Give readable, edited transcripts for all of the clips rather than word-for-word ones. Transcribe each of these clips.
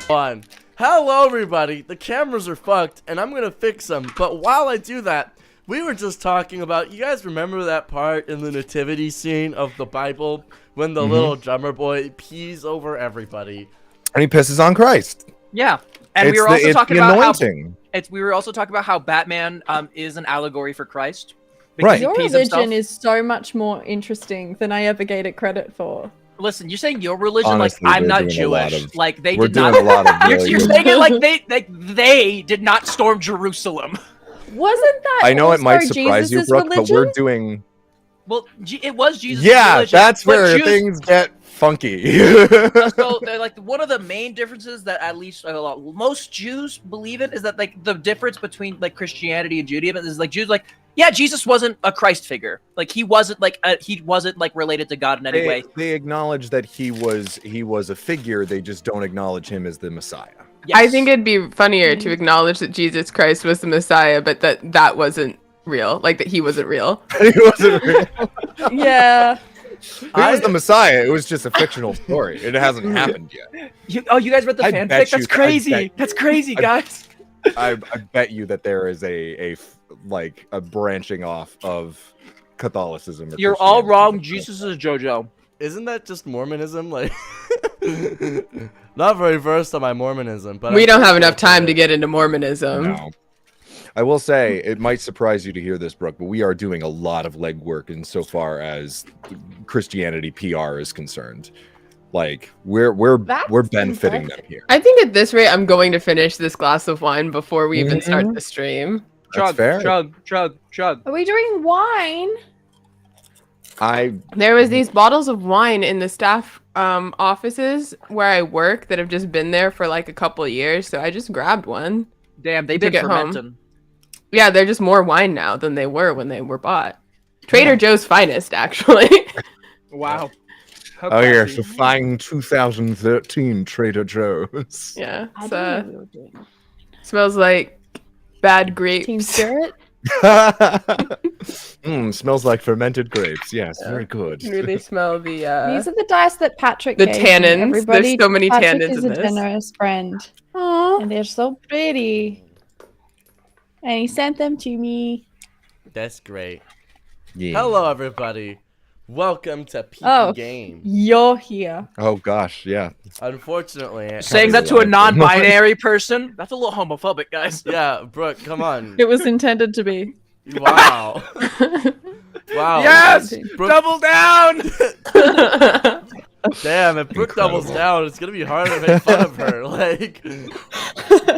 on. Hello everybody, the cameras are fucked and I'm gonna fix them, but while I do that, we were just talking about, you guys remember that part in the nativity scene of the Bible when the little drummer boy pees over everybody? And he pisses on Christ. Yeah. And we were also talking about anointing. we were also talking about how Batman is an allegory for Christ. Right. Your religion is so much more interesting than I ever gave it credit for. Listen, you're saying your religion Honestly, like I'm we're not doing a lot Jewish. of- Like they We're did doing not. a lot of You're really saying it like they did not storm Jerusalem. Wasn't that? I know it might also surprise you, Jesus's Brooke, but we're religion? doing... Well, it was Jesus' Yeah, religion. that's but where Jews- things get funky. So, like one of the main differences that at least most Jews believe in is that like the difference between like Christianity and Judaism is like Jews like, yeah, Jesus wasn't a Christ figure. Like he wasn't like related to God in any way. They acknowledge that he was a figure. They just don't acknowledge him as the Messiah. Yes. I think it'd be funnier to acknowledge that Jesus Christ was the Messiah, but that wasn't real. Like that he wasn't real. He wasn't real. Yeah. He was the Messiah. It was just a fictional story. It hasn't happened yet. You guys read the I bet fanfic? you- That's crazy. I bet- That's crazy, guys. I bet you that there is a branching off of Catholicism. Or You're all wrong. Christianity. Jesus is JoJo. Isn't that just Mormonism? Like, not very versed on my Mormonism, but We don't have enough time to get into Mormonism. No. I will say, it might surprise you to hear this, Brooke, but we are doing a lot of legwork insofar as Christianity PR is concerned. Like, we're benefiting them here. I think at this rate, I'm going to finish this glass of wine before we even start the stream. That's Chug, fair. chug. Are we doing wine? There was these bottles of wine in the staff offices where I work that have just been there for like a couple of years, so I just grabbed one. Damn, they've To been get home. fermenting. Yeah, they're just more wine now than they were when they were bought. Trader Joe's finest, actually. Wow. How Oh yes, classy. a fine 2013 Trader Joe's. Yeah, I it's, didn't know we were doing wine. smells like bad Team grapes. Spirit? Smells like fermented grapes. Yes, very good. You can really smell the These are the dice that Patrick the gave me. tannins. Everybody, There's so many Patrick tannins is in a this. generous friend. Aww. And they're so pretty. And he sent them to me. That's great. Yeah. Hello everybody, welcome to Peaky Oh. Game. You're here. Oh gosh, yeah. Unfortunately, Saying that to a non-binary person, that's a little homophobic, guys. yeah, Brooke, come on. It was intended to be. Wow. Wow. Yes! Brooke, Double down! damn, if Brooke doubles down, it's gonna be hard to make fun of her. Like,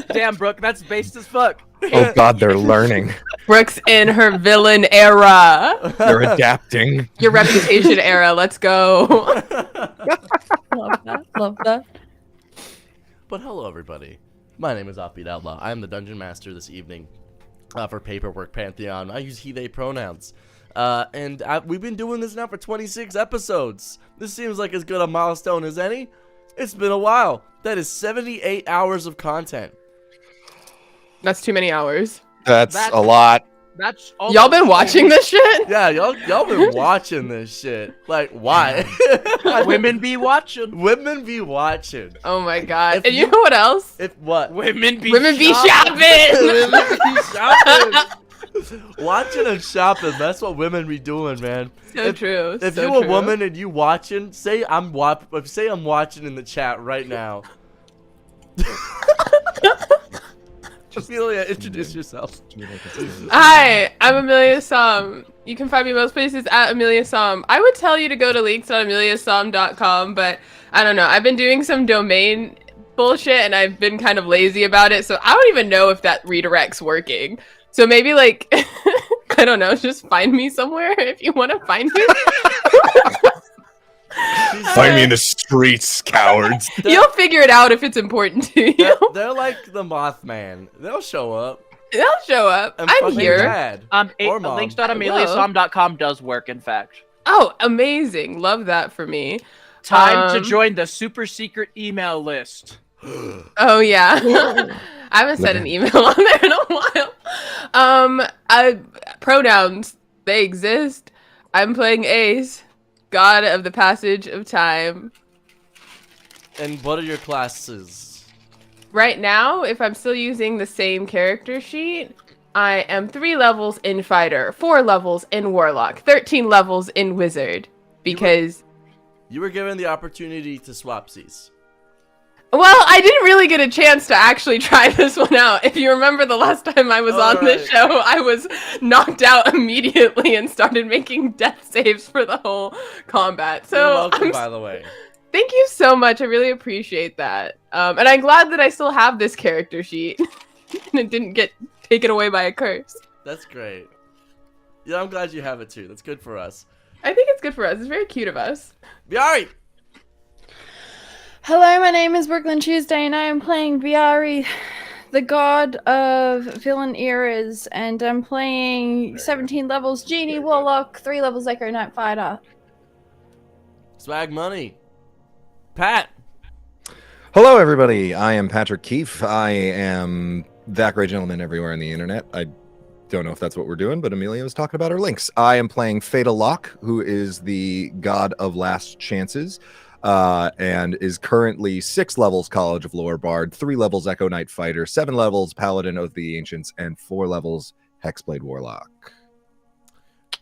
Damn, Brooke, that's based as fuck. Oh god, they're learning. Brooke's in her villain era. They're adapting. Your reputation era. Let's go. Love that. Love that. but hello everybody. My name is Offbeat Outlaw. I am the Dungeon Master this evening for Paperwork Pantheon. I use he/they pronouns. We've been doing this now for 26 episodes. This seems like as good a milestone as any. It's been a while. That is 78 hours of content. That's too many hours. That's That- a lot. That's Y'all been watching this shit? Yeah, y'all been watching this shit. Like, why? Women be watching. Women be watching. Oh my god. If And you you- know what else? If what? Women be Women be shopping. Women be shopping. Watching and shopping. That's what women be doing, man. So true. If so you a true. woman and you watching, say I'm watching in the chat right now. Amelia, introduce yourself. Hi, I'm Amelia Som. You can find me most places at Amelia Som. I would tell you to go to links.ameliasom.com, but I don't know. I've been doing some domain bullshit and I've been kind of lazy about it, so I don't even know if that redirect's working. So maybe like, I don't know, just find me somewhere if you want to find me. Find me in the streets, cowards. You'll figure it out if it's important to you. They're like the Mothman. They'll show up. They'll show up. And I'm fucking here. Dad. Or mom. Links.ameliasom.com does work, in fact. Oh, amazing. Love that for me. Time to Um, join the super secret email list. Oh yeah. I haven't sent an email on there in a while. Pronouns, they exist. I'm playing Ace, God of the Passage of Time. And what are your classes? right now, if I'm still using the same character sheet, I am 3 levels in fighter, 4 levels in warlock, 13 levels in wizard. Because you were given the opportunity to swap seas. well, I didn't really get a chance to actually try this one out. If you remember the last time I was on this show, I was knocked out immediately and started making death saves for the whole combat. So You're welcome, by the way. Thank you so much. I really appreciate that. And I'm glad that I still have this character sheet and it didn't get taken away by a curse. That's great. Yeah, I'm glad you have it too. That's good for us. I think it's good for us. It's very cute of us. Biari! Hello, my name is Brooklyn Tuesday, and I am playing Biari, the god of villain eras, and I'm playing 17 levels Genie Warlock, 3 levels Echo Knight Fighter. Swag money. Pat! Hello, everybody. I am Patrick Keefe. I am that great gentleman everywhere on the internet. I don't know if that's what we're doing, but Amelia was talking about her links. I am playing Fatal Locke, who is the god of last chances, and is currently 6 levels College of Lore Bard, 3 levels Echo Knight Fighter, 7 levels Paladin of the Ancients, and 4 levels Hexblade Warlock.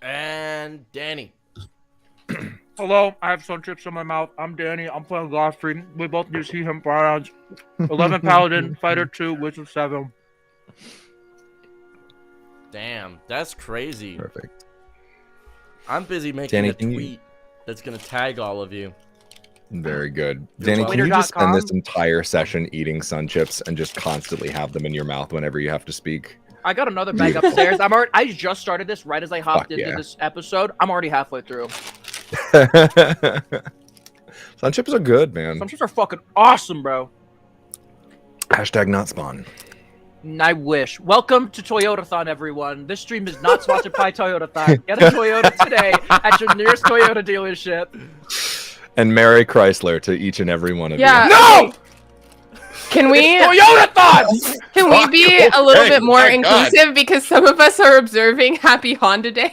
And Danny. Hello, I have sun chips in my mouth. I'm Danny. I'm playing Godfrey. We both use he, him pronouns. 11 Paladin, Fighter 2, Wizard 7. Damn, that's crazy. Perfect. I'm busy making Danny, a tweet that's going to tag all of you. Very good. You're Danny, welcome. can you just spend Twitter.com? this entire session eating sun chips and just constantly have them in your mouth whenever you have to speak? I got another bag upstairs. I just started this right as I hopped Fuck into yeah. this episode. I'm already halfway through. Sun chips are good, man. Some chips are fucking awesome, bro. Hashtag not spawn. I wish. Welcome to Toyotathon, everyone. This stream is not sponsored by Toyotathon. Get a Toyota today at your nearest Toyota dealership. And Merry Chrysler to each and every one of Yeah. you. No! Can we Toyotathon! can we be a little Okay, bit more thank God. inclusive because some of us are observing Happy Honda Days?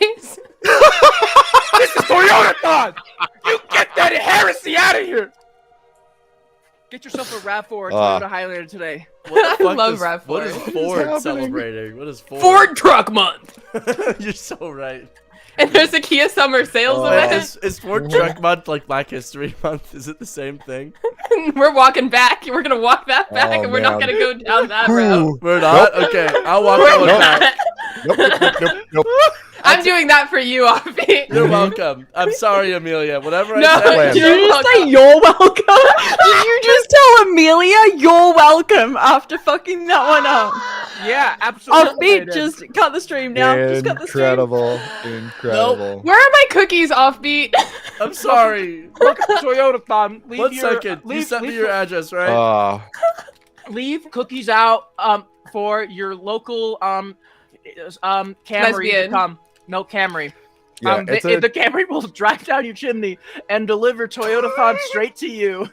This is Toyotathon! You get that heresy out of here! Get yourself a RAV4 or Toyota Highlander today. What the I fuck love is, RAV4. What is happening? Ford celebrating? What is Ford? Ford Truck Month! You're so right. And there's a Kia Summer Sales Oh. event. Is Ford Truck Month like Black History Month? Is it the same thing? We're walking back. We're gonna walk that back, Oh, and we're not man. gonna go down that road. We're not? Okay, I'll walk that one We're back. not. Nope. I'm doing that for you, Offie. You're welcome. I'm sorry, Amelia. Whatever I No, said. Did you're you just say welcome. you're welcome? Did you just tell Amelia you're welcome after fucking that one up? Yeah, absolutely. Offbeat, just cut the stream now. Just cut the stream. Incredible. Incredible. Where are my cookies, Offbeat? I'm sorry. Welcome to Toyotathon. Leave One your, second. You Leave, sent me leave, your address, right? leave cookies out for your local Camry Lesbian. to come. No, Camry. Yeah, it's the Camry will drive down your chimney and deliver Toyotathon straight to you.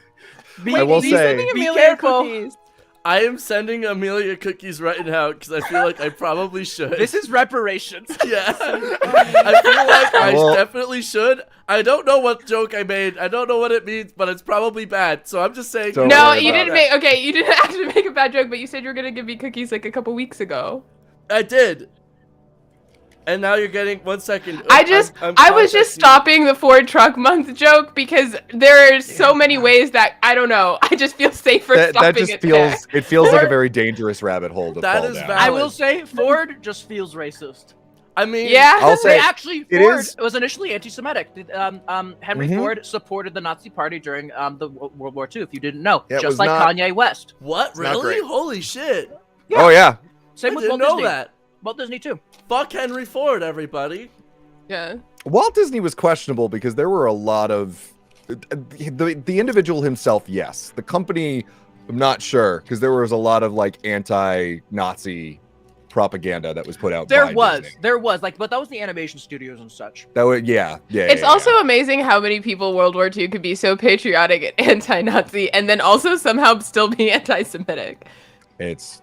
I will He's say- sending Be Amelia careful. cookies. I am sending Amelia cookies right now because I feel like I probably should. This is reparations. Yeah. I feel like I Well- definitely should. I don't know what joke I made. I don't know what it means, but it's probably bad. So I'm just saying. Don't No, worry you about didn't make. Okay, you didn't actually make a bad joke, but you said you were gonna give me cookies like a couple weeks ago. I did. And now you're getting 1 second. I was just stopping the Ford Truck Month joke because there are so many ways that I don't know. I just feel safer That stopping just it there. feels like a very dangerous rabbit hole to That fall is down. valid. I will say Ford just feels racist. I mean, Yeah. I'll say Actually, it Ford is- was initially anti-Semitic. Henry Mhm. Ford supported the Nazi Party during the World War II. If you didn't know, Yeah, it just was like not- Kanye West. What? not Really? great. Holy shit. Oh yeah. Same I with didn't Walt know Disney. that. Walt Disney too. Fuck Henry Ford, everybody. Yeah. Walt Disney was questionable because there were a lot of the individual himself, yes. The company, I'm not sure because there was a lot of like anti-Nazi propaganda that was put out. There by was, Disney. but that was the animation studios and such. That was yeah. It's also amazing how many people World War II could be so patriotic and anti-Nazi, and then also somehow still be anti-Semitic. It's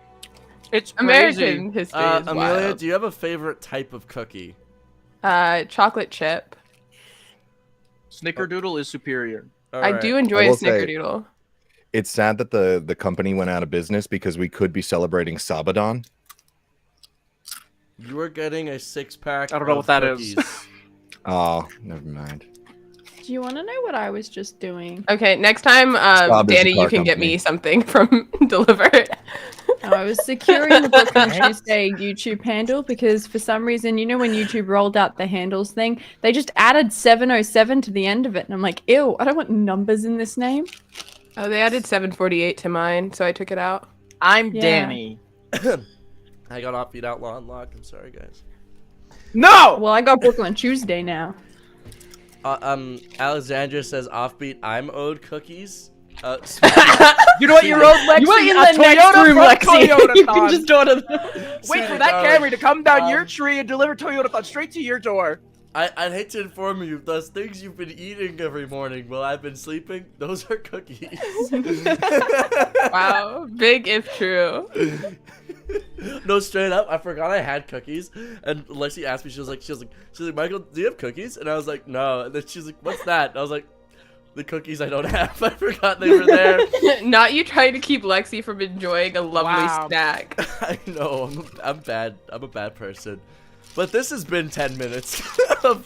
It's American crazy. history is Amelia, wild. do you have a favorite type of cookie? Chocolate chip. Snickerdoodle is superior. All I right. do enjoy I a will say- snickerdoodle. It's sad that the company went out of business because we could be celebrating Sabaton. You are getting a 6-pack. I don't know what that is. Oh, never mind. Do you want to know what I was just doing? Okay, next time, Bob is Danny, a car you can get company. me something from Delivered. No, I was securing the Brooklyn Tuesday YouTube handle because for some reason, you know, when YouTube rolled out the handles thing, they just added 707 to the end of it. And I'm like, ew, I don't want numbers in this name. Oh, they added 748 to mine, so I took it out. I'm Yeah. Danny. I got Offbeat Outlaw unlocked. I'm sorry, guys. No! Well, I got Brooklyn Tuesday now. Alexandra says Offbeat. I'm owed cookies. You know what you wrote, Lexi? You went in A the next Toyota room, from Lexi. Toyota You Thon. can just order them. Wait for See, that darling, Camry to come down your um, tree and deliver Toyota Thon straight to your door. I'd hate to inform you, those things you've been eating every morning while I've been sleeping, those are cookies. Wow, big if true. No, straight up, I forgot I had cookies, and Lexi asked me, she was like, Michael, do you have cookies? And I was like, no. And then she's like, what's that? And I was like, the cookies I don't have. I forgot they were there. Not you trying to keep Lexi from enjoying a lovely Wow. snack. I know, I'm bad. I'm a bad person. But this has been 10 minutes of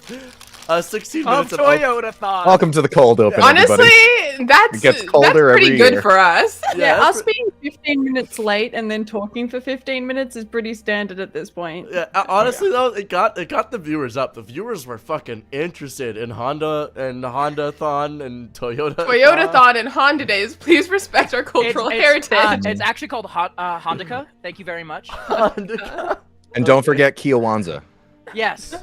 16 minutes Of of Toyota Thon. Welcome to the cold open, Honestly, everybody. that's It gets colder pretty every good year. for us. Yeah, that's us being 15 minutes late and then talking for 15 minutes is pretty standard at this point. Yeah, honestly though, it got the viewers up. The viewers were fucking interested in Honda and Honda-thon and Toyota. Toyota-thon and Honda Days, please respect our cultural heritage. It's actually called Hondica. Thank you very much. Honda. And don't forget Kiawanza. Yes.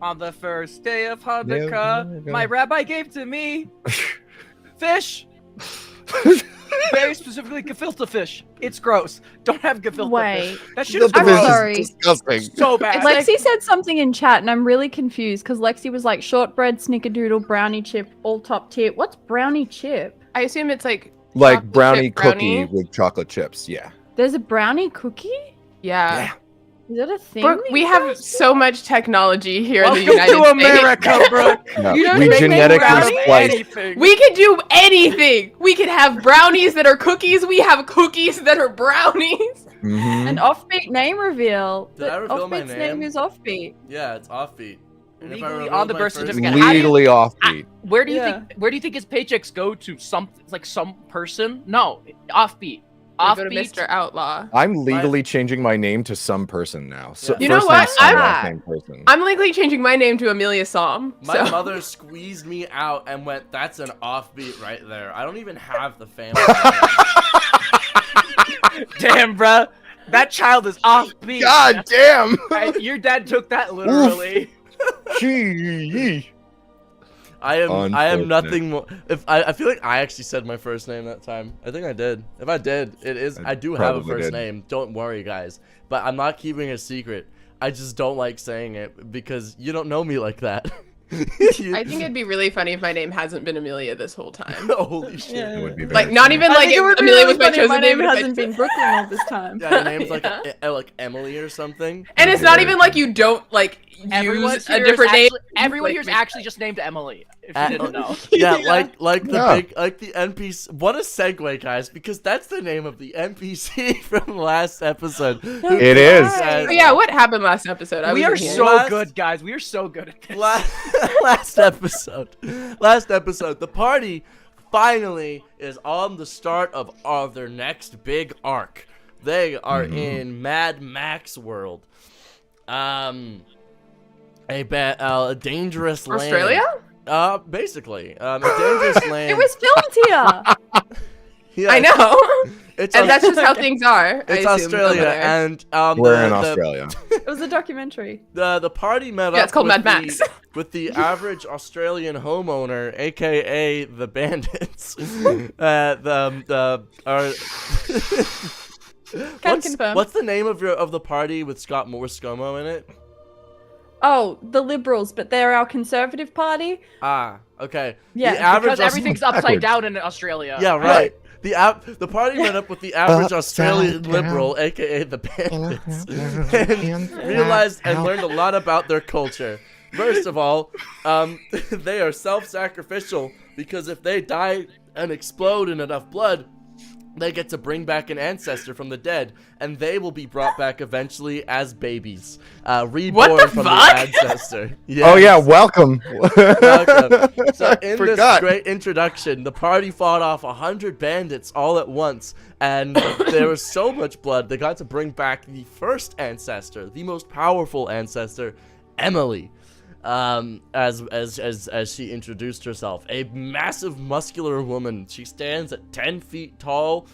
On the first day of Yeah, Hanukkah, yeah. my rabbi gave to me fish. Very specifically gefilte fish. It's gross. Don't have gefilte Wait. fish. That shit is Gefilte I'm fish gross. is sorry. disgusting. So bad. Lexi said something in chat and I'm really confused because Lexi was like shortbread, snickerdoodle, brownie chip, all top tier. What's brownie chip? I assume it's like Like chocolate brownie chip brownie. cookie with chocolate chips. Yeah. There's a brownie cookie? Yeah. Is that a thing? Brooke, we these have days? so much technology here Welcome in the United to States. America, Brooke. No, You don't we make genetically brownies? spliced. Anything. We can do anything. We can have brownies that are cookies. We have cookies that are brownies. Mhm. An offbeat name reveal. Did I reveal my Offbeat's name? name is offbeat. Yeah, it's Offbeat. And if I Legally revealed on the my birth first certificate. name- How do you- Legally offbeat. Where do you Yeah. think his paychecks go to? Some person? No, offbeat. We go to Offbeat. Mr. Outlaw. I'm legally changing my name to some person now. So Yeah. You know first what? name Sam, I'm- last name person. I'm legally changing my name to Amelia Som. My so. mother squeezed me out and went, that's an Offbeat right there. I don't even have the family name. Damn, bruh. That child is offbeat. God damn. Your dad took that literally. Gee. I am Unfortunate. nothing more. If I feel like I actually said my first name that time. I think I did. If I did, it is. I do have a probably first did. name. Don't worry, guys. But I'm not keeping a secret. I just don't like saying it because you don't know me like that. I think it'd be really funny if my name hasn't been Amelia this whole time. Holy shit. It would be very Like, not funny. even I like think it would be Amelia really was my funny if chosen my name name. but hasn't been Brooklyn all this time. Yeah, your name's like Yeah. like Emily or something. And it's not even like you don't like Everyone use here a is different name. actually- Everyone Like, here is make- actually just named Emily. If you Uh, didn't know. Yeah, Yeah. like the Yeah. big like the NPC. What a segue, guys! Because that's the name of the NPC from last episode. who It is. says- Oh, yeah, what happened last episode? I We are wasn't here. so Last- good, guys. We are so good at this. Last episode, the party finally is on the start of their next big arc. They are in Mad Max world. A dangerous land. Australia? Basically, a dangerous land. It was filmed here. Yeah, I know. It's And that's just how things are. it's I assume, over Australia, there. and We're in Australia. It was a documentary. The party met up. Yeah, it's called with Mad Max. with the average Australian homeowner, aka the Bandits. Confirm. What's the name of the party with ScoMo in it? Oh, the Liberals, but they're our Conservative Party. Ah, okay. Yeah, the average Because everything's upside backwards. down in Australia. Yeah, right. The party met up with the average Australian down. liberal, aka the Bandits, and realized and learned a lot about their culture. First of all, they are self-sacrificial because if they die and explode in enough blood, they get to bring back an ancestor from the dead, and they will be brought back eventually as babies, reborn from the ancestor. Yes. Oh yeah, welcome. Welcome. So in this Forgot. great introduction, the party fought off 100 bandits all at once, and there was so much blood they got to bring back the first ancestor, the most powerful ancestor, Emily. As she introduced herself, a massive muscular woman. She stands at 10 feet tall,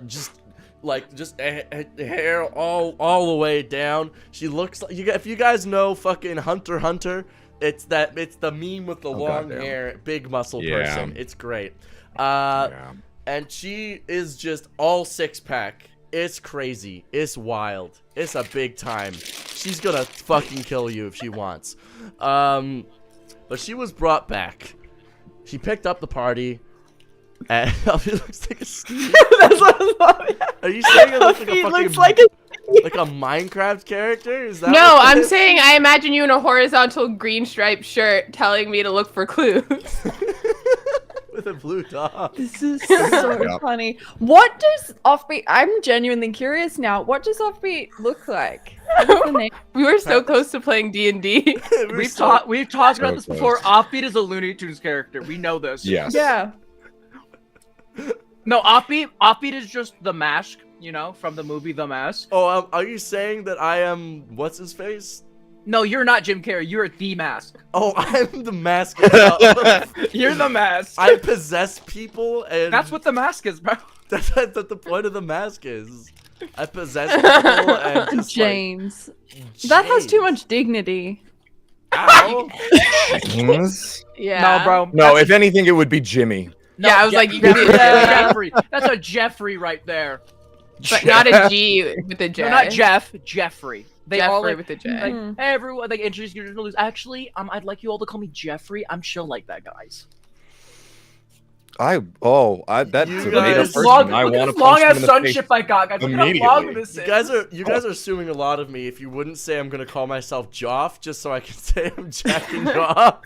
just hair all the way down. She looks like, if you guys know fucking Hunter x Hunter, it's the meme with the long goddamn. hair, big muscle Yeah. person. It's great. Yeah. And she is just all six pack. It's crazy. It's wild. It's a big time. She's gonna fucking kill you if she wants. But she was brought back. She picked up the party. And it looks like a Steve. That's what I was laughing at. Are you saying it looks like a He fucking looks like a like a Minecraft character? Is that No, what it I'm is? saying I imagine you in a horizontal green striped shirt telling me to look for clues. With a blue dog. This is so Yeah. funny. What does Offbeat? I'm genuinely curious now. What does Offbeat look like? What's the name? We were so close to playing D&D. We've talked about So this close. before. Offbeat is a Looney Tunes character. We know this. Yes. Yeah. No, Offbeat is just the mask, you know, from the movie The Mask. Oh, are you saying that I am what's his face? No, you're not Jim Carrey. You're the mask. Oh, I'm the mask. Itself. You're the mask. I possess people, and That's what the mask is, bro. that's what the point of the mask is. I possess people and just James. Like, That has too James. much dignity. Ow. James? Yeah. No, bro. No, if anything, it would be Jimmy. No, Yeah, I was like, you could be a Jeffrey. That's a Jeffrey right there. But not a G with a J. No, not Jeff. Jeffrey. They all Jeffrey like, with a J. like Mhm. hey, everyone, like introduce you to lose. Actually, I'd like you all to call me Jeffrey. I'm chill like that, guys. That's You a guys- made-up Look at person. Long, I look want at to this long punch him ass in the sun face. ship I got, guys. Look at how long immediately. this is. You guys are assuming a lot of me. If you wouldn't say I'm gonna call myself Joff, just so I can say I'm jacking off.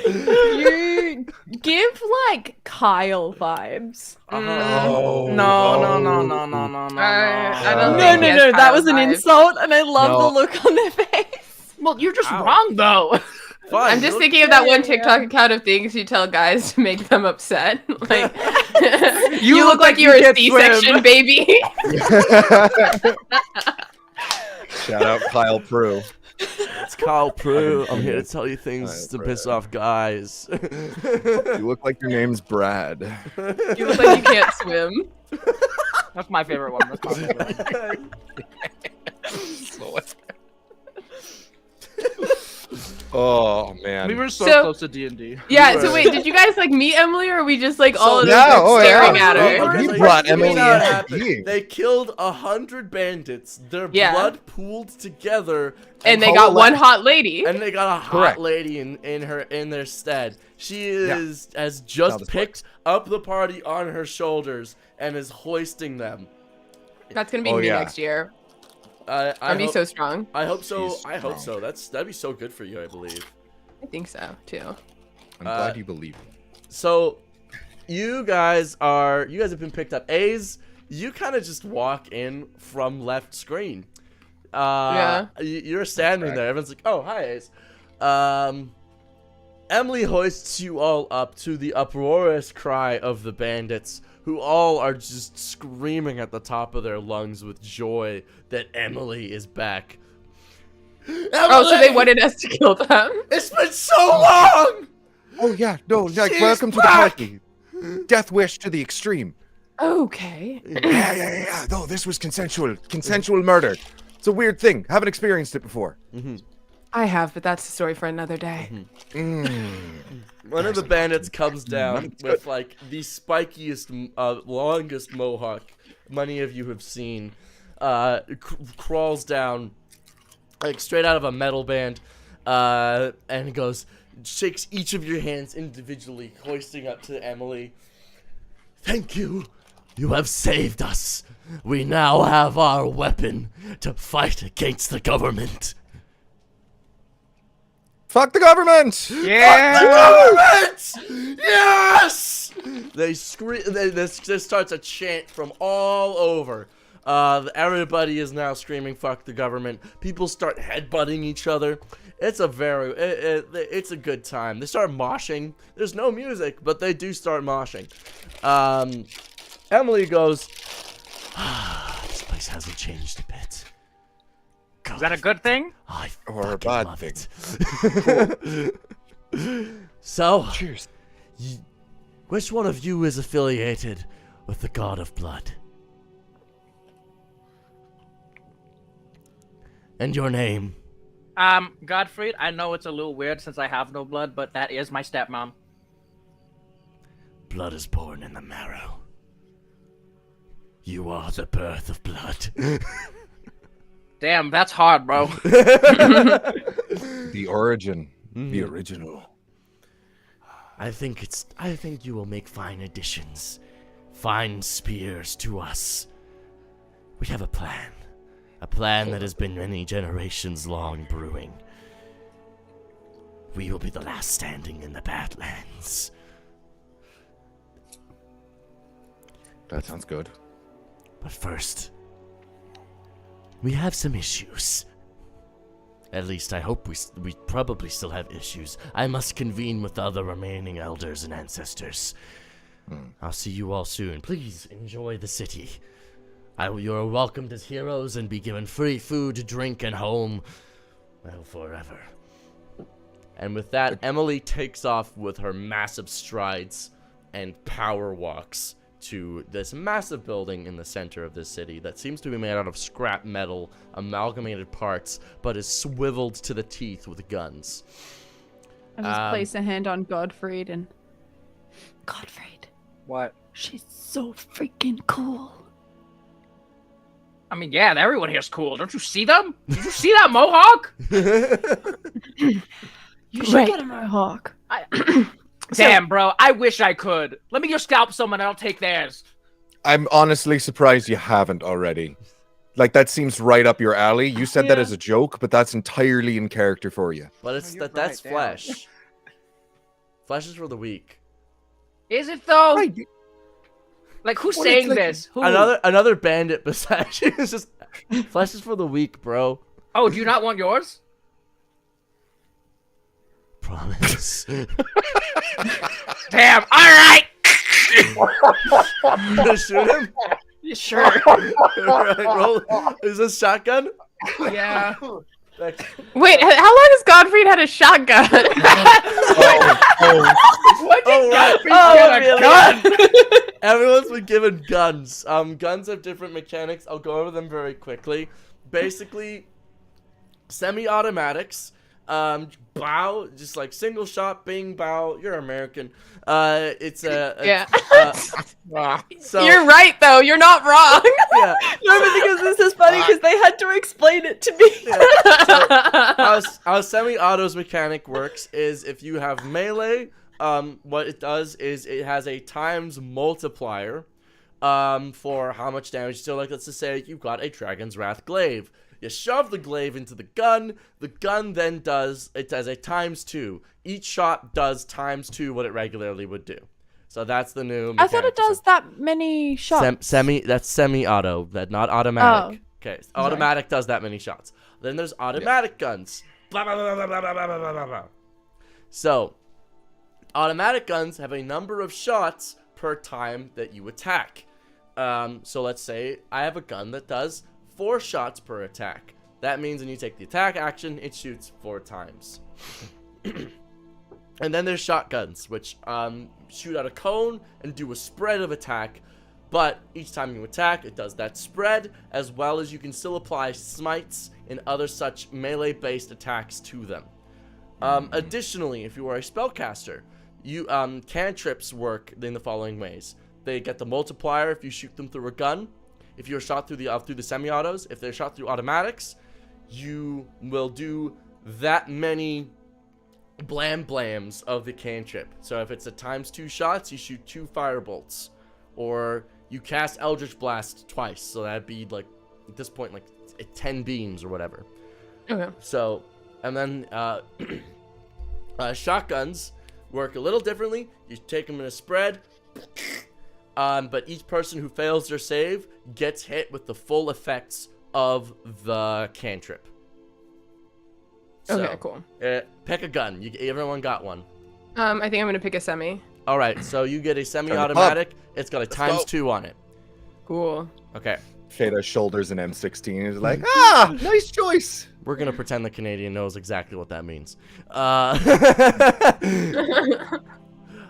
You give like Kyle vibes. Oh, No. I don't No. No, think no, he has no. That Kyle was an vibes. insult, and I love No. the look on their face. Well, you're just Ow. wrong though. Fine, I'm just look- thinking of that one Yeah. TikTok account of things you tell guys to make them upset. Like, You you look look like like you were you a can't C-section swim. baby. Shout out Kyle Prue. It's Kyle Prue. I'm here to tell you things Kyle to Prue. piss off guys. You look like your name's Brad. You look like you can't swim. That's my favorite one. That's my favorite one. Oh man. We were so So- close to D&D. Yeah, You so were- wait, did you guys like meet Emily, or are we just like all So- of Yeah, us oh, like, staring yeah. at her? Okay, You so brought here's Emily what into happened. being. They killed 100 bandits. Their Yeah. blood pooled together, And they got one coalesced. hot lady. and they got a hot Correct. lady in their stead. She has How just this picked up the party on her shoulders and is hoisting them. That's gonna be Oh, me yeah. next year. I I'll be hope, so strong. I hope so. She's I hope strong. so. That'd be so good for you, I believe. I think so too. I'm glad you believe me. So, you guys have been picked up. A's, you kind of just walk in from left screen. You're standing correct. there. Everyone's like, "Oh, hi, A's." Emily hoists you all up to the uproarious cry of the bandits, who all are just screaming at the top of their lungs with joy that Emily is back. Oh, so they wanted us to kill them. It's been so long. Oh yeah, no, like She's welcome to the back! party. Death wish to the extreme. Okay. Yeah. No, this was consensual murder. It's a weird thing. Haven't experienced it before. I have, but that's a story for another day. One of the bandits comes down with like the spikiest, longest mohawk many of you have seen. Crawls down like straight out of a metal band, and he goes, shakes each of your hands individually, hoisting up to Emily. Thank you. You have saved us. We now have our weapon to fight against the government. Fuck the government! Yeah. Government! Yes! They scream. This starts a chant from all over. Everybody is now screaming "fuck the government." People start headbutting each other. It's a it's a good time. They start moshing. There's no music, but they do start moshing. Emily goes, "This place hasn't changed a bit. God, Is that a good thing? I Or a fucking bad love thing. it." So, Cheers. which one of you is affiliated with the God of Blood? And your name? Godfrey, I know it's a little weird since I have no blood, but that is my stepmom. Blood is born in the marrow. You are the birth of blood. Damn, that's hard, bro. The origin. The original. I think you will make fine additions. Fine spears to us. We have a plan. A plan that has been many generations long brewing. We will be the last standing in the Badlands. That sounds good. But first, we have some issues. At least I hope we probably still have issues. I must convene with the other remaining elders and ancestors. I'll see you all soon. Please enjoy the city. You're welcomed as heroes and be given free food, drink, and home. Well, forever. And with that, Emily takes off with her massive strides and power walks to this massive building in the center of this city that seems to be made out of scrap metal, amalgamated parts, but is swiveled to the teeth with guns. I just place a hand on Godfried and... Godfried, What? she's so freaking cool. I mean, yeah, everyone here's cool. Don't you see them? Did you see that mohawk? You should Great. get a mohawk. Damn, bro. I wish I could. Let me just scalp someone and I'll take theirs. I'm honestly surprised you haven't already. Like, that seems right up your alley. You said that Yeah. as a joke, but that's entirely in character for you. But it's you're that's right, flesh. Flesh is for the weak. Is it though? Right. Like, who's What, saying it's like- this? Who? Another bandit besides you is just flesh is for the weak, bro. Oh, do you not want yours? Promise. Damn. All right. You gonna shoot him? Sure. Alright, roll. Is this shotgun? Yeah. Like, Wait, how long has Godfried had a shotgun? What did Oh, right. Godfrey Oh, get a really? gun? everyone's been given guns. Guns have different mechanics. I'll go over them very quickly. Basically, semi-automatics. Bow, just like single shot, bing, bow. You're American. It's a Yeah. so You're right, though. You're not wrong. yeah. No, but because this is funny because they had to explain it to me. How semi-auto's mechanic works is if you have melee, what it does is it has a times multiplier for how much damage. So like, let's just say you've got a Dragon's Wrath glaive. You shove the glaive into the gun then does a times 2. Each shot does times 2 what it regularly would do. So that's the new I thought it mechanic. does that many shots. That's semi-auto, that not automatic. Okay, Sorry. automatic does that many shots. Then there's automatic guns. Blah, blah, blah, blah, blah, blah, blah, blah, blah, blah. So, automatic guns have a number of shots per time that you attack. So let's say I have a gun that does 4 shots per attack. That means when you take the attack action, it shoots 4 times. And then there's shotguns, which shoot out a cone and do a spread of attack. But each time you attack, it does that spread, as well as you can still apply smites and other such melee-based attacks to them. Additionally, if you are a spellcaster, you cantrips work in the following ways. They get the multiplier if you shoot them through a gun. If you're shot through the semi-autos, if they're shot through automatics, you will do that many blam blams of the cantrip. So if it's a times 2 shots, you shoot 2 firebolts, or you cast Eldritch Blast twice. So that'd be like at this point like 10 beams or whatever. Okay. So, and then Shotguns work a little differently. You take them in a spread, but each person who fails their save gets hit with the full effects of the cantrip. Okay, cool. Pick a gun. Everyone got one. I think I'm gonna pick a semi. All right, so you get a semi-automatic. It's got a Let's ×2 on it. Cool. Okay. Feta shoulders an M16 is like, nice choice. We're gonna pretend the Canadian knows exactly what that means.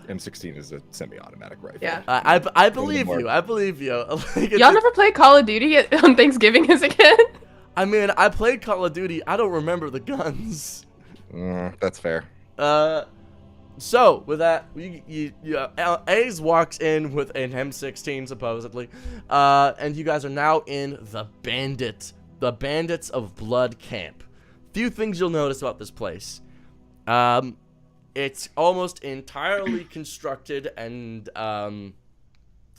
M16 is a semi-automatic rifle. Yeah. I believe you. I believe you. Like, Y'all never played Call of Duty on Thanksgiving as a kid? I mean, I played Call of Duty. I don't remember the guns. That's fair. So with that, A's walks in with an M16 supposedly, and you guys are now in the Bandits of Blood camp. Few things you'll notice about this place. It's almost entirely constructed and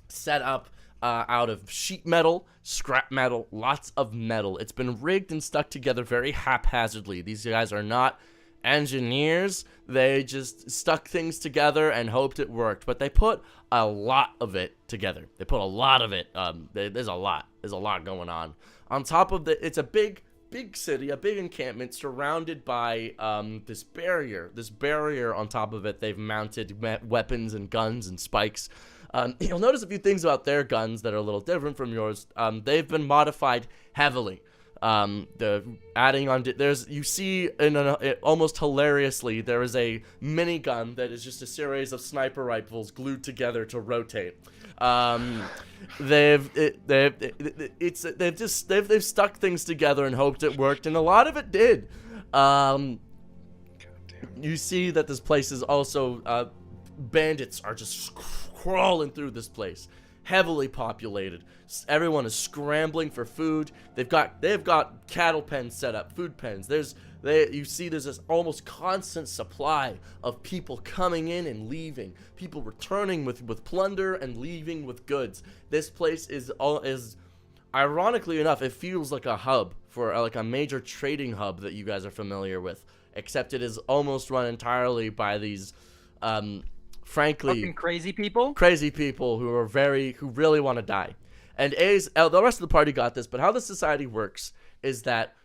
set up out of sheet metal, scrap metal, lots of metal. It's been rigged and stuck together very haphazardly. These guys are not engineers. They just stuck things together and hoped it worked, but they put a lot of it together. They put a lot of it. There's a lot going on top of it's a big city, a big encampment surrounded by this barrier on top of it. They've mounted weapons and guns and spikes. You'll notice a few things about their guns that are a little different from yours. They've been modified heavily. The adding on, you see almost hilariously, there is a minigun that is just a series of sniper rifles glued together to rotate. They've stuck things together and hoped it worked, and a lot of it did. You see that this place is also, bandits are just crawling through this place. Heavily populated. Everyone is scrambling for food. They've got cattle pens set up, food pens. You see there's this almost constant supply of people coming in and leaving. People returning with plunder and leaving with goods. This place is ironically enough, it feels like a hub for like a major trading hub that you guys are familiar with, except it is almost run entirely by these frankly Fucking crazy people who really want to die. And the rest of the party got this, but how the society works is that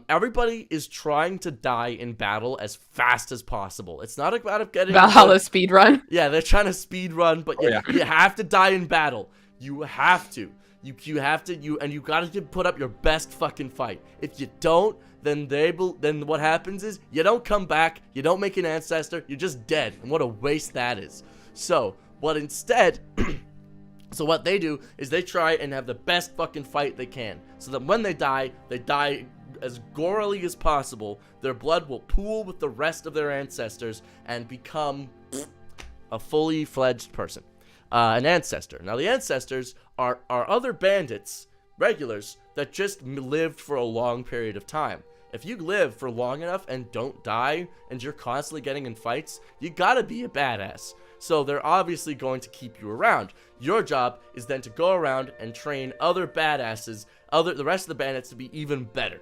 everybody is trying to die in battle as fast as possible. It's not about getting Valhalla speed run. Yeah, they're trying to speed run, but you have to die in battle. You have to. You have to. You gotta put up your best fucking fight. If you don't, then what happens is you don't come back, you don't make an ancestor, you're just dead. And what a waste that is. So what they do is they try and have the best fucking fight they can, so that when they die as gorily as possible. Their blood will pool with the rest of their ancestors and become a fully fledged person, an ancestor. Now the ancestors are other bandits, regulars, that just lived for a long period of time. If you live for long enough and don't die, and you're constantly getting in fights, you gotta be a badass. So they're obviously going to keep you around. Your job is then to go around and train other badasses, the rest of the bandits, to be even better.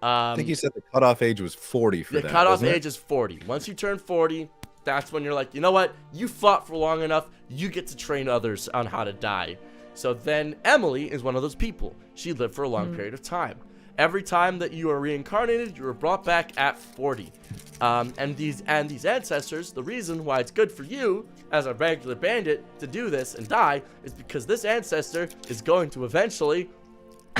I think you said the cutoff age was 40 for that. The cutoff age is 40. Once you turn 40, that's when you're like, you know what? You fought for long enough. You get to train others on how to die. So then Emily is one of those people. She lived for a long period of time. Every time that you are reincarnated, you are brought back at 40. And these ancestors, the reason why it's good for you as a regular bandit to do this and die is because this ancestor is going to eventually,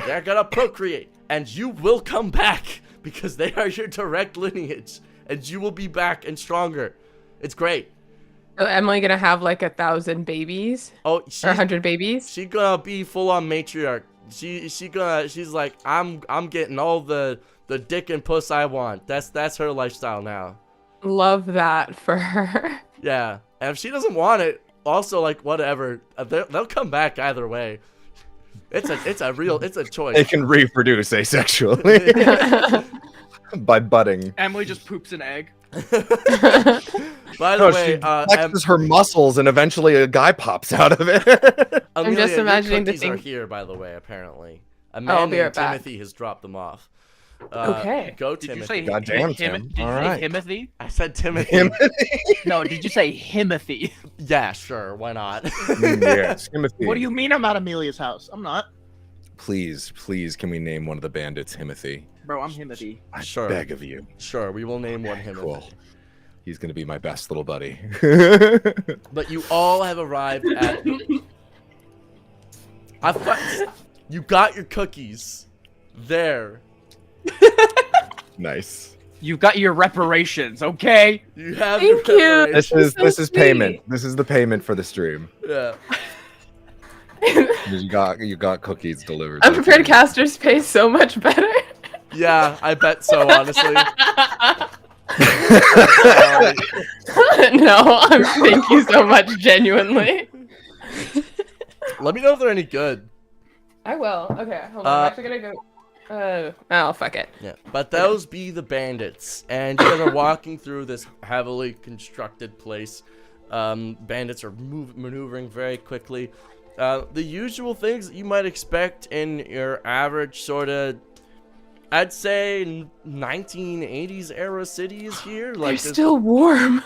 they're gonna procreate, and you will come back because they are your direct lineage, and you will be back and stronger. It's great. So Emily gonna have like 1,000 babies? Oh, or 100 babies? She gonna be full on matriarch. She's like, I'm getting all the dick and puss I want. That's her lifestyle now. Love that for her. Yeah, and if she doesn't want it, also like whatever, they'll come back either way. It's a choice. They can reproduce asexually by budding. Emily just poops an egg. By the way, she flexes her muscles and eventually a guy pops out of it. I'm just imagining the cookies thing. are here, by the way. Apparently, I'll Amanda be right and back. Timothy has dropped them off. Okay. Go, Did you Timothy. say Goddamn, Tim. Did you All say right. Timothy? I said Timothy. Timothy. No, did you say Himothy? Yeah, sure. Why not? Yes, Timothy. What do you mean I'm at Amelia's house? I'm not. Please, can we name one of the bandits Timothy? Bro, I'm Himothy. I Sure. beg of you. Sure, we will name one him. Cool. He's gonna be my best little buddy. But you all have arrived at. You got your cookies. There. Nice. You got your reparations, okay? You have Thank your you. reparations. This so is payment. sweet. This is the payment for the stream. Yeah. You got cookies delivered. Unprepared casters pay so much better. Yeah, I bet so, honestly. No, thank you so much, genuinely. Let me know if they're any good. I will. Okay, hold on. I'm actually gonna go. Oh, fuck it. Yeah, but those be the bandits, and you guys are walking through this heavily constructed place. Bandits are maneuvering very quickly. The usual things that you might expect in your average sort of, I'd say, 1980s era cities here. They're Like this- still warm.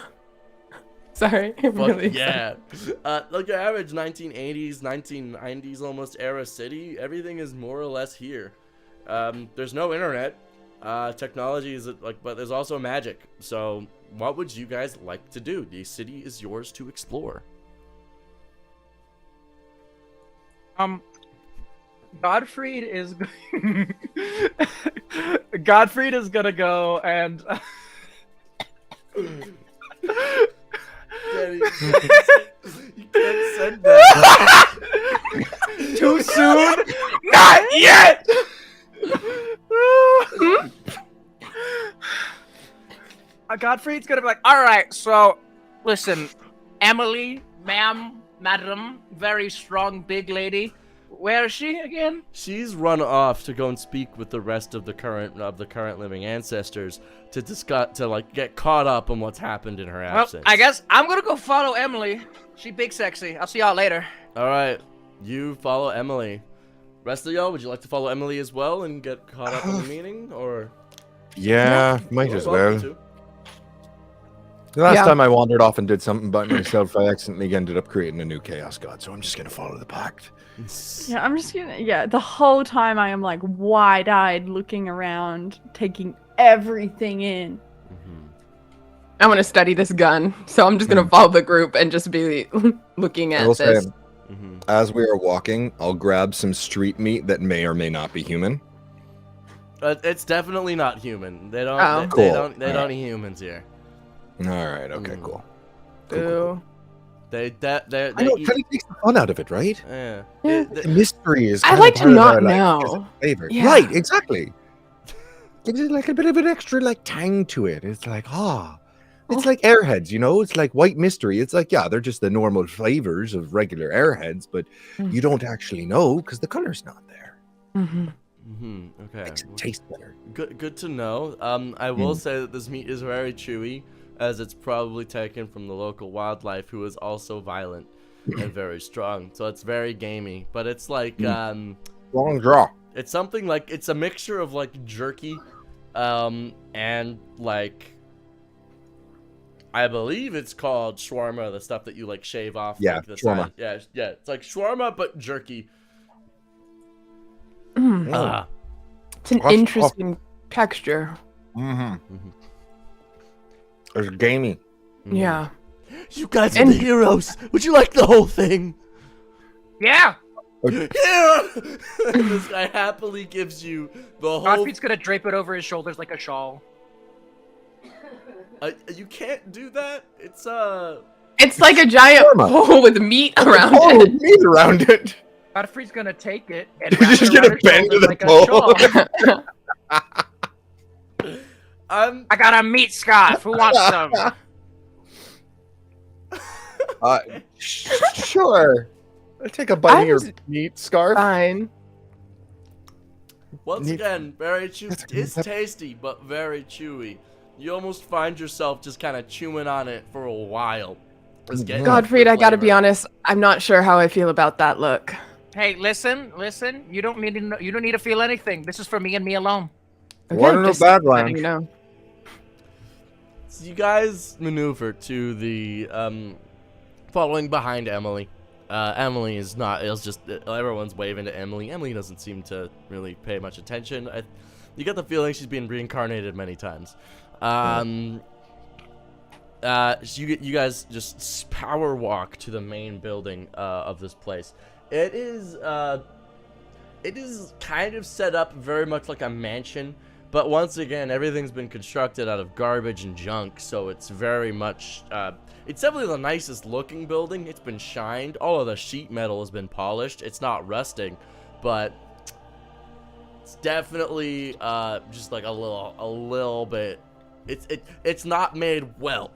Sorry, I'm Fuck really yeah. Like your average 1980s, 1990s almost era city, everything is more or less here. There's no internet. Technology is like, but there's also magic. So what would you guys like to do? The city is yours to explore. Godfried is Godfried is gonna go and Daddy, you can't send that. too soon. Not yet. Godfried's gonna be like, all right, so listen, Emily, ma'am, madam, very strong big lady. Where is she again? She's run off to go and speak with the rest of the current living ancestors to discuss, to like get caught up on what's happened in her Well, absence. I guess I'm gonna go follow Emily. She big sexy. I'll see y'all later. All right, you follow Emily. Rest of y'all, would you like to follow Emily as well and get caught up in the meeting, or? Yeah, might You're as welcome well. to. The last Yeah. time I wandered off and did something by myself, I accidentally ended up creating a new chaos god. So I'm just gonna follow the pact. Yeah, I'm just gonna. Yeah, the whole time I am like wide-eyed, looking around, taking everything in. I want to study this gun, so I'm just gonna follow the group and just be looking I at will say, this. as we are walking, I'll grab some street meat that may or may not be human. It's definitely not human. They don't. Oh. They Cool. don't eat humans here. All right. Okay. Cool. Ooh. They I know, it eat. kind of takes the fun out of it, right? Yeah. Yeah. The mystery is. I kind of like to part of not our, like, know. flavor. Yeah. Right. Exactly. Gives it like a bit of an extra like tang to it. It's like It's like Airheads, you know. It's like white mystery. It's like they're just the normal flavors of regular Airheads, but you don't actually know because the color's not there. Okay. Makes it taste better. Good to know. I will say that this meat is very chewy, as it's probably taken from the local wildlife, who is also violent and very strong. So it's very gamey, but it's like Long draw. it's something like it's a mixture of like jerky, and like I believe it's called shawarma, the stuff that you like shave off. Yeah, like, the shawarma. side. Yeah. It's like shawarma but jerky. It's an Huff, interesting texture. It's gamey. Yeah. You guys are And- the heroes. Would you like the whole thing? Yeah. Yeah. This guy happily gives you the whole. Godfried's gonna drape it over his shoulders like a shawl. You can't do that. It's It's like a giant Shawarma. hole with meat around Oh, it. meat around it. Godfried's gonna take it and You're wrap just it around gonna his bend to shoulders the like a pole. shawl. I'm. I got a meat scarf. Who wants some? Sure. I'll take a bite of your meat scarf. Fine. Once Neat. again, very chewy. That's a It's good- tasty, but very chewy. You almost find yourself just kind of chewing on it for a while. Just getting Godfried, the I gotta be flavor. honest. I'm not sure how I feel about that look. Hey, listen. You don't need to. You don't need to feel anything. This is for me and me alone. Water no just bad letting land. you know. So you guys maneuver to the following behind Emily. Emily is not. It's just everyone's waving to Emily. Emily doesn't seem to really pay much attention. You get the feeling she's been reincarnated many times. You guys just power walk to the main building of this place. It is kind of set up very much like a mansion, but once again, everything's been constructed out of garbage and junk, so it's very much, it's definitely the nicest looking building. It's been shined. All of the sheet metal has been polished. It's not rusting, but it's definitely, just like a little bit, it's not made well.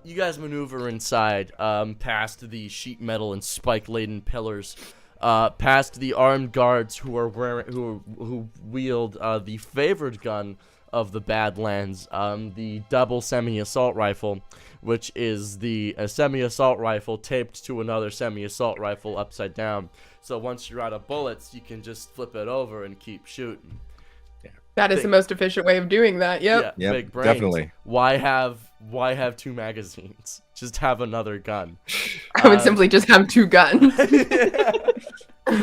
You guys maneuver inside, past the sheet metal and spike-laden pillars, past the armed guards who are who wield the favored gun of the Badlands, the double semi-assault rifle, which is the semi-assault rifle taped to another semi-assault rifle upside down. So once you're out of bullets, you can just flip it over and keep shooting. That is the most efficient way of doing that. Yep. Yeah, big brains. Definitely. Why have 2 magazines? Just have another gun. I would simply just have 2 guns.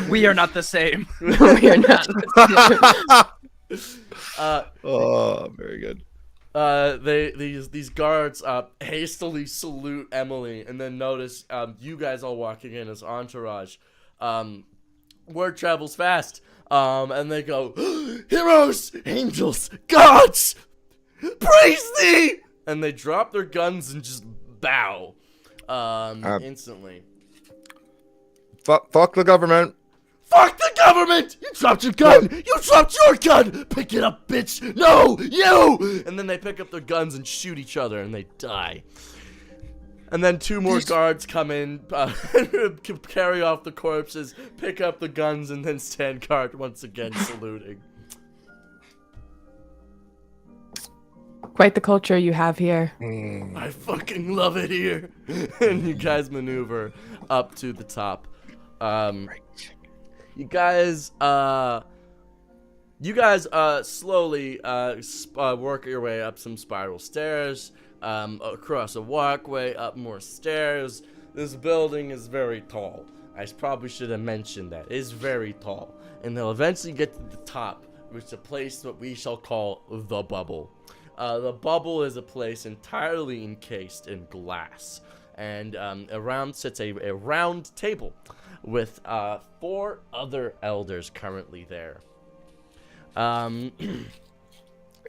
We are not the same. We are not. Oh, very good. These guards hastily salute Emily and then notice you guys all walking in as entourage. Word travels fast. And they go, heroes, angels, gods, praise thee! And they drop their guns and just bow, instantly. Fuck the government. Fuck the government! You dropped your gun! You dropped your gun! Pick it up, bitch! No! You! And then they pick up their guns and shoot each other and they die. And then 2 more guards come in, carry off the corpses, pick up the guns, and then stand guard once again, saluting. Quite the culture you have here. I fucking love it here. And you guys maneuver up to the top. You guys slowly work your way up some spiral stairs. Across a walkway, up more stairs. This building is very tall. I probably should have mentioned that. It is very tall. And they'll eventually get to the top, which is a place that we shall call the Bubble. The Bubble is a place entirely encased in glass. And around sits a round table with 4 other elders currently there.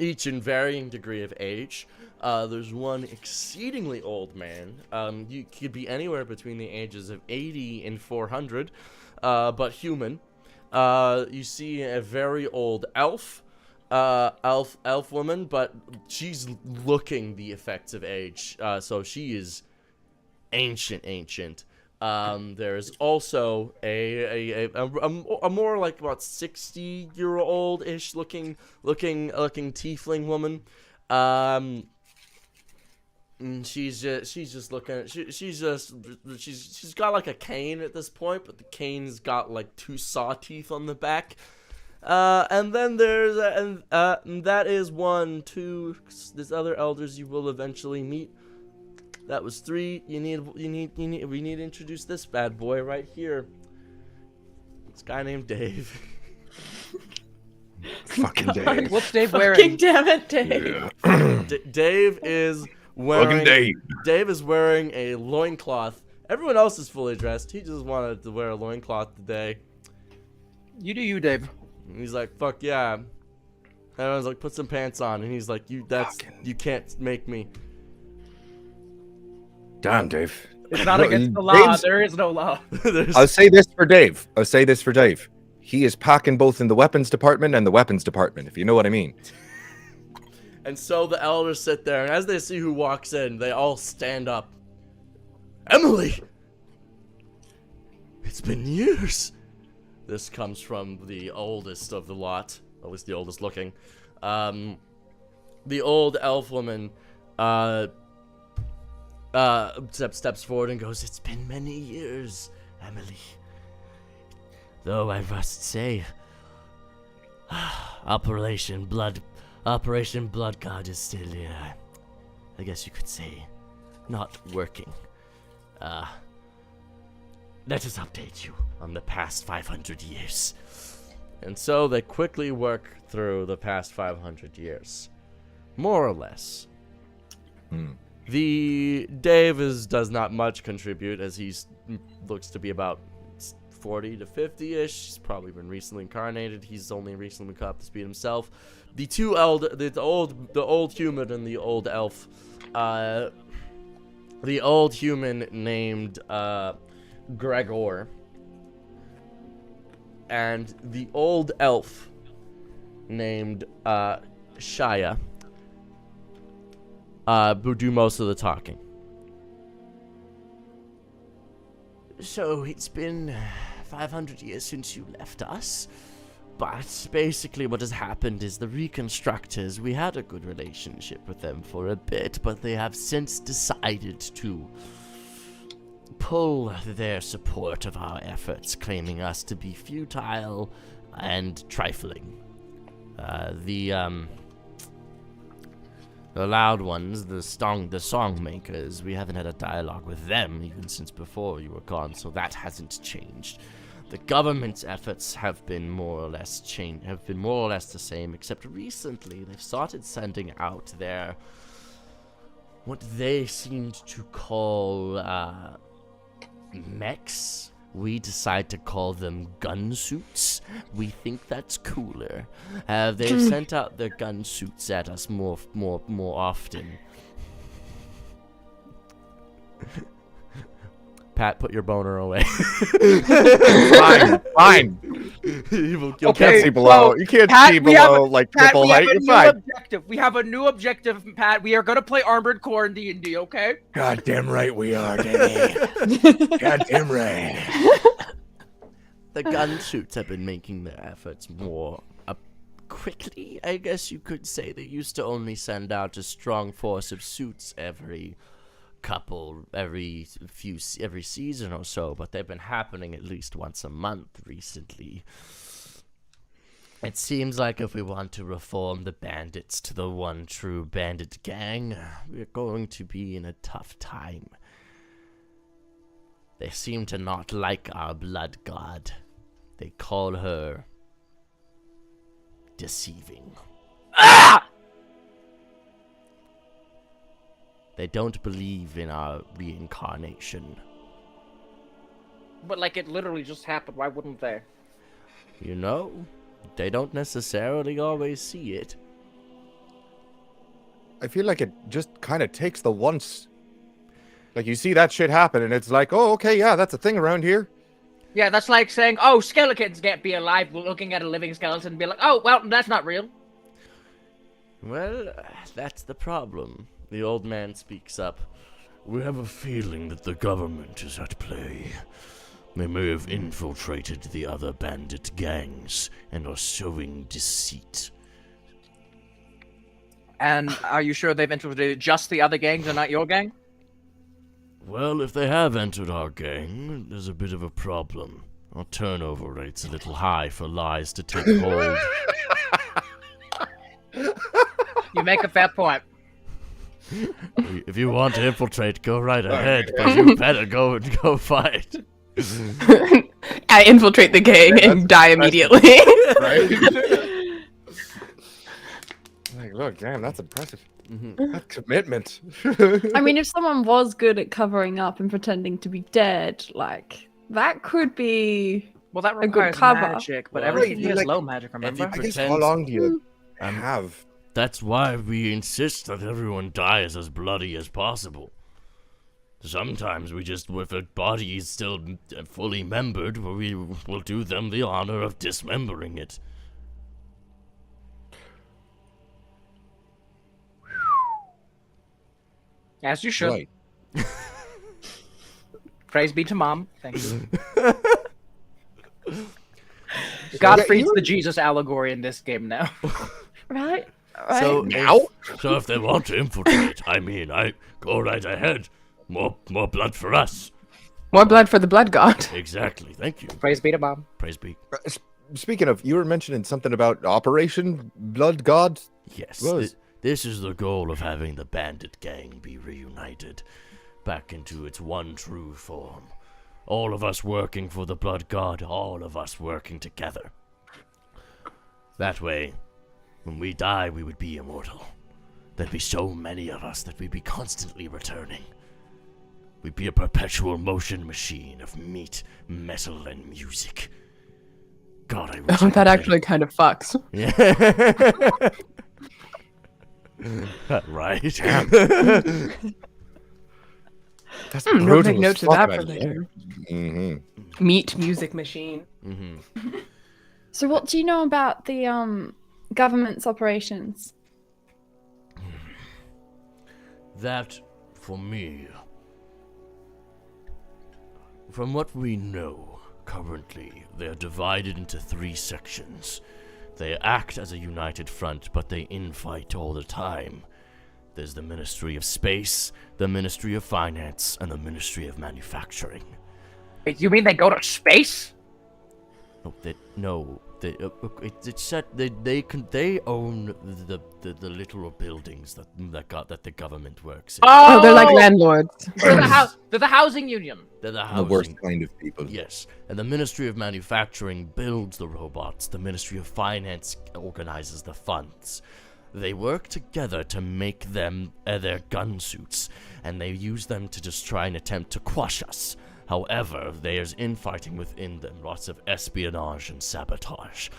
Each in varying degree of age. There's one exceedingly old man. You could be anywhere between the ages of 80 and 400, but human. You see a very old elf woman, but she's looking the effects of age. So she is ancient. There's also a more like about 60-year-old-ish looking tiefling woman. And she's just looking. She's got like a cane at this point, but the cane's got like 2 saw teeth on the back. And then there's and that is 1, 2. There's other elders you will eventually meet. That was 3. We need to introduce this bad boy right here. This guy named Dave. Fucking Dave. What's Dave Fucking wearing? damn it, Dave. Dave is wearing. Dave. Dave is wearing a loincloth. Everyone else is fully dressed. He just wanted to wear a loincloth today. You do you, Dave. And he's like, "Fuck yeah!" Everyone's like, "Put some pants on," and he's like, "You can't make me." Damn, Dave. It's not No, against the law. Dave's- There is no law. I'll say this for Dave. He is packing both in the weapons department and the weapons department, if you know what I mean. And so the elders sit there, and as they see who walks in, they all stand up. Emily! It's been years. This comes from the oldest of the lot, at least the oldest looking. The old elf woman steps forward and goes, "It's been many years, Emily. Though I must say, Operation Blood God is still, I guess you could say, not working. Let us update you on the past 500 years. And so they quickly work through the past 500 years. More or less. The Dave does not much contribute, as he looks to be about 40 to 50-ish. He's probably been recently incarnated. He's only recently caught up to speed himself. The old human and the old elf. The old human named Gregor, and the old elf named Shia who do most of the talking. So it's been 500 years since you left us, but basically what has happened is the Reconstructors, we had a good relationship with them for a bit, but they have since decided to pull their support of our efforts, claiming us to be futile and trifling. The loud ones, the song makers, we haven't had a dialogue with them even since before you were gone, so that hasn't changed. The government's efforts have been more or less the same, except recently they've started sending out their what they seemed to call mechs. We decide to call them gun suits. We think that's cooler. They've sent out their gun suits at us more often. Pat, put your boner away. Fine. You can't see below. You can't see below like triple height. You're fine. We have a new objective, Pat. We are gonna play Armored Core in D&D, okay? Goddamn right we are, Danny. Goddamn right. The gun suits have been making their efforts more quickly, I guess you could say. They used to only send out a strong force of suits every season or so, but they've been happening at least once a month recently. It seems like if we want to reform the bandits to the one true bandit gang, we're going to be in a tough time. They seem to not like our blood god. They call her deceiving. Ah! They don't believe in our reincarnation. But like it literally just happened, why wouldn't they? You know, they don't necessarily always see it. I feel like it just kind of takes the once. Like you see that shit happen and it's like, oh, okay, yeah, that's a thing around here. Yeah, that's like saying, oh, skeletons can't be alive, looking at a living skeleton and be like, oh, well, that's not real. Well, that's the problem. The old man speaks up. We have a feeling that the government is at play. They may have infiltrated the other bandit gangs and are sowing deceit. And are you sure they've infiltrated just the other gangs and not your gang? Well, if they have entered our gang, there's a bit of a problem. Our turnover rate's a little high for lies to take hold. You make a fair point. If you want to infiltrate, go right ahead, but you better go fight. I infiltrate the gang and die immediately. Right? Like, look, damn, that's impressive. That's commitment. I mean, if someone was good at covering up and pretending to be dead, like, that could be Well, that a good requires cover. magic, but Well, everything you has like- low magic, remember? if I you guess pretend- how long do you have? That's why we insist that everyone dies as bloody as possible. Sometimes if a body is still fully membered, we will do them the honor of dismembering it. As you should. Right. Praise be to Mom. Thank you. Godfrey's the Jesus allegory in this game now. right. So Now? if they want to infiltrate, I go right ahead. More blood for us. More blood for the blood god. Exactly. Thank you. Praise be to Mom. Praise be. speaking of, you were mentioning something about Operation Blood God. Yes, Was. this is the goal of having the bandit gang be reunited back into its one true form. All of us working for the Blood God, all of us working together. That way, when we die, we would be immortal. There'd be so many of us that we'd be constantly returning. We'd be a perpetual motion machine of meat, metal, and music. God, I wish I That could actually kind of fucks. Yeah. Right. That's We'll brutal take as notes of fuck, that man. for later. Mm-hmm. Meat music machine. So what do you know about the government's operations? That, for me, from what we know currently, they're divided into 3 sections. They act as a united front, but they infight all the time. There's the Ministry of Space, the Ministry of Finance, and the Ministry of Manufacturing. Wait, you mean they go to space? It's said they own the literal buildings that the government works in. Oh, they're like landlords. They're the housing union. They're the The housing. worst kind of people. Yes, and the Ministry of Manufacturing builds the robots. The Ministry of Finance organizes the funds. They work together to make them their gun suits, and they use them to just try and attempt to quash us. However, there's infighting within them, lots of espionage and sabotage.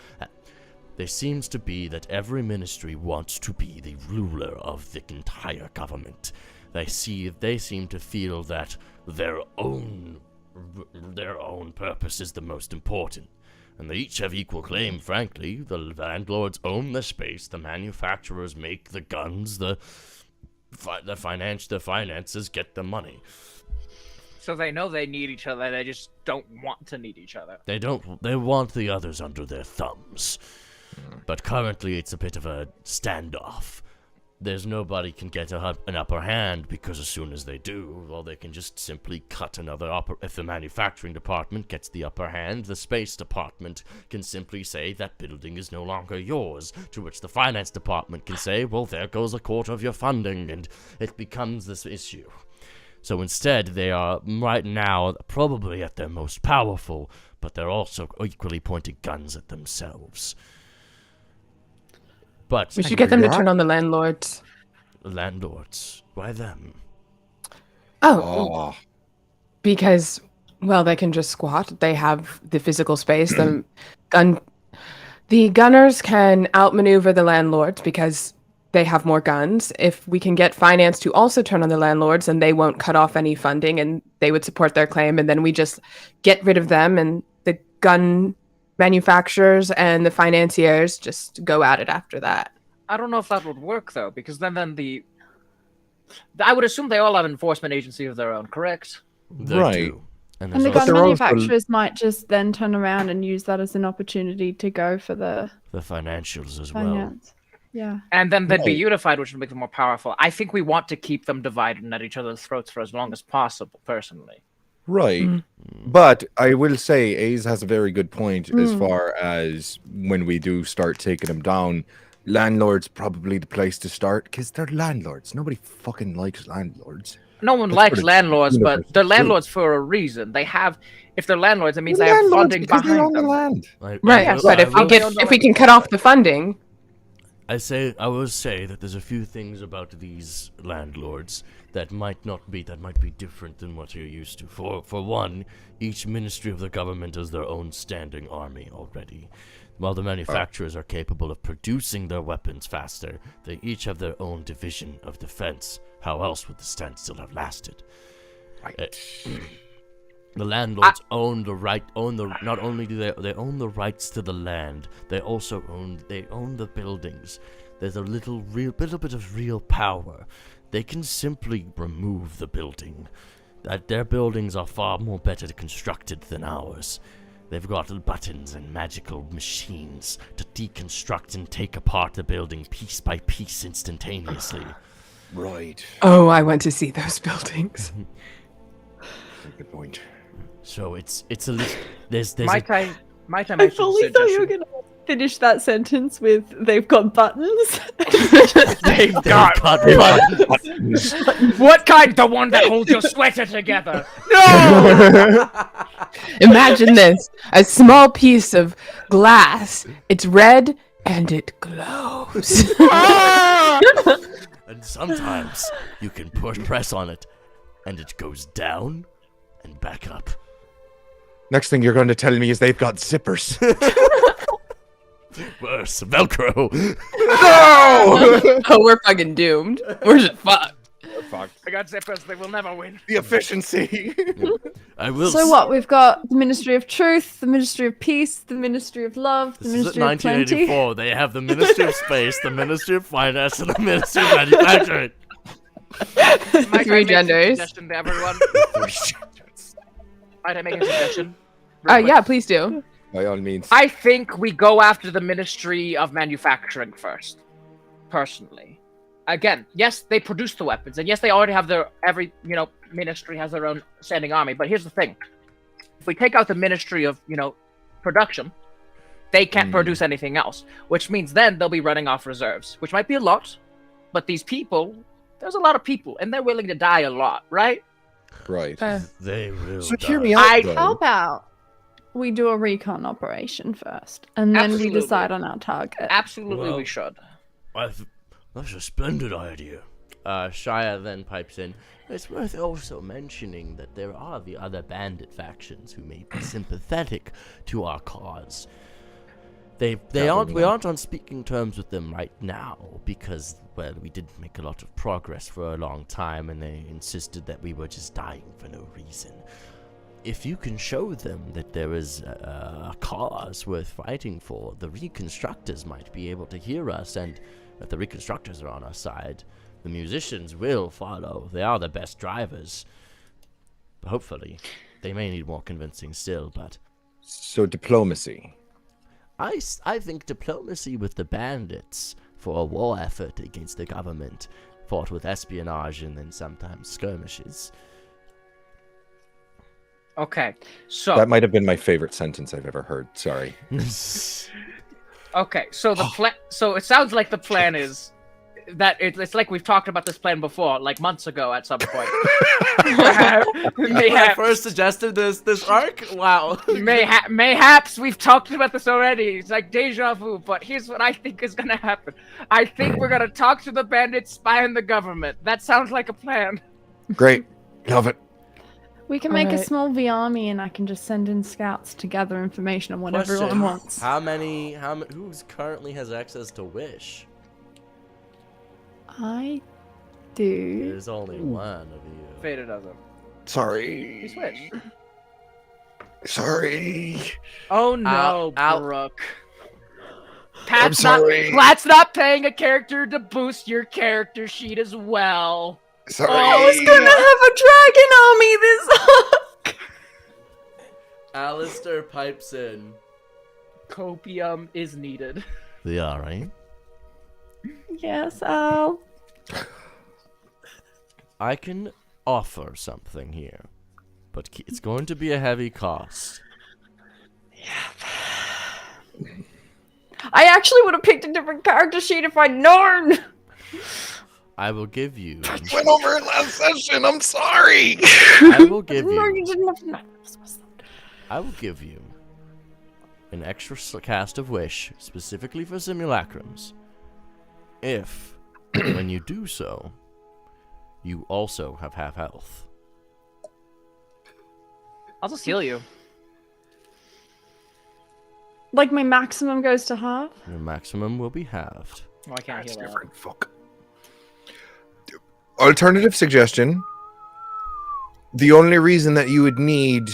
There seems to be that every ministry wants to be the ruler of the entire government. They seem to feel that their own purpose is the most important. And they each have equal claim, frankly. The landlords own the space, the manufacturers make the guns, the finances get the money. So they know they need each other, they just don't want to need each other. They want the others under their thumbs. But currently it's a bit of a standoff. There's nobody can get an upper hand, because as soon as they do, well, they can just simply cut another if the manufacturing department gets the upper hand, the space department can simply say that building is no longer yours, to which the finance department can say, well, there goes a quarter of your funding, and it becomes this issue. So instead, they are, right now, probably at their most powerful, but they're also equally pointing guns at themselves. But We should get them to turn on the landlords. landlords, why them? Oh, because, well, they can just squat. They have the physical space. The gunners can outmaneuver the landlords because they have more guns. If we can get finance to also turn on the landlords, then they won't cut off any funding and they would support their claim, and then we just get rid of them, and the gun manufacturers and the financiers just go at it after that. I don't know if that would work though, because then I would assume they all have enforcement agency of their own, correct? They Right. do. And And the there's gun also they're also- manufacturers might just then turn around and use that as an opportunity to go for the the financials as well. finance. Yeah. And then they'd be Right. unified, which would make them more powerful. I think we want to keep them divided and at each other's throats for as long as possible, personally. Right. Mm. But I will say Ace has a very good point as Mm. far as when we do start taking them down, landlords probably the place to start, because they're landlords. Nobody fucking likes landlords. No one That's likes pretty landlords, but universal they're truth. landlords for a reason. If they're landlords, it means They're they have landlords funding because they behind own the them. land. Right, Yes, but if we can cut off the funding, I will say that there's a few things about these landlords that might be different than what you're used to. For one, each ministry of the government has their own standing army already. While the manufacturers are capable of producing their weapons faster, they each have their own division of defense. How else would the standstill have lasted? The landlords own not only do they own the rights to the land, they also own the buildings. There's a little bit of real power. They can simply remove the building. Their buildings are far more better constructed than ours. They've got buttons and magical machines to deconstruct and take apart the building piece by piece instantaneously. Right. oh, I went to see those buildings. Good point. So it's a little there's Might I Might I I make a fully thought you were suggestion? gonna finish that sentence with "they've got buttons." They've They've got got buttons. what kind? The one that holds your sweater together? No! Imagine this: a small piece of glass. It's red and it glows. And sometimes you can press on it, and it goes down and back up. Next thing you're going to tell me is they've got zippers. Worse, Velcro. No! Oh, we're fucking doomed. We're just fucked. Fuck. I got zippers. They will never win. The efficiency. I will. So what? We've got the Ministry of Truth, the Ministry of Peace, the Ministry of Love, the This is at Ministry of Plenty. 1984. They have the Ministry of Space, the Ministry of Finance, and the Ministry of Manufacturing. Might Three I make a genders. suggestion to everyone? Might I make a suggestion? Yeah, please do. By all means. I think we go after the Ministry of Manufacturing first. Personally. Again, yes, they produce the weapons, and yes, they already have every ministry has their own standing army, but here's the thing. If we take out the Ministry of, production, they can't produce anything else, which means then they'll be running off reserves, which might be a lot, but these people, there's a lot of people, and they're willing to die a lot, right? Right. They will. So hear die. me out, though. How about we do a recon operation first, and then Absolutely. we decide on our target? Absolutely, Well- we should. That's a splendid idea. Shia then pipes in. It's worth also mentioning that there are the other bandit factions who may be sympathetic to our cause. We aren't on speaking terms with them right now because, well, we didn't make a lot of progress for a long time, and they insisted that we were just dying for no reason. If you can show them that there is a cause worth fighting for, the Reconstructors might be able to hear us, and if the Reconstructors are on our side, the musicians will follow. They are the best drivers. Hopefully. They may need more convincing still, but So diplomacy. I think diplomacy with the bandits for a war effort against the government, fought with espionage and then sometimes skirmishes. Okay, so That might have been my favorite sentence I've ever heard. Sorry. okay, so the plan. So it sounds like the plan is that it's like we've talked about this plan before, like months ago at some point. When I Mayhaps, first suggested this arc? Wow. mayhaps we've talked about this already. It's like deja vu. But here's what I think is gonna happen. I think we're gonna talk to the bandits, spy on the government. That sounds like a plan. Great. Love it. We can make a Alright. small V army, and I can just send in scouts to gather information on what everyone Question. wants. Who currently has access to Wish? I do. There's only one of you. Vader doesn't. Sorry. He switched. Sorry. Oh no, Ow. Brooke. I'm sorry. Pat's not paying a character to boost your character sheet as well. Sorry. I was gonna have a dragon army this arc. Alistair pipes in. Copium is needed. The alright. Yes, Al. I can offer something here, but it's going to be a heavy cost. I actually would have picked a different character sheet if I'd known. I will give you. Went over it last session. I'm sorry. I will give No, you. you didn't have to. I will give you an extra cast of Wish, specifically for simulacrums. If, when you do so, you also have half health. I'll just heal you. Like my maximum goes to half. Your maximum will be halved. Oh, I can't That's heal that. different. Fuck. Alternative suggestion. The only reason that you would need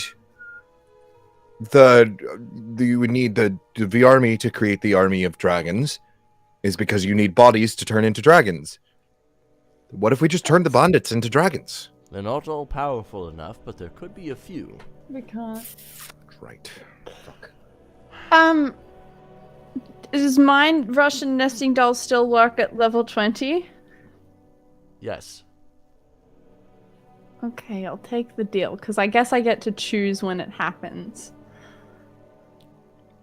the V army to create the army of dragons is because you need bodies to turn into dragons. What if we just turned the bandits into dragons? They're not all powerful enough, but there could be a few. We can't. Right. Fuck. Does mine Russian nesting doll still work at level 20? Yes. Okay, I'll take the deal, because I guess I get to choose when it happens.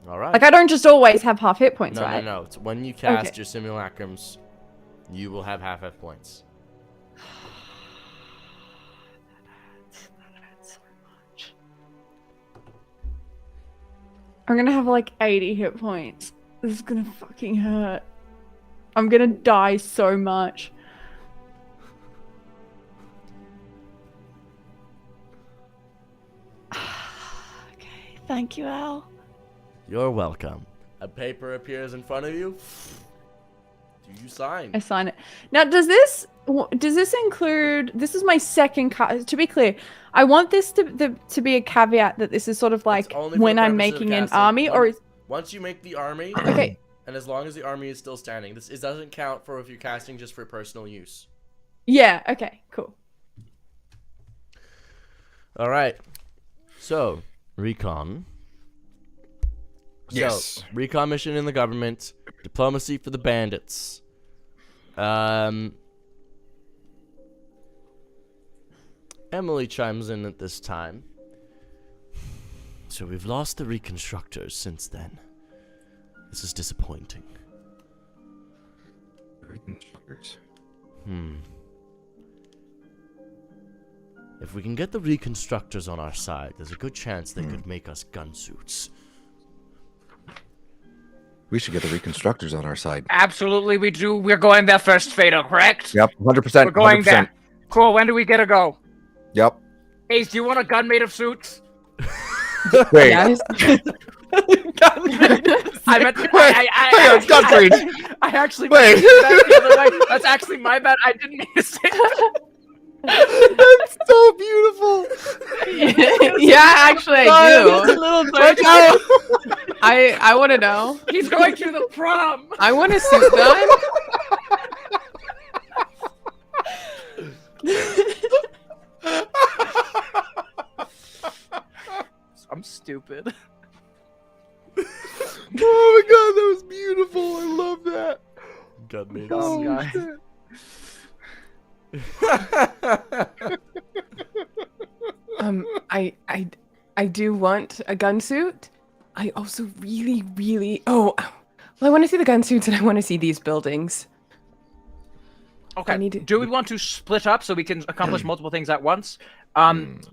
All right. Like I don't just always have half hit points, no, right? no. It's when you cast Okay. your simulacrums, you will have half hit points. I'm gonna have like 80 hit points. This is gonna fucking hurt. I'm gonna die so much. Okay, thank you, Al. You're welcome. A paper appears in front of you. Do you sign? I sign it. Now, does this include? This is my second card. To be clear, I want this to be a caveat that this is sort of like only for when the I'm purposes of making an casting. army, or is Once you make the army, okay. and as long as the army is still standing, it doesn't count for if you're casting just for personal use. Yeah. Okay. Cool. All right. So, recon. Yes. So, recon mission in the government, diplomacy for the bandits. Emily chimes in at this time. So we've lost the reconstructors since then. This is disappointing. If we can get the reconstructors on our side, there's a good chance they could make us gun suits. We should get the reconstructors on our side. Absolutely, we do. We're going there first, Fatal, correct? Yep, 100%. We're going 100%. there. Cool, when do we get to go? Yep. Ace, do you want a gun made of suits? Wait. Yes. I meant Gottfried. I actually Wait. meant that the other way. That's actually my bad. I didn't mean to say that. That's so beautiful. Yeah, actually, I It's a do. little I want to know. He's going to the prom. I want a suit gun. I'm stupid. Oh my god, that was beautiful. I love that. Got me. Dumb guy. I do want a gun suit. I also really well, I want to see the gun suits and I want to see these buildings. Okay. I need to- Do we want to split up so we can accomplish multiple things at once?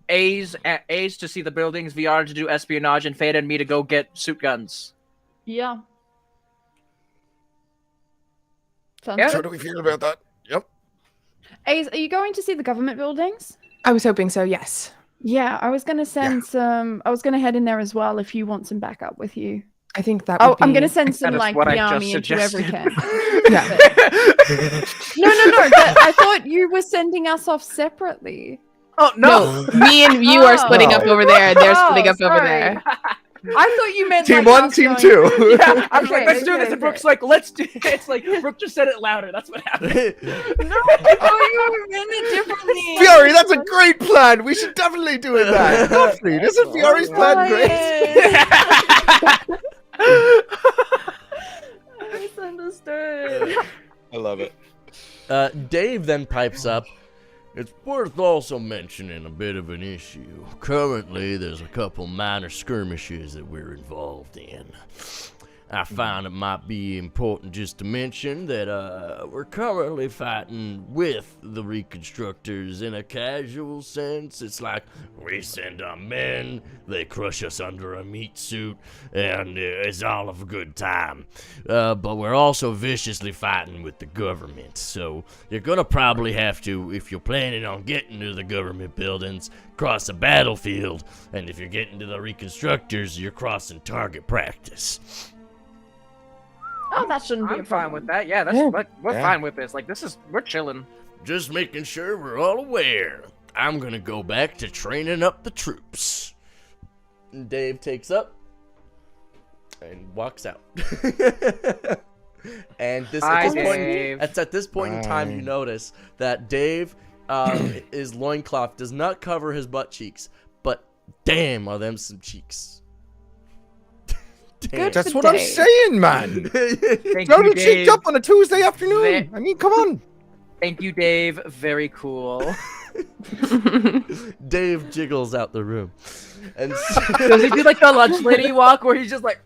A's to see the buildings, VR to do espionage, and Fade and me to go get suit guns. Yeah. Sounds Yeah. How good. do we feel about that? Yep. Ace, are you going to see the government buildings? I was hoping so. Yes. Yeah, I was gonna send some. I was gonna head in there as well if you want some backup with you. I think that. Oh, would be... I'm gonna send some is like what I the just army into every suggested. camp. Yeah. No. But I thought you were sending us off separately. Oh No, me and you are splitting up over there, and they're splitting up over sorry. there. I thought you meant Team like, one, us team going- two. Yeah, I was like, Okay, let's do okay, this, and Brooke's okay. like, let's do. It's like Brooke just said it louder. That's what happened. No, I thought you meant it differently. Fiore, that's a great plan. We should definitely do it that. Gottfried, isn't Fiore's plan great? I misunderstood. I love it. Dave then pipes up. It's worth also mentioning a bit of an issue. Currently, there's a couple minor skirmishes that we're involved in. I found it might be important just to mention that we're currently fighting with the reconstructors in a casual sense. It's like we send our men, they crush us under a meat suit, and it's all of a good time. But we're also viciously fighting with the government, so you're gonna probably have to, if you're planning on getting to the government buildings, cross a battlefield, and if you're getting to the reconstructors, you're crossing target practice. Oh, that shouldn't be a I'm fine problem. with that. Yeah, that's Yeah. like we're Yeah. fine with this. Like we're chilling. Just making sure we're all aware. I'm gonna go back to training up the troops. Dave takes up and walks out. And this Bye, at this point, Dave. it's at this point in time you Bye. notice that Dave, his loincloth does not cover his butt cheeks, but damn, are them some cheeks. Damn. Good. That's for what I'm Dave. saying, man. Thank Go you, to cheeked Dave. up on a Tuesday afternoon. They- I mean, come on. Thank you, Dave. Very cool. Dave jiggles out the room. And Does he do like the lunch lady walk where he's just like,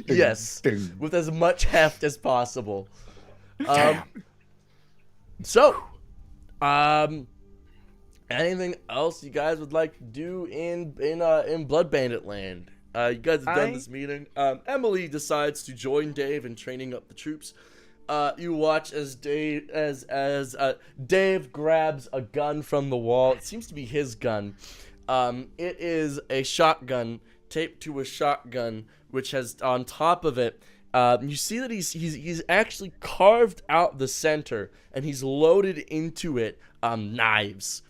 yes, Ding. with as much heft as possible. Damn. So, anything else you guys would like to do in Blood Bandit Land? You guys have done this meeting. Emily decides to join Dave in training up the troops. You watch as Dave grabs a gun from the wall. It seems to be his gun. It is a shotgun taped to a shotgun, which has on top of it. You see that he's actually carved out the center, and he's loaded into it knives.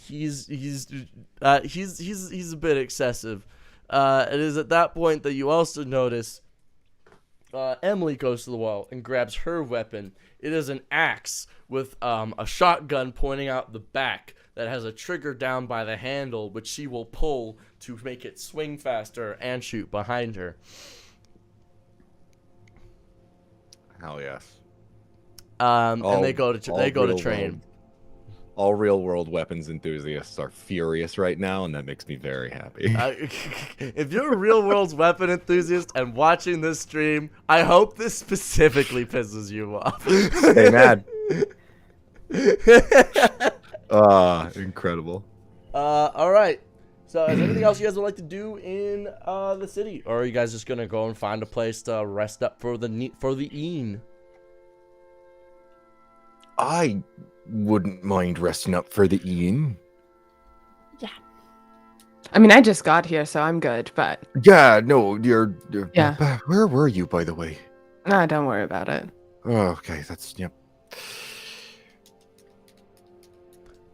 He's a bit excessive. It is at that point that you also notice Emily goes to the wall and grabs her weapon. It is an axe with a shotgun pointing out the back that has a trigger down by the handle, which she will pull to make it swing faster and shoot behind her. Hell yes. And they go to train. All real world weapons enthusiasts are furious right now, and that makes me very happy. If you're a real world weapon enthusiast and watching this stream, I hope this specifically pisses you off. Stay mad. Incredible. All right. So, is there anything else you guys would like to do in the city, or are you guys just gonna go and find a place to rest up for the ean? I wouldn't mind resting up for the Ian. I mean, I just got here, so I'm good, but... Yeah, no, you're Yeah. Where were you, by the way? Nah, don't worry about it. Oh, okay, yep.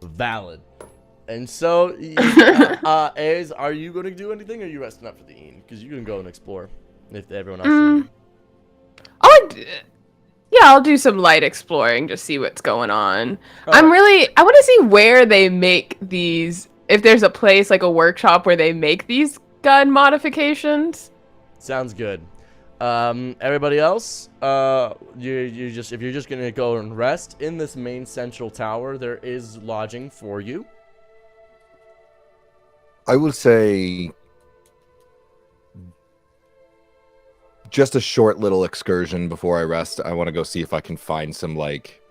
Valid. And so, A's, are you going to do anything, or are you resting up for the ean? Because you can go and explore, if everyone else I'll do some light exploring, just see what's going on. Oh. I want to see where they make these, if there's a place, like a workshop where they make these gun modifications. Sounds good. Everybody else, if you're just gonna go and rest in this main central tower, there is lodging for you. I will say just a short little excursion before I rest. I want to go see if I can find some like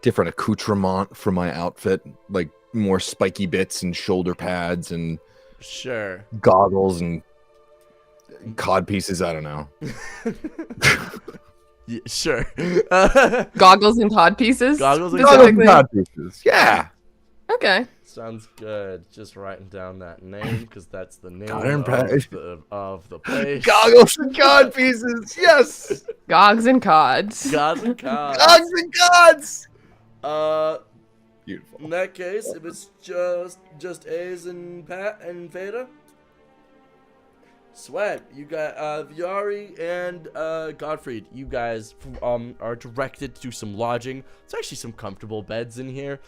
different accoutrement for my outfit, like more spiky bits and shoulder pads and Sure. goggles and cod pieces. I don't know. Yeah, sure. Goggles and cod pieces? Goggles and specifically? Cod pieces. Yeah. Okay. Sounds good. Just writing down that name because that's the name Cod and pad. of the place. Goggles and cod pieces. Yes. Gogs and cods. Gods and cods. Gogs and cods. Beautiful. In that case, if it's just A's and Pat and Veda, swag. You got Viari and Godfried. You guys are directed to some lodging. It's actually some comfortable beds in here.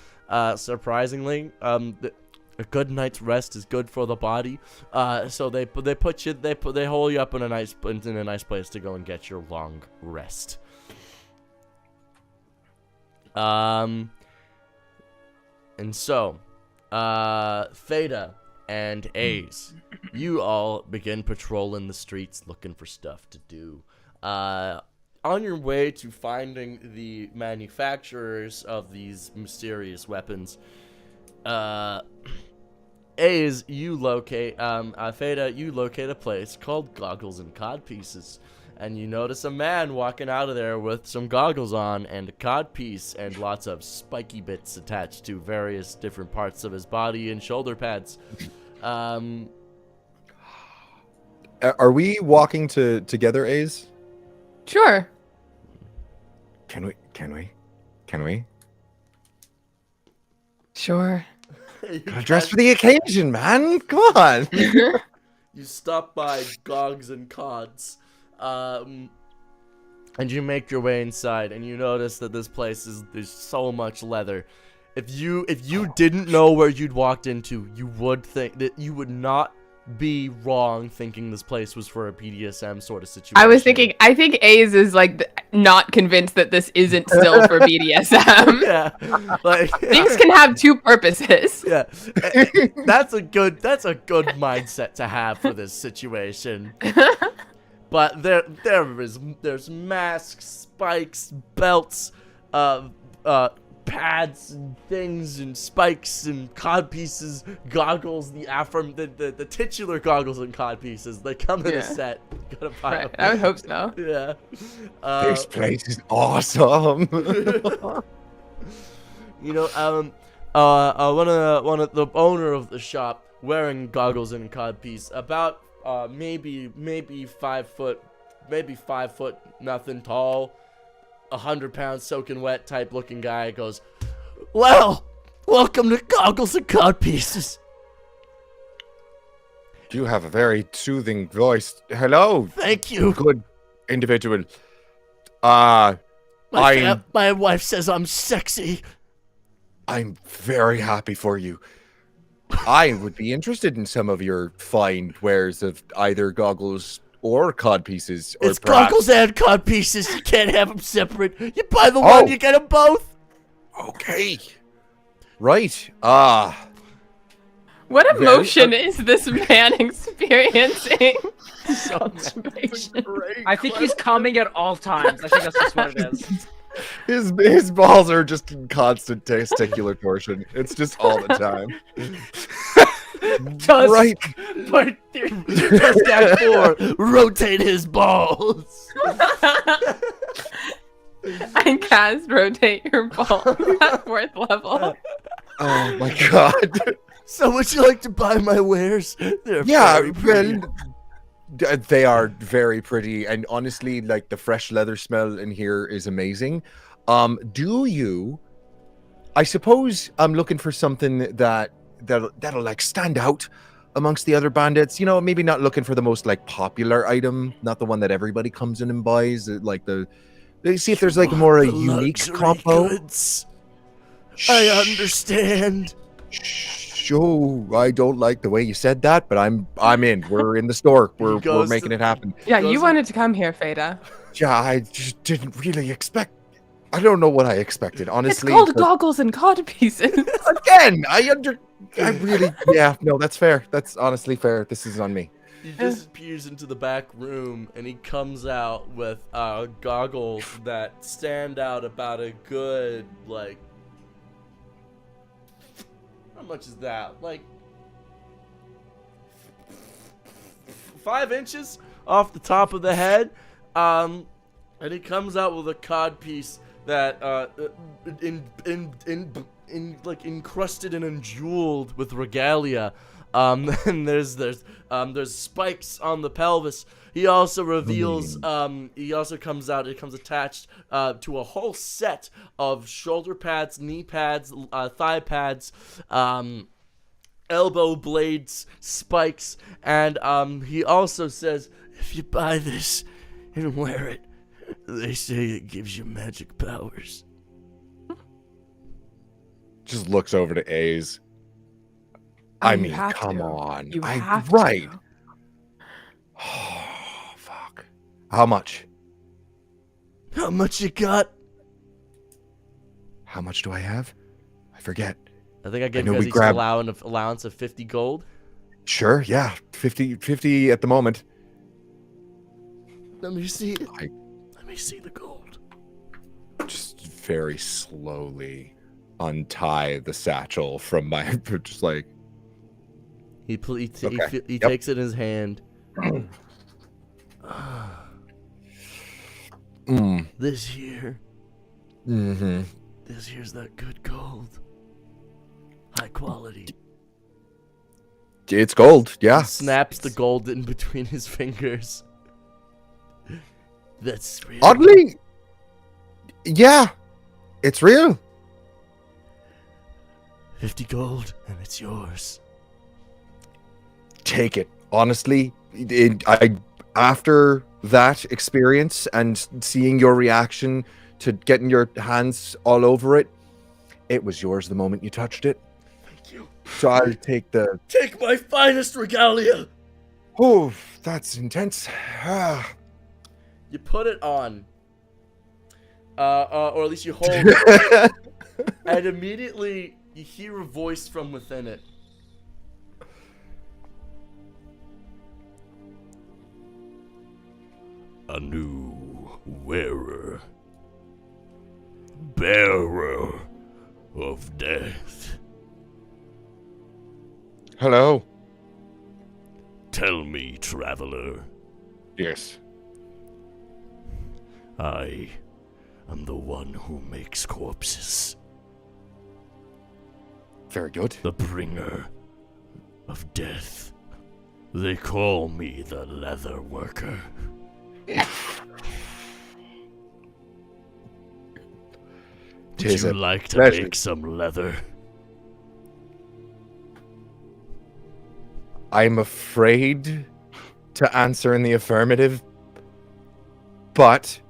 Surprisingly, a good night's rest is good for the body. So they hole you up in a nice place to go and get your long rest. And so, Theta and A's, you all begin patrolling the streets looking for stuff to do. On your way to finding the manufacturers of these mysterious weapons, A's, you locate, Theta, you locate a place called Goggles and Cod Pieces. And you notice a man walking out of there with some goggles on and a cod piece and lots of spiky bits attached to various different parts of his body and shoulder pads. Are we walking together, A's? Sure. Can we? Sure. Gotta dress for the occasion, man. Come on. You stop by Gogs and Cods, and you make your way inside, and you notice that this place there's so much leather. If you didn't know where you'd walked into, you would think that you would not be wrong thinking this place was for a BDSM sort of situation. I was thinking, I think A's is like not convinced that this isn't still for BDSM. Yeah, like Things can have two purposes. yeah, that's a good mindset to have for this situation. But there's masks, spikes, belts, pads and things and spikes and cod pieces, goggles, the titular goggles and cod pieces. They come in a set. You gotta buy Right, them. I would hope so. Yeah. This place is awesome. You know, one of the owner of the shop wearing goggles and codpiece, about maybe 5 foot, nothing tall, 100 pounds soaking wet type looking guy goes, "Well, welcome to Goggles and Codpieces." You have a very soothing voice. Hello, Thank you. good individual. My wife says I'm sexy. I'm very happy for you. I would be interested in some of your fine wares of either goggles or cod pieces. Or It's perhaps... goggles and codpieces. You can't have them separate. You buy the one, you get them both. Okay. Right. What Very- emotion is this man experiencing? I think he's coming at all times. I think that's just what it is. His balls are just in constant testicular torsion. It's just all the time. Just Right. Part 3, just act 4, rotate his balls. I cast rotate your ball at 4th level. Oh my god. So would you like to buy my wares? They're Yeah, very pretty. well, they are very pretty, and honestly, like the fresh leather smell in here is amazing. Do you? I suppose I'm looking for something that'll like stand out amongst the other bandits. You know, maybe not looking for the most like popular item, not the one that everybody comes in and buys. Like see if there's like more a The unique luxury combo. goods. I understand. So I don't like the way you said that, but I'm in. We're in the store. We're goes making to- it happen. Yeah, Goes you in- wanted to come here, Fada. Yeah, I just didn't really expect. I don't know what I expected, It's honestly. called but goggles and cod pieces. again, I really. Yeah, no, that's fair. That's honestly fair. This is on me. He disappears into the back room and he comes out with goggles that stand out about a good, like, how much is that? Like 5 inches off the top of the head. And he comes out with a cod piece that like encrusted and enjeweled with regalia. And there's spikes on the pelvis. He also reveals he also comes out, it comes attached to a whole set of shoulder pads, knee pads, thigh pads, elbow blades, spikes, and he also says, if you buy this and wear it, they say it gives you magic powers. Just looks over to A's. Oh, I you mean, have come to. on. You have to. Right. Oh, fuck. How much? How much you got? How much do I have? I forget. I think I gave know you we guys each grabbed- an allowance of 50 gold. Sure, yeah. 50 at the moment. Let me see it. I- Let me see the gold. Just very slowly untie the satchel from my, just like, He Okay. he Yep. takes it in his hand. This here. mm-hmm. This here's that good gold. High quality. It's gold, yeah. He snaps the gold in between his fingers. That's real. Oddly, yeah, it's real. 50 gold, and it's yours. Take it. Honestly, after that experience and seeing your reaction to getting your hands all over it, it was yours the moment you touched it. Thank you. So I'll take the. Take my finest regalia. Oh, that's intense. Ah. You put it on, or at least you hold it, and immediately you hear a voice from within it. A new wearer, bearer of death. Hello. Tell me, traveler. Yes. I am the one who makes corpses. Very good. The bringer of death. They call me the leather worker. Would you like to pleasure. make some leather? I'm afraid to answer in the affirmative, but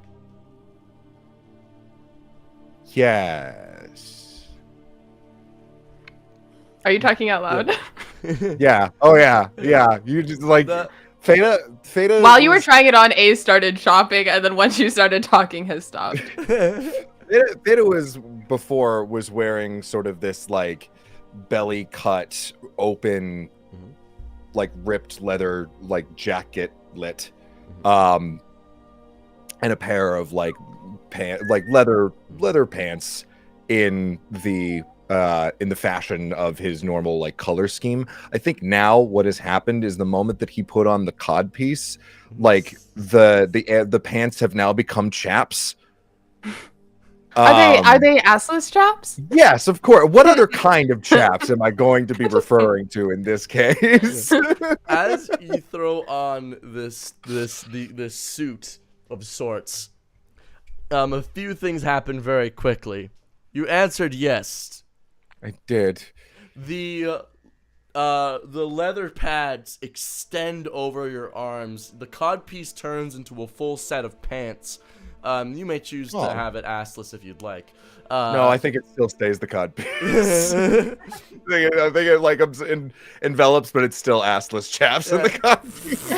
yes. Are you talking out loud? Yeah. Oh yeah. Yeah. You just like Feta. While you were trying it on, A started shopping, and then once you started talking, has stopped. Feta was wearing sort of this like belly cut, open, like ripped leather like jacket lit, and a pair of like leather pants in the fashion of his normal like color scheme. I think now what has happened is the moment that he put on the cod piece, like the pants have now become chaps. Are they assless chaps? Yes, of course. What other kind of chaps am I going to be referring to in this case? As you throw on this suit of sorts, a few things happen very quickly. You answered yes. I did. The leather pads extend over your arms. The codpiece turns into a full set of pants. You may choose to have it assless if you'd like. No, I think it still stays the cod piece. I think it like envelops, but it's still assless chaps in the cod piece.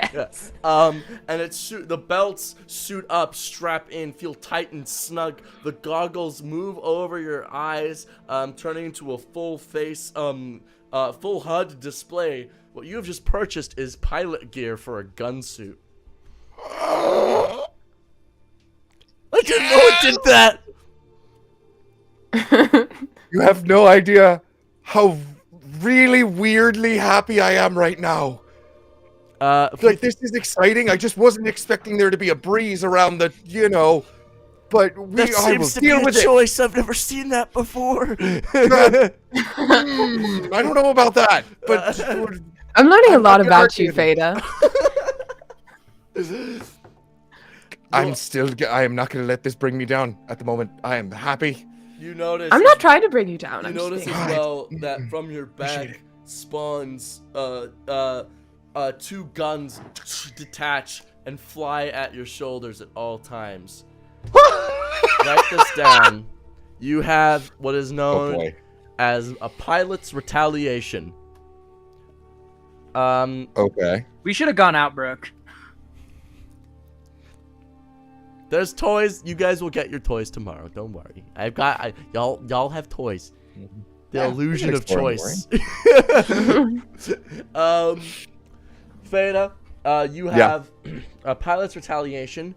Yes. And the belts suit up, strap in, feel tight and snug. The goggles move over your eyes, turning into a full face, full HUD display. What you have just purchased is pilot gear for a gun suit. I didn't know it did that. You have no idea how really weirdly happy I am right now. Like, this is exciting. I just wasn't expecting there to be a breeze around the, but I will deal with it. Choice. I've never seen that before. I don't know about that, but I'm learning a lot about you, Feta. I am not going to let this bring me down at the moment. I am happy. You notice. I'm not trying to bring you down. You notice as well that from your back spawns two guns detach and fly at your shoulders at all times. Write this down. You have what is known as a pilot's retaliation. Okay. We should have gone out, Brooke. There's toys. You guys will get your toys tomorrow. Don't worry. Y'all have toys. The illusion of choice. Feta, you have a pilot's retaliation.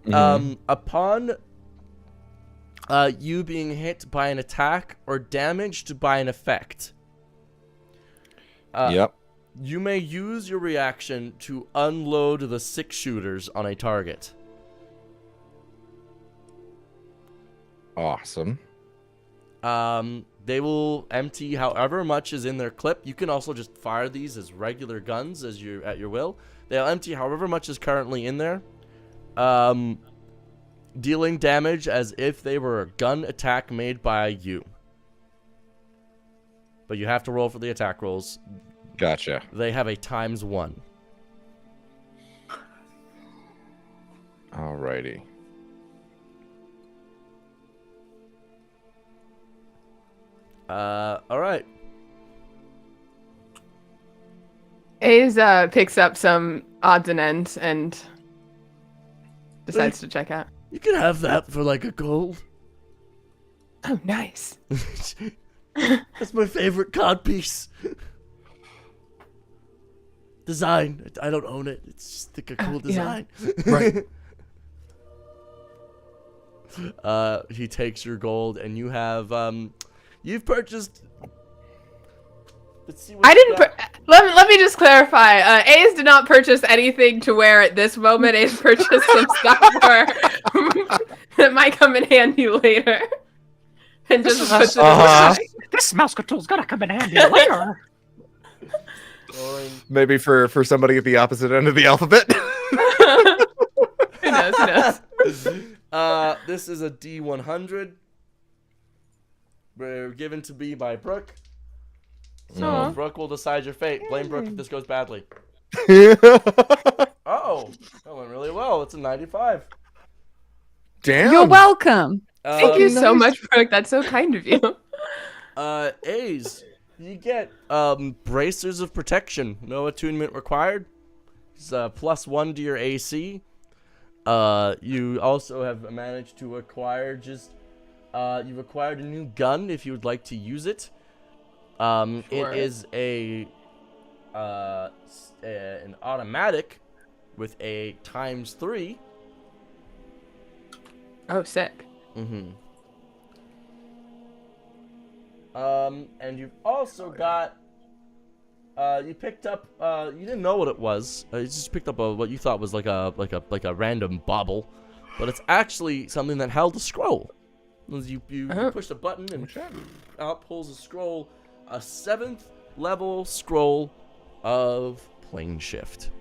Upon you being hit by an attack or damaged by an effect. You may use your reaction to unload the 6 shooters on a target. Awesome. They will empty however much is in their clip. You can also just fire these as regular guns at your will. They'll empty however much is currently in there. Dealing damage as if they were a gun attack made by you. But you have to roll for the attack rolls. Gotcha. They have a ×1. Alrighty. Alright. A's picks up some odds and ends and decides to check out. You can have that for like a gold. Oh, nice. That's my favorite cod piece. Design. I don't own it. It's just like a cool design. Right. He takes your gold, and you have you've purchased. Let's see what I you didn't. got. Let me just clarify. Ace did not purchase anything to wear at this moment. Ace purchased some stuff for that might come in handy later. And just puts it aside. This mouse control's gonna come in handy later. Maybe for somebody at the opposite end of the alphabet. Who knows? Who knows? This is a D100. We're given to me by Brooke. So Aw. Brooke will decide your fate. Blame Brooke if this goes badly. Oh, that went really well. It's a 95. Damn. You're welcome. Thank you so much, Brooke. That's so kind of you. A's, you get bracers of protection. No attunement required. It's +1 to your AC. You also have managed to acquire you've acquired a new gun if you would like to use it. Sure. It is an automatic with a ×3. Oh, sick. Mm-hmm. And you've also got, you picked up, you didn't know what it was. You just picked up what you thought was like a random bauble, but it's actually something that held a scroll. You push a button and out pulls a scroll, a 7th level scroll of plane shift.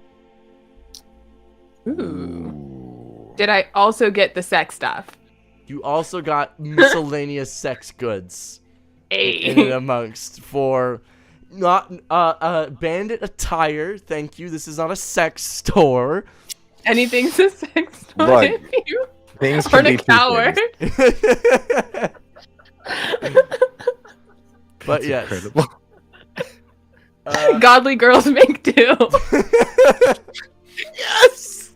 Ooh. Did I also get the sex stuff? You also got miscellaneous sex goods in and amongst for not bandit attire. Thank you. This is not a sex store. Anything's a sex store. Look, if you things can aren't be a two coward. But yes, Incredible. Godly girls make do. yes.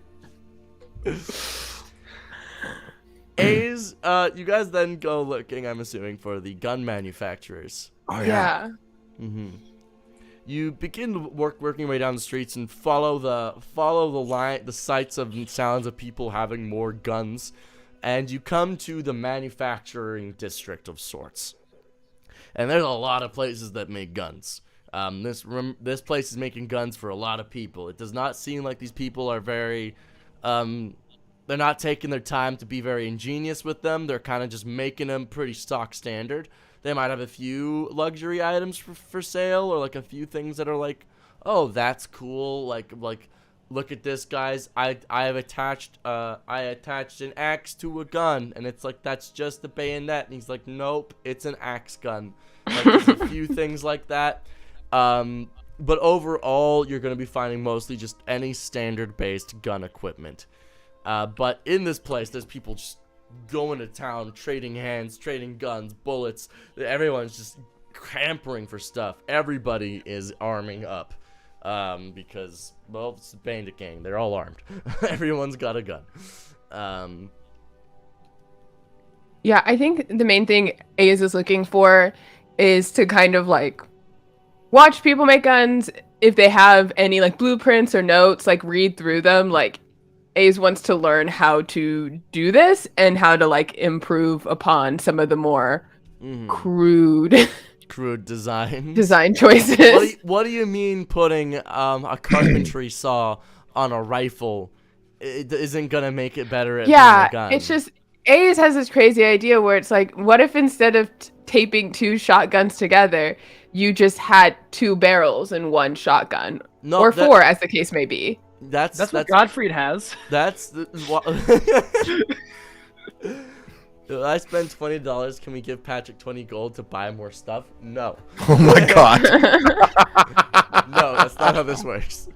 A's, you guys then go looking, I'm assuming, for the gun manufacturers. Oh Yeah. Mm-hmm. You begin working your way down the streets and follow the sights of sounds of people having more guns, and you come to the manufacturing district of sorts. And there's a lot of places that make guns. This place is making guns for a lot of people. It does not seem like these people are very, they're not taking their time to be very ingenious with them. They're kind of just making them pretty stock standard. They might have a few luxury items for sale, or like a few things that are like, oh, that's cool. Like look at this, guys. I attached an axe to a gun, and it's like, that's just a bayonet. And he's like, nope, it's an axe gun. Like, there's a few things like that. But overall, you're going to be finding mostly just any standard-based gun equipment. But in this place, there's people just going to town, trading hands, trading guns, bullets. Everyone's just hampering for stuff. Everybody is arming up. Because, well, it's a bandit gang. They're all armed. Everyone's got a gun. Yeah, I think the main thing A's is looking for is to kind of like watch people make guns. If they have any like blueprints or notes, like read through them. Like A's wants to learn how to do this and how to like improve upon some of the more crude design choices. What do you mean putting a carpentry saw on a rifle? It isn't gonna make it better at being a gun. It's just A's has this crazy idea where it's like, what if instead of taping 2 shotguns together, you just had 2 barrels in one shotgun, or 4, as the case may be. That's what Godfried has. That's If I spend $20, can we give Patrick 20 gold to buy more stuff? No. Oh my god. No, that's not how this works.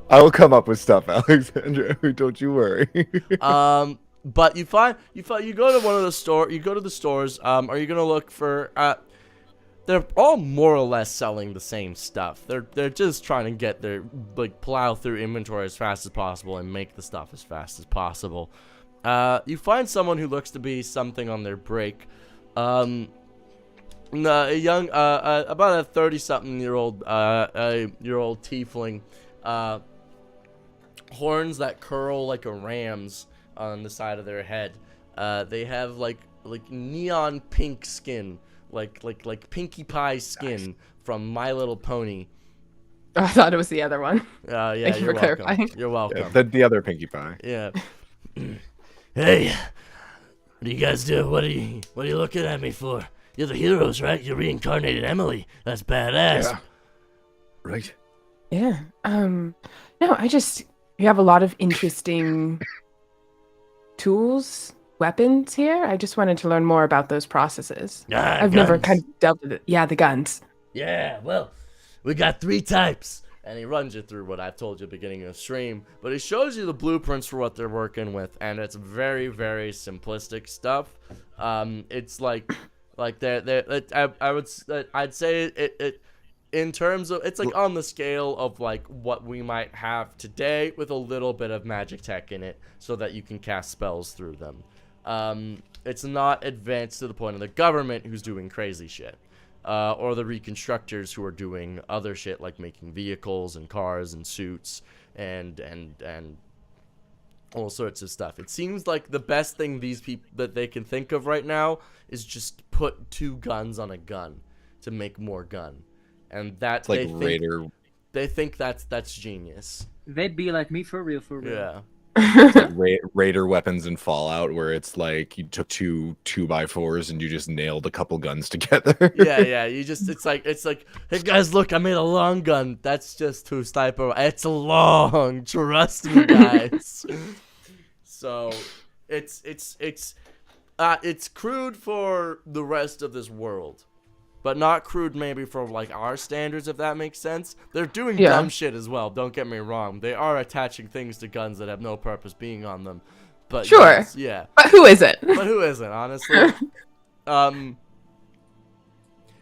I will come up with stuff, Alexandra. Don't you worry. But you go to one of the stores. Are you gonna look for? they're all more or less selling the same stuff. They're just trying to get their plow through inventory as fast as possible and make the stuff as fast as possible. You find someone who looks to be something on their break. A young, about a 30-something-year-old tiefling, horns that curl like a ram's on the side of their head. They have like neon pink skin, like Pinkie Pie skin from My Little Pony. Oh, I thought it was the other one. Yeah, Thank you you're for welcome. clarifying. You're welcome. Yeah, the other Pinkie Pie. Yeah. Hey, what do you guys do? What are you looking at me for? You're the heroes, right? You reincarnated Emily. That's badass. Yeah. Right. Yeah. No, you have a lot of interesting tools, weapons here. I just wanted to learn more about those processes. I've never kind of dealt with it. Yeah, the guns. Yeah, well, we got 3 types. And he runs you through what I've told you at the beginning of the stream. But he shows you the blueprints for what they're working with. And it's very, very simplistic stuff. It's like I'd say it in terms of, it's like on the scale of like what we might have today with a little bit of magic tech in it so that you can cast spells through them. It's not advanced to the point of the government who's doing crazy shit. Or the reconstructors who are doing other shit like making vehicles and cars and suits and all sorts of stuff. It seems like the best thing these people that they can think of right now is just put 2 guns on a gun to make more gun, and that's like Raider. They think that's genius. They'd be like me for real. Yeah. It's like Raider weapons in Fallout, where it's like you took 2x4s and you just nailed a couple guns together. yeah. It's like, hey guys, look, I made a long gun. That's just to sniper. It's long. Trust me, guys. So, it's crude for the rest of this world, but not crude maybe for like our standards, if that makes sense. They're doing dumb shit as well, don't get me wrong. They are attaching things to guns that have no purpose being on them. But sure. Yes, yeah. But who isn't? Honestly?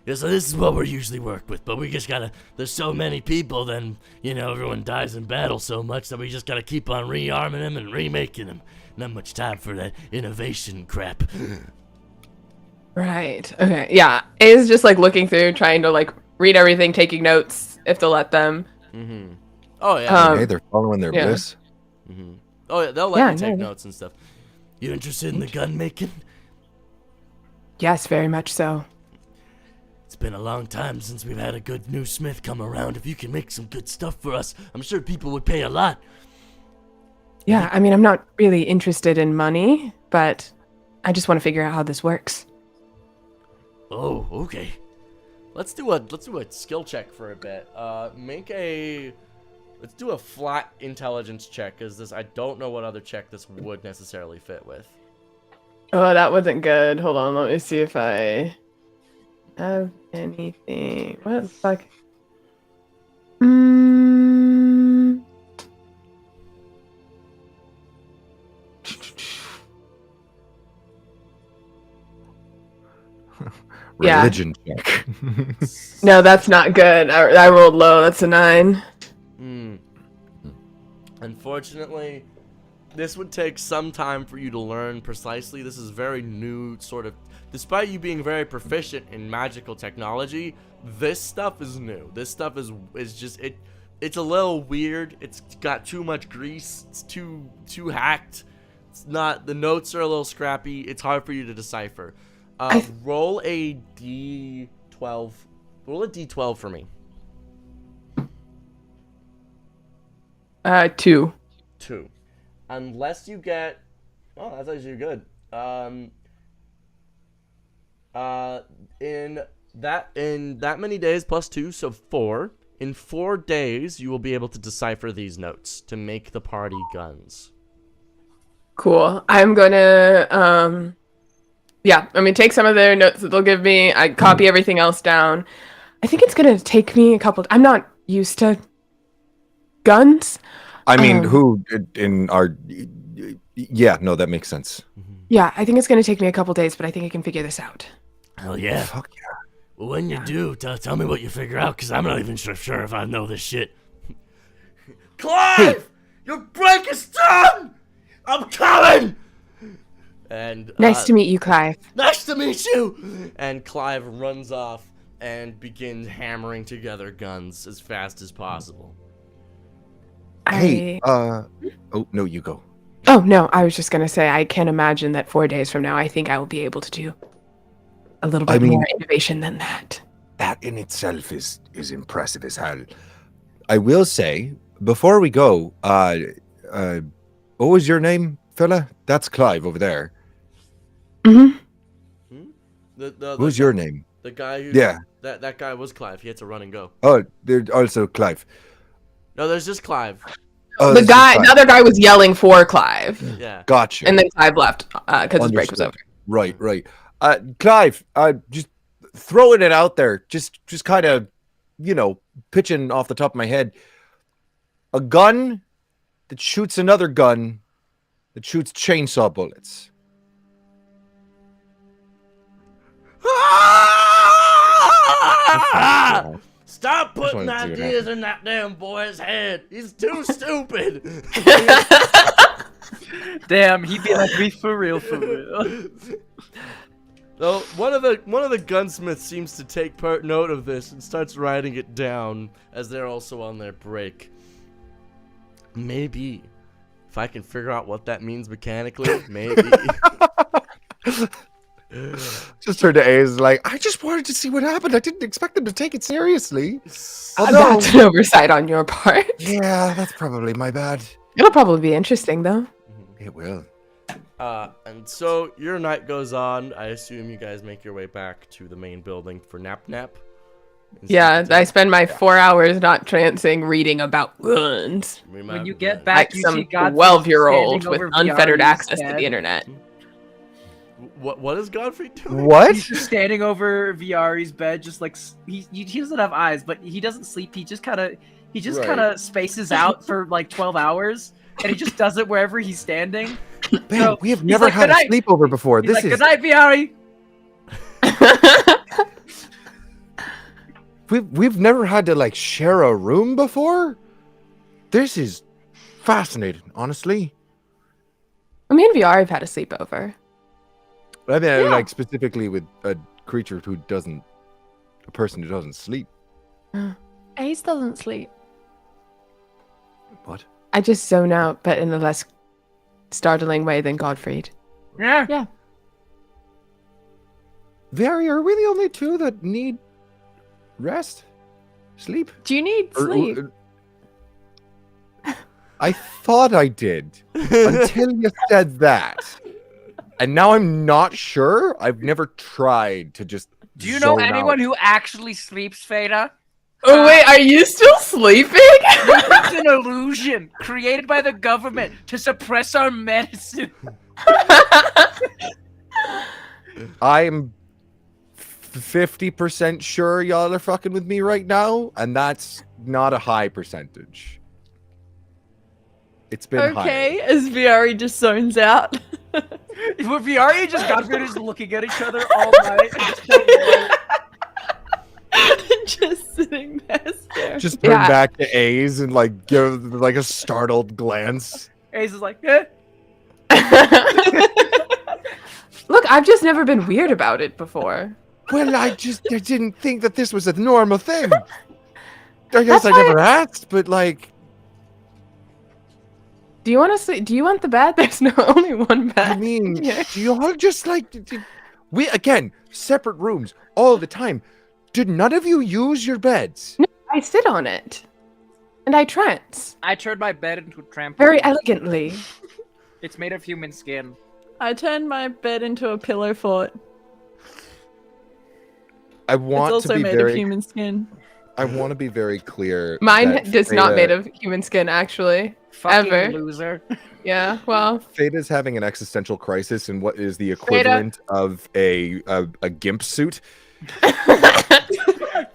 Yeah, so this is what we're usually work with, but we just gotta, there's so many people, then, everyone dies in battle so much that we just gotta keep on rearming them and remaking them. Not much time for that innovation crap. Right. Okay. Yeah. It's just like looking through, trying to like read everything, taking notes if they'll let them. Mm-hmm. Oh yeah. Hey, they're following their bliss. Mm-hmm. Oh yeah, they'll let you take notes and stuff. You interested in the gun making? Yes, very much so. It's been a long time since we've had a good new smith come around. If you can make some good stuff for us, I'm sure people would pay a lot. Yeah, I mean, I'm not really interested in money, but I just want to figure out how this works. Oh, okay. Let's do a skill check for a bit. Let's do a flat intelligence check, because I don't know what other check this would necessarily fit with. Oh, that wasn't good. Hold on, let me see if I have anything. What the fuck? Religion check. No, that's not good. I rolled low. That's a 9. Unfortunately, this would take some time for you to learn precisely. This is very new, sort of. Despite you being very proficient in magical technology, this stuff is new. This stuff is just it. It's a little weird. It's got too much grease. It's too hacked. It's not. The notes are a little scrappy. It's hard for you to decipher. Roll a d12. Roll a d12 for me. 2. 2. Unless you get. Oh, that's actually good. In that many days plus 2, so 4. In 4 days, you will be able to decipher these notes to make the party guns. Cool. I'm gonna I'm gonna take some of their notes that they'll give me. I copy everything else down. I think it's gonna take me a couple. I'm not used to guns. I mean, who in our? Yeah, no, that makes sense. Yeah, I think it's gonna take me a couple days, but I think I can figure this out. Hell yeah! Fuck yeah! Well, when you do, tell me what you figure out, because I'm not even sure if I know this shit. Clive! Your break is done! I'm coming! And Nice to meet you, Clive. Nice to meet you! And Clive runs off and begins hammering together guns as fast as possible. Hey, oh no, you go. Oh, no, I was just going to say, I can't imagine that 4 days from now, I think I will be able to do a little bit more innovation than that. That in itself is impressive as hell. I will say, before we go, what was your name, fella? That's Clive over there. Mm-hmm. Who's your name? The guy who... Yeah. That guy was Clive. He had to run and go. Oh, there's also Clive. No, there's just Clive. Oh, The other guy was yelling for Clive. Yeah. Gotcha. And then Clive left because his break was over. Right. Clive, just throwing it out there, just kind of, pitching off the top of my head. A gun that shoots another gun that shoots chainsaw bullets. Stop putting ideas in that damn boy's head. He's too stupid. Damn, he'd be like me for real. So one of the gunsmiths seems to take note of this and starts writing it down as they're also on their break. Maybe if I can figure out what that means mechanically, maybe. Just turned to A's like, I just wanted to see what happened. I didn't expect them to take it seriously. That's an oversight on your part. Yeah, that's probably my bad. It'll probably be interesting, though. It will. And so your night goes on. I assume you guys make your way back to the main building for nap. Yeah, I spend my 4 hours not trancing reading about guns. When you get back, Like some 12-year-old with unfettered access to the internet. What is Godfrey doing? What? He's just standing over Viari's bed, just like he doesn't have eyes, but he doesn't sleep. He just kind of spaces out for like 12 hours, and he just does it wherever he's standing. Man, So, we have he's never like, had a "Good night." sleepover before. He's This like, is "Good night, Viari." we've never had to like share a room before. This is fascinating, honestly. Me and VR have had a sleepover. I mean, like specifically with a creature a person who doesn't sleep. Ace doesn't sleep. What? I just zone out, but in a less startling way than Godfried. Yeah. Very, are we the only two that need rest? Sleep? Do you need sleep? I thought I did until you said that. And now I'm not sure. I've never tried to just. Do you know zone anyone out. who actually sleeps, Fada? Oh wait, are you still sleeping? It's an illusion created by the government to suppress our medicine. I'm 50% sure y'all are fucking with me right now, and that's not a high percentage. It's been Okay, as Viari just zones out. With Viari just Godfrey just looking at each other all night. Just sitting there staring. Just turn back to A's and like give like a startled glance. Ace is like, eh. Look, I've just never been weird about it before. Well, I didn't think that this was a normal thing. I guess That's I never asked, but like. Do you want to sleep? Do you want the bed? There's only one bed. I mean, Yeah. do you all just like we again separate rooms all the time? Did none of you use your beds? No, I sit on it, and I trance I turned my bed into a trampoline. very elegantly. It's made of human skin. I turned my bed into a pillow fort. I want It's also to be made very. of human skin. I want to be very clear. Mine that is not Fada- made of human skin, actually. Fucking Ever. loser. Yeah, well, Fada's having an existential crisis in what is the equivalent of a gimp suit.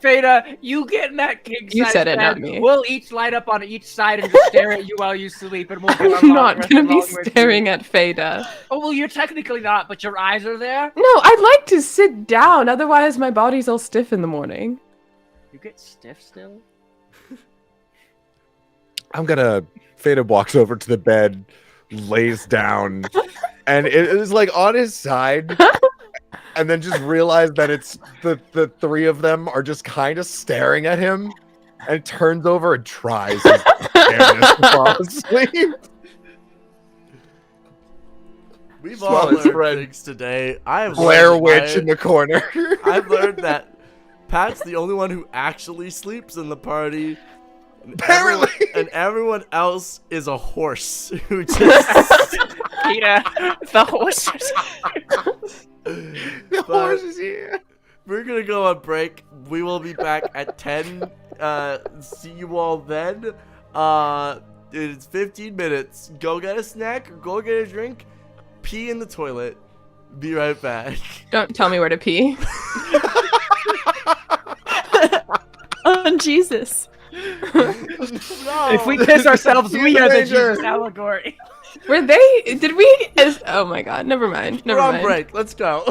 Fada, you get in that king You size said it, not bed. me. We'll each line up on each side and just stare at you while you sleep, and we'll get our I'm long not rest gonna be along with you. staring at Fada. Oh well, you're technically not, but your eyes are there. No, I'd like to sit down. Otherwise, my body's all stiff in the morning. You get stiff still. I'm gonna. Fada walks over to the bed, lays down, and it is like on his side, and then just realized that it's the three of them are just kind of staring at him, and turns over and tries his damnedest to fall asleep. We've Swallow all his learned friend. things today. I have Blair learned Witch in the corner. I've learned that Pat's the only one who actually sleeps in the party. Apparently. And everyone else is a horse who just. Peter, the horses. The horse is here. We're gonna go on break. We will be back at 10. See you all then. It's 15 minutes. Go get a snack, go get a drink, pee in the toilet. Be right back. Don't tell me where to pee. Oh, Jesus. No. If we piss ourselves, we are the Danger. Jesus allegory. Were they? Did we? Oh my god. Never mind. We're Never on mind. break. Let's go.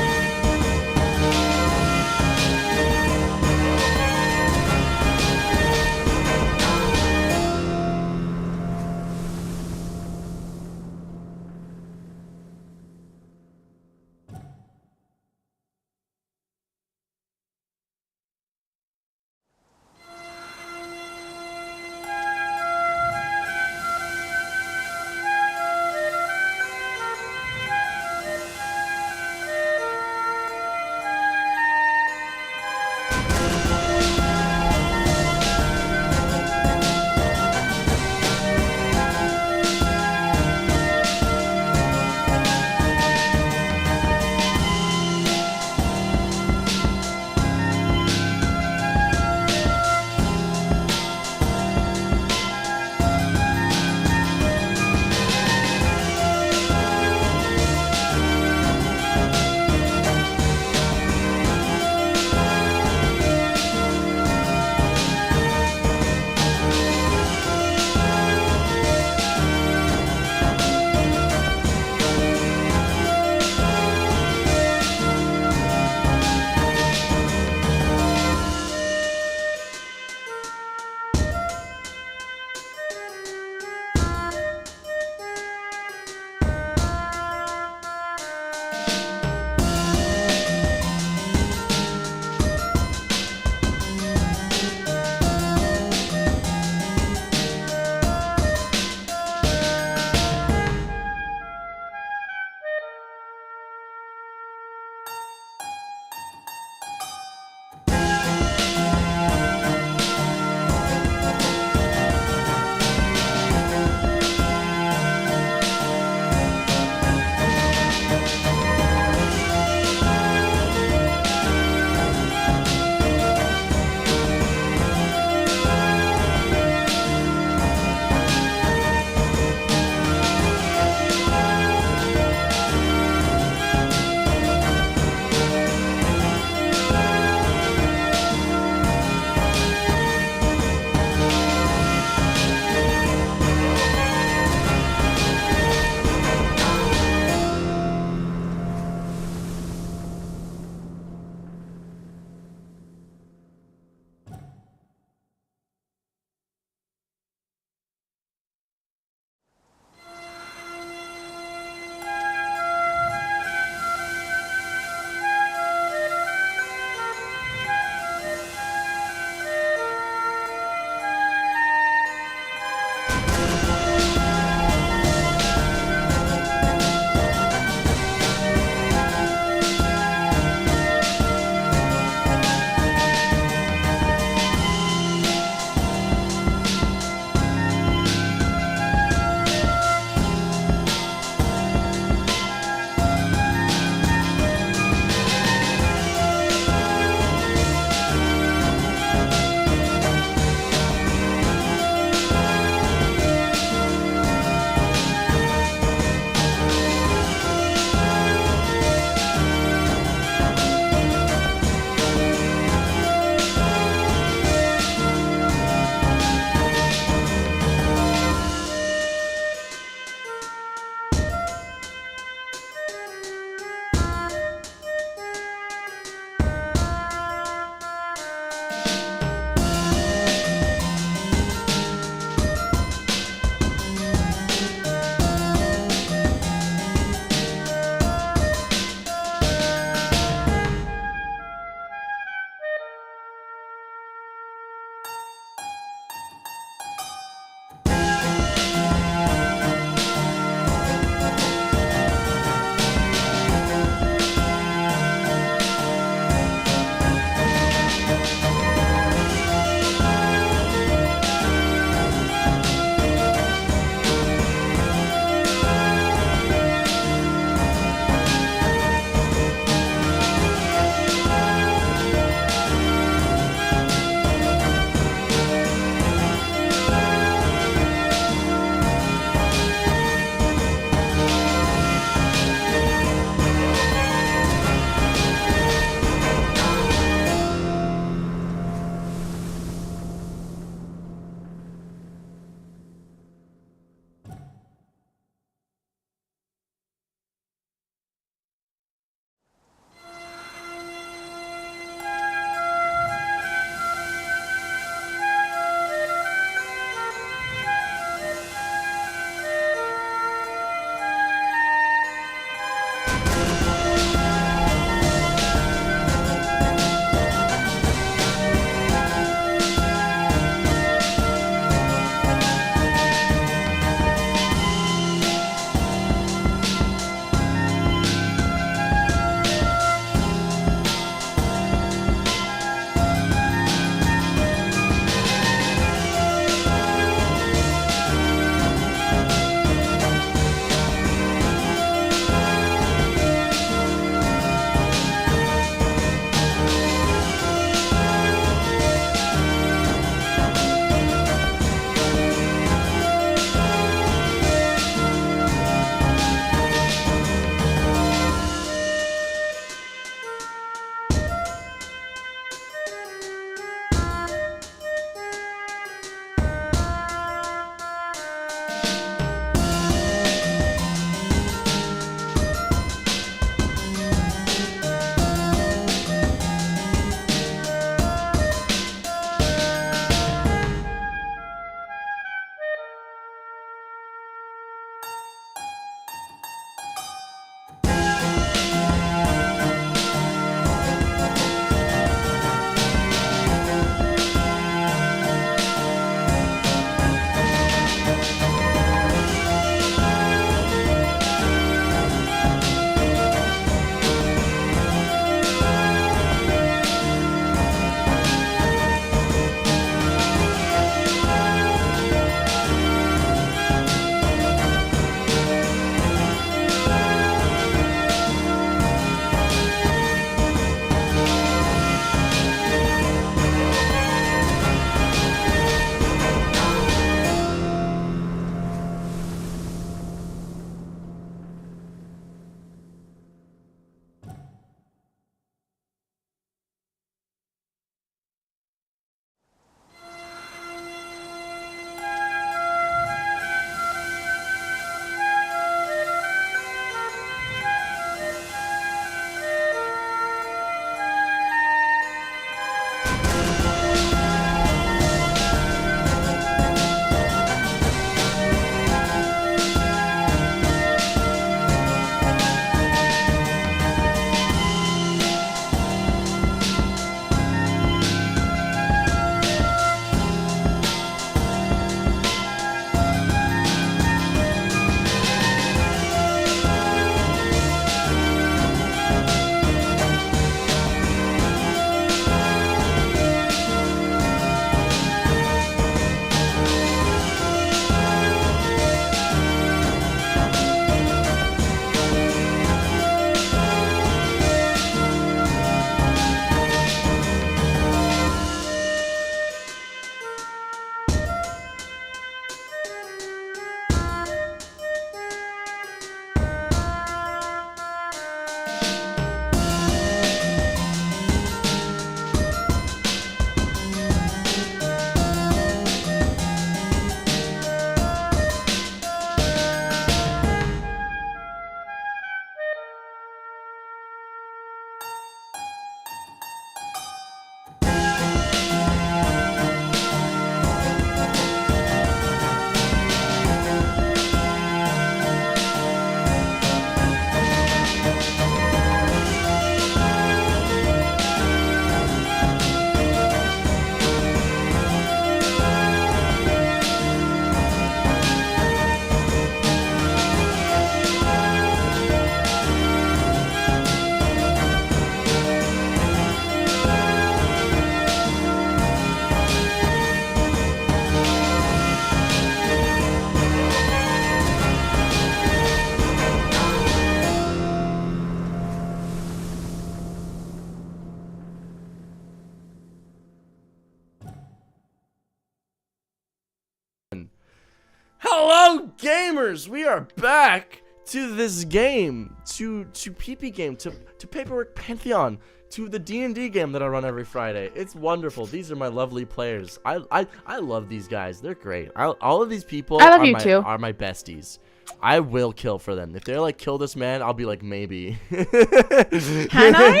Hello, gamers! We are back to this game, to PP game, to Paperwork Pantheon, to the D&D game that I run every Friday. It's wonderful. These are my lovely players. I love these guys. They're great. All of these people I love you too. are my besties. I will kill for them. If they're like, kill this man, I'll be like, maybe. Can I?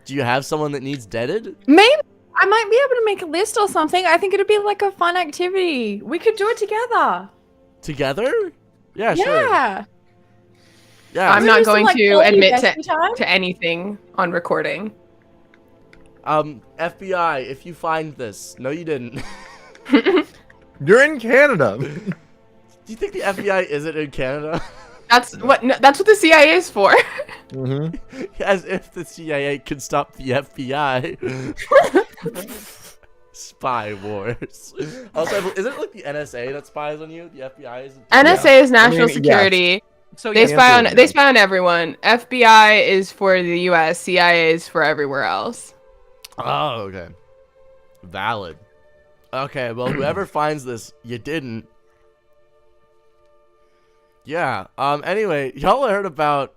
Do you have someone that needs deaded? Maybe. I might be able to make a list or something. I think it'd be like a fun activity. We could do it together. Together? Yeah, sure. Yeah. Yeah. I'm We not do some, going like, to quality admit bestie time. to anything on recording. FBI, if you find this. No, you didn't. You're in Canada. Do you think the FBI isn't in Canada? That's what the CIA is for. As if the CIA could stop the FBI. Spy wars. Also, isn't it like the NSA that spies on you? The FBI is. NSA is national I mean, security. So They yeah, spy on everyone. FBI is for the US, CIA is for everywhere else. Oh, okay. Valid. Okay, well, whoever finds this, you didn't. Yeah. Anyway, y'all heard about.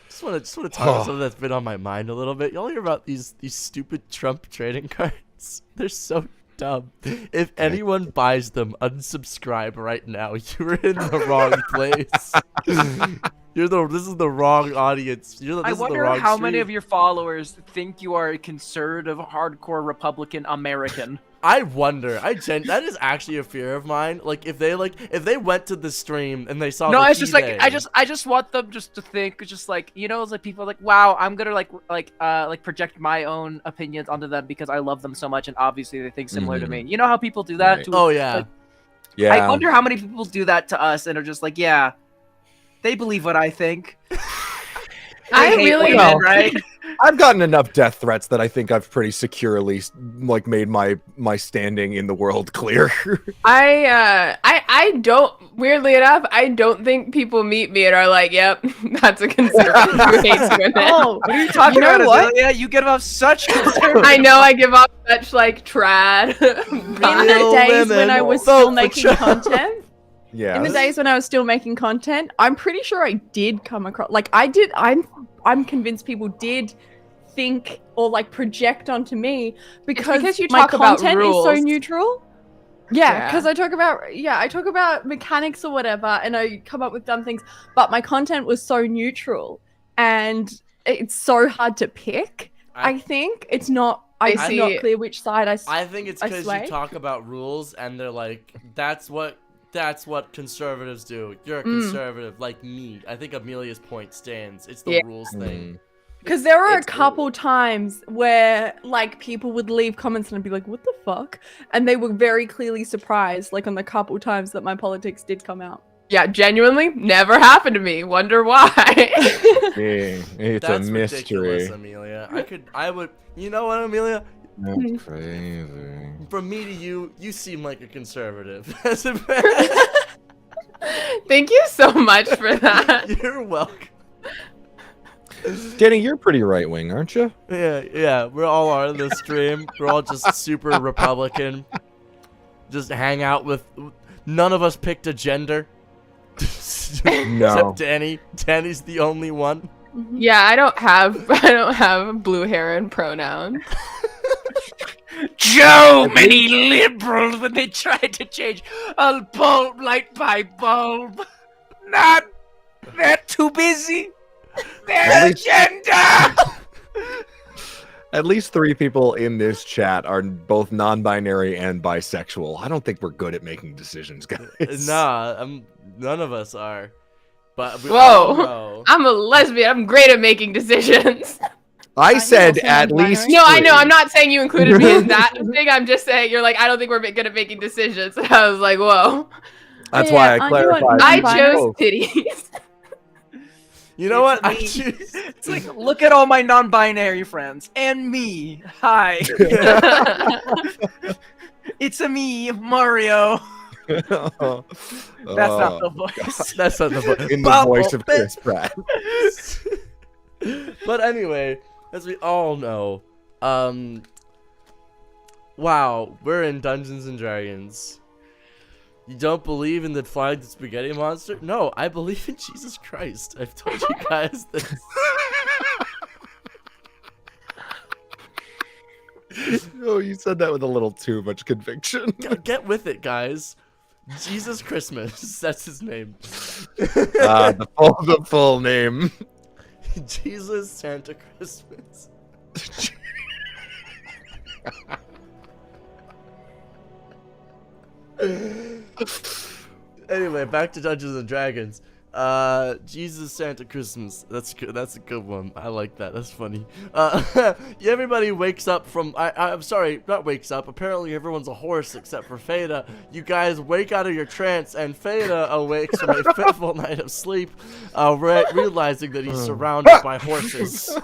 Just want to talk about something that's been on my mind a little bit. Y'all hear about these stupid Trump trading cards? They're so dumb. If anyone buys them, unsubscribe right now. You're in the wrong place. This is the wrong audience. I wonder how many of your followers think you are a conservative, hardcore Republican American. I wonder. That is actually a fear of mine. Like if they went to the stream and they saw. No, the it's just like Day- I just want them just to think, just like, you know, it's like people are like, wow, I'm gonna like project my own opinions onto them because I love them so much, and obviously they think similar to me. You know how people do that? Right. To, Oh yeah. like, Yeah. I wonder how many people do that to us and are just like, yeah, they believe what I think. I hate really women, Well, right? I've gotten enough death threats that I think I've pretty securely like made my standing in the world clear. I don't, weirdly enough, I don't think people meet me and are like, yep, that's a conservative who hates women. Oh, what are you talking You know about, what? Azealia? You give off such conservative. I know I give off such like trad. In the Real days when women I was vote still for making Trump. content. Yeah. In the days when I was still making content, I'm pretty sure I did come across, like I did, I'm convinced people did think or like project onto me because you my talk about content is so rules. neutral. Yeah, Yeah. because I talk about mechanics or whatever, and I come up with dumb things, but my content was so neutral, and it's so hard to pick. I think it's not. It's see- not clear which side I think it's I because sway. you talk about rules and they're like, that's what conservatives do. You're a Mm. conservative like me. I think Amelia's point stands. It's the Yeah. rules thing. Because there were a It's couple times where like people would leave comments and I'd be like, what the fuck? And they were very clearly surprised, like on the couple times that my politics did come out. Yeah, genuinely, never happened to me. Wonder why. Yeah, it's That's a ridiculous, mystery. Amelia. I would. You know what, Amelia? That's crazy. From me to you, you seem like a conservative. Thank you so much for that. You're welcome. Danny, you're pretty right wing, aren't you? Yeah. We all are in this stream. We're all just super Republican. Just hang out with. None of us picked a gender. No. Except Danny. Danny's the only one. Yeah, I don't have blue hair and pronouns. Joe, many liberals when they tried to change a bulb light by bulb. Not. They're too busy. At Their least- agenda. At least 3 people in this chat are both non-binary and bisexual. I don't think we're good at making decisions, guys. Nah, none of us are. But we all Whoa. know. I'm a lesbian. I'm great at making decisions. I said also at non-binary. least. No, I know. 3. I'm not saying you included me in that thing. I'm just saying you're like, I don't think we're good at making decisions. And I was like, whoa. That's Yeah, why I aren't you clarified. I Non-binary? chose titties. You know what? It's I me. choose. It's like, look at all my non-binary friends and me. Hi, it's a me, Mario. That's not the voice. That's not the voice. in the voice of Chris Pratt. But anyway, as we all know, wow, we're in Dungeons and Dragons. You don't believe in the flying spaghetti monster? No, I believe in Jesus Christ. I've told you guys this. Oh, you said that with a little too much conviction. Get with it, guys. Jesus Christmas. That's his name. The full name. Jesus Santa Christmas. Anyway, back to Dungeons and Dragons. Jesus Santa Christmas. That's good. That's a good one. I like that. That's funny. Everybody wakes up from. I'm sorry, not wakes up. Apparently, everyone's a horse except for Feda. You guys wake out of your trance, and Feda awakes from a fitful night of sleep, realizing that he's surrounded by horses.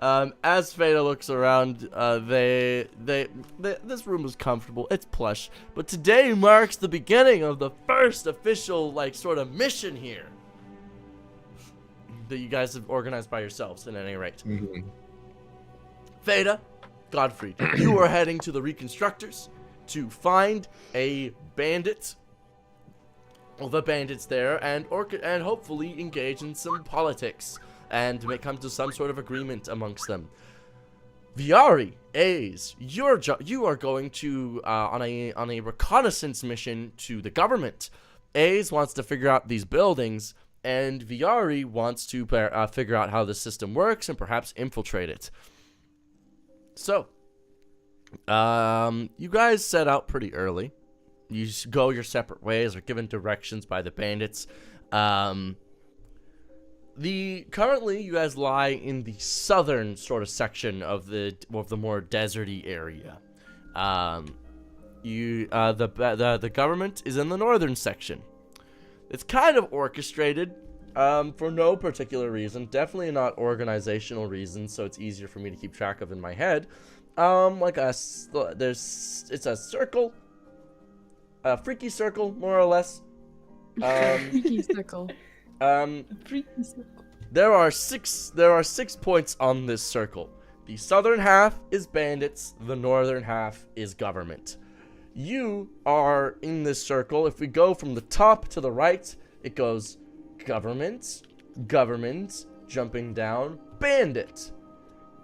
As Feda looks around, this room is comfortable. It's plush, but today marks the beginning of the first official, sort of mission here that you guys have organized by yourselves. At any rate, Feda, Godfrey, you are heading to the Reconstructors to find a bandit. Well, the bandits there, and hopefully engage in some politics. And come to some sort of agreement amongst them. Viari, A's, you are going to on a reconnaissance mission to the government. A's wants to figure out these buildings, and Viari wants to figure out how the system works and perhaps infiltrate it. So, you guys set out pretty early. You go your separate ways, or given directions by the bandits. Currently, you guys lie in the southern sort of section of the more deserty area. The government is in the northern section. It's kind of orchestrated, for no particular reason. Definitely not organizational reasons, so it's easier for me to keep track of in my head. It's a circle, a freaky circle, more or less. Freaky circle. There are six points on this circle. The southern half is bandits, the northern half is government. You are in this circle. If we go from the top to the right, it goes government, jumping down, bandit.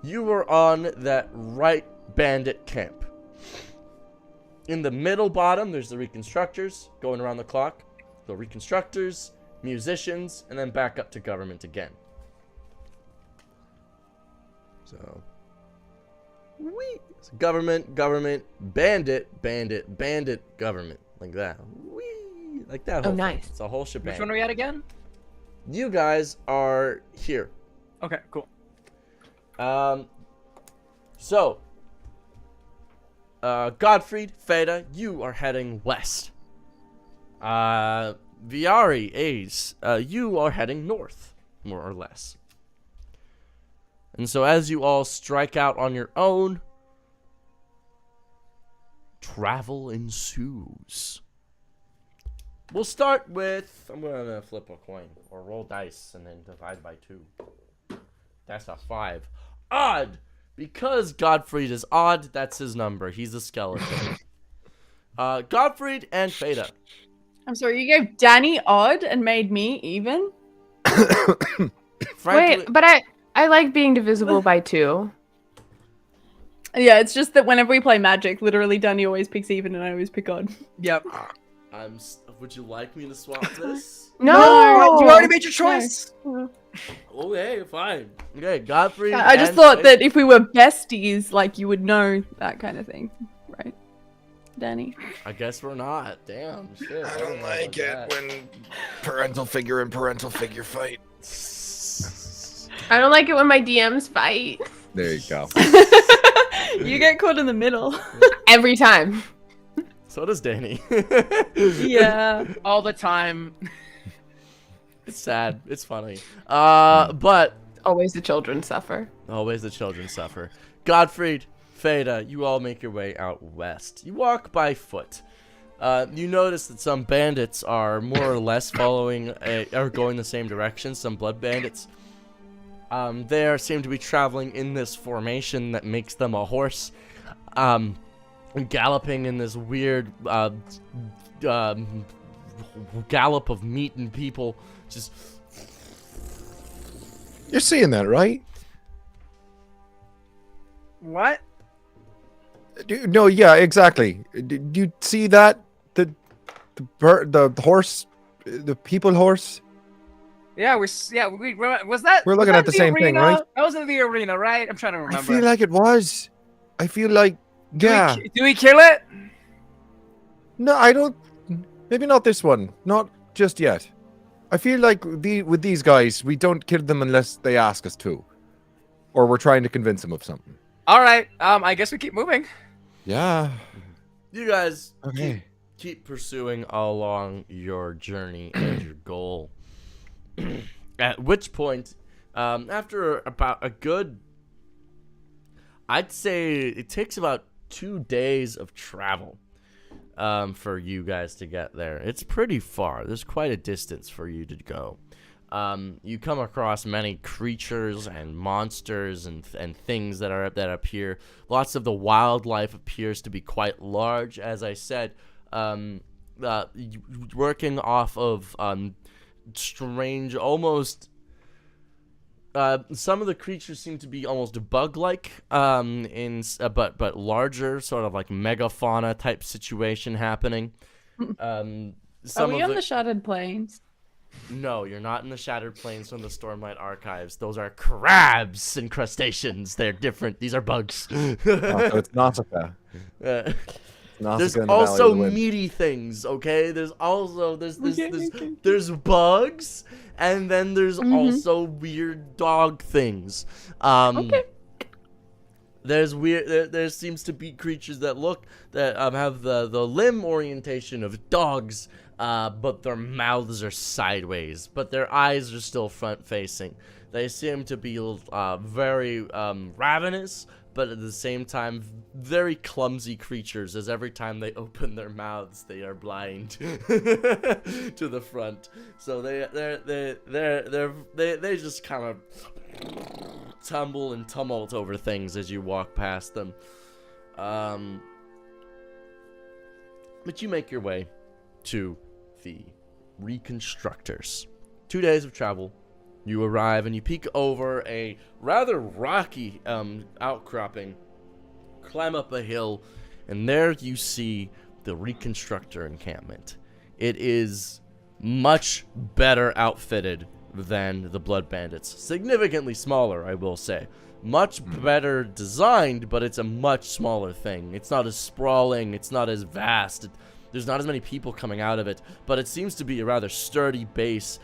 You are on that right bandit camp. In the middle bottom, there's the Reconstructors, going around the clock. The Reconstructors, musicians, and then back up to government again. So government, bandit, government, like that. Like that. Oh, whole nice. thing. It's a whole shebang. Which one are we at again? You guys are here. Okay, cool. Godfried, Feda, you are heading west. Viari, Ace, you are heading north, more or less. And so as you all strike out on your own, travel ensues. We'll start with, I'm going to flip a coin, or roll dice, and then divide by 2. That's a 5. Odd! Because Godfried is odd, that's his number. He's a skeleton. Godfried and Feda. I'm sorry, you gave Danny odd and made me even? Frankly, Wait, but I like being divisible by 2. Yeah, it's just that whenever we play Magic, literally Danny always picks even and I always pick odd. Yep. would you like me to swap this? No, You already made your choice. Okay, fine. Okay, Godfrey. I just and thought Feda. that if we were besties, like, you would know that kind of thing. Right, Danny? I guess we're not. Damn, shit. I don't know like it about that. when parental figure and parental figure fight. I don't like it when my DMs fight. There you go. You get caught in the middle. Every time. So does Danny. Yeah. All the time. It's sad. It's funny. But Always the children suffer. always the children suffer. Godfried, Feda, you all make your way out west. You walk by foot. You notice that some bandits are more or less are going the same direction. Some blood bandits. They seem to be traveling in this formation that makes them a horse. galloping in this weird gallop of meat and people. Just You're seeing that, right? What? No, yeah, exactly. Did you see that? The horse, the people horse. Yeah, was that? We're was looking that at the in same thing, arena? right? That was in the arena, right? I'm trying to remember. I feel like it was. I feel like yeah. Do we kill it? No, I don't. Maybe not this one. Not just yet. I feel like with these guys, we don't kill them unless they ask us to, or we're trying to convince them of something. All right. I guess we keep moving. Yeah. you guys Okay. keep pursuing along your journey and your goal. At which point, after about a good, I'd say it takes about 2 days of travel for you guys to get there. It's pretty far. There's quite a distance for you to go. You come across many creatures and monsters and things that appear. Lots of the wildlife appears to be quite large. As I said, working off of strange, almost. Some of the creatures seem to be almost bug-like, but larger, sort of like megafauna type situation happening. Are we on the Shattered Plains? No, you're not in the Shattered Plains from the Stormlight Archives. Those are crabs and crustaceans. They're different. These are bugs. Oh, so it's Nausicaa. There's Nausicaa in the Valley also of the Wind. meaty things, okay? There's also there's bugs, and then there's also weird dog things. Okay. There seems to be creatures that have the limb orientation of dogs, but their mouths are sideways, but their eyes are still front facing. They seem to be very ravenous, but at the same time very clumsy creatures, as every time they open their mouths they are blind to the front. So they just kind of tumble and tumult over things as you walk past them. But you make your way to the Reconstructors. 2 days of travel. You arrive and you peek over a rather rocky outcropping, climb up a hill, and there you see the Reconstructor encampment. It is much better outfitted than the Blood Bandits. Significantly smaller, I will say. Much better designed, but it's a much smaller thing. It's not as sprawling, it's not as vast. There's not as many people coming out of it, but it seems to be a rather sturdy base,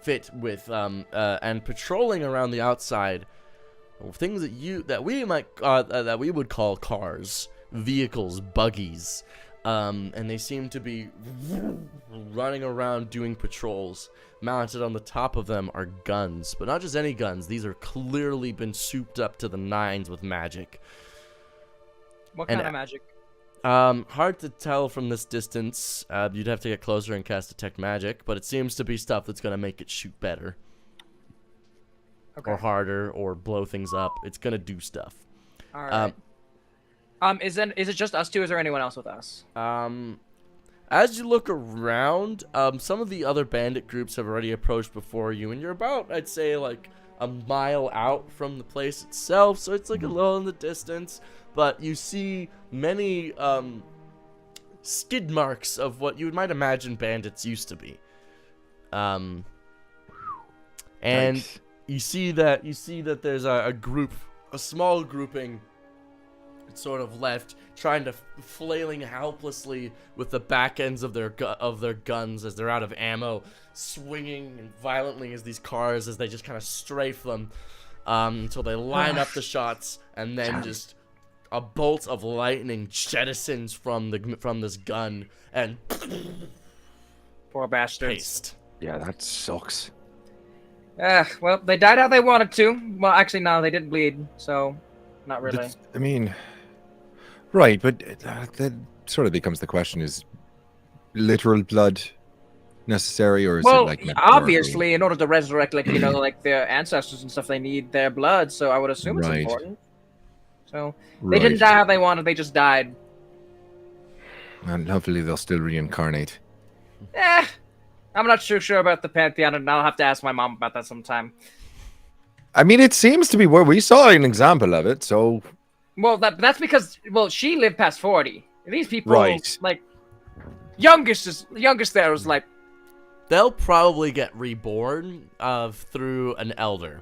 fit with and patrolling around the outside, things that we would call cars, vehicles, buggies, and they seem to be running around doing patrols. Mounted on the top of them are guns, but not just any guns. These are clearly been souped up to the nines with magic. What kind of magic? Hard to tell from this distance. You'd have to get closer and cast Detect Magic, but it seems to be stuff that's going to make it shoot better. Okay. Or harder, or blow things up. It's going to do stuff. All right. Is it just us two? Is there anyone else with us? As you look around, some of the other bandit groups have already approached before you, and you're about, I'd say, like a mile out from the place itself, so it's like a little in the distance. But you see many skid marks of what you might imagine bandits used to be. And Nice. you see that there's a small grouping sort of left, trying to flailing helplessly with the back ends of their guns as they're out of ammo, swinging violently as these cars as they just kind of strafe them until they line up the shots, and then just a bolt of lightning jettisons from this gun and Poor bastards. paste. Yeah, that sucks. Well, they died how they wanted to. Well, actually, no, they didn't bleed, so not really. But, I mean, right, but that sort of becomes the question: is literal blood necessary, or is it Well, like metaphorical? obviously, in order to resurrect, like like their ancestors and stuff, they need their blood. So I would assume it's Right. important. So they didn't die how they wanted. They just died. And hopefully they'll still reincarnate. I'm not sure about the Pantheon, and I'll have to ask my mom about that sometime. I mean, it seems to be where we saw an example of it, so... Well, that's because, well, she lived past 40. These people, Right. like, youngest there was like... They'll probably get reborn through an elder.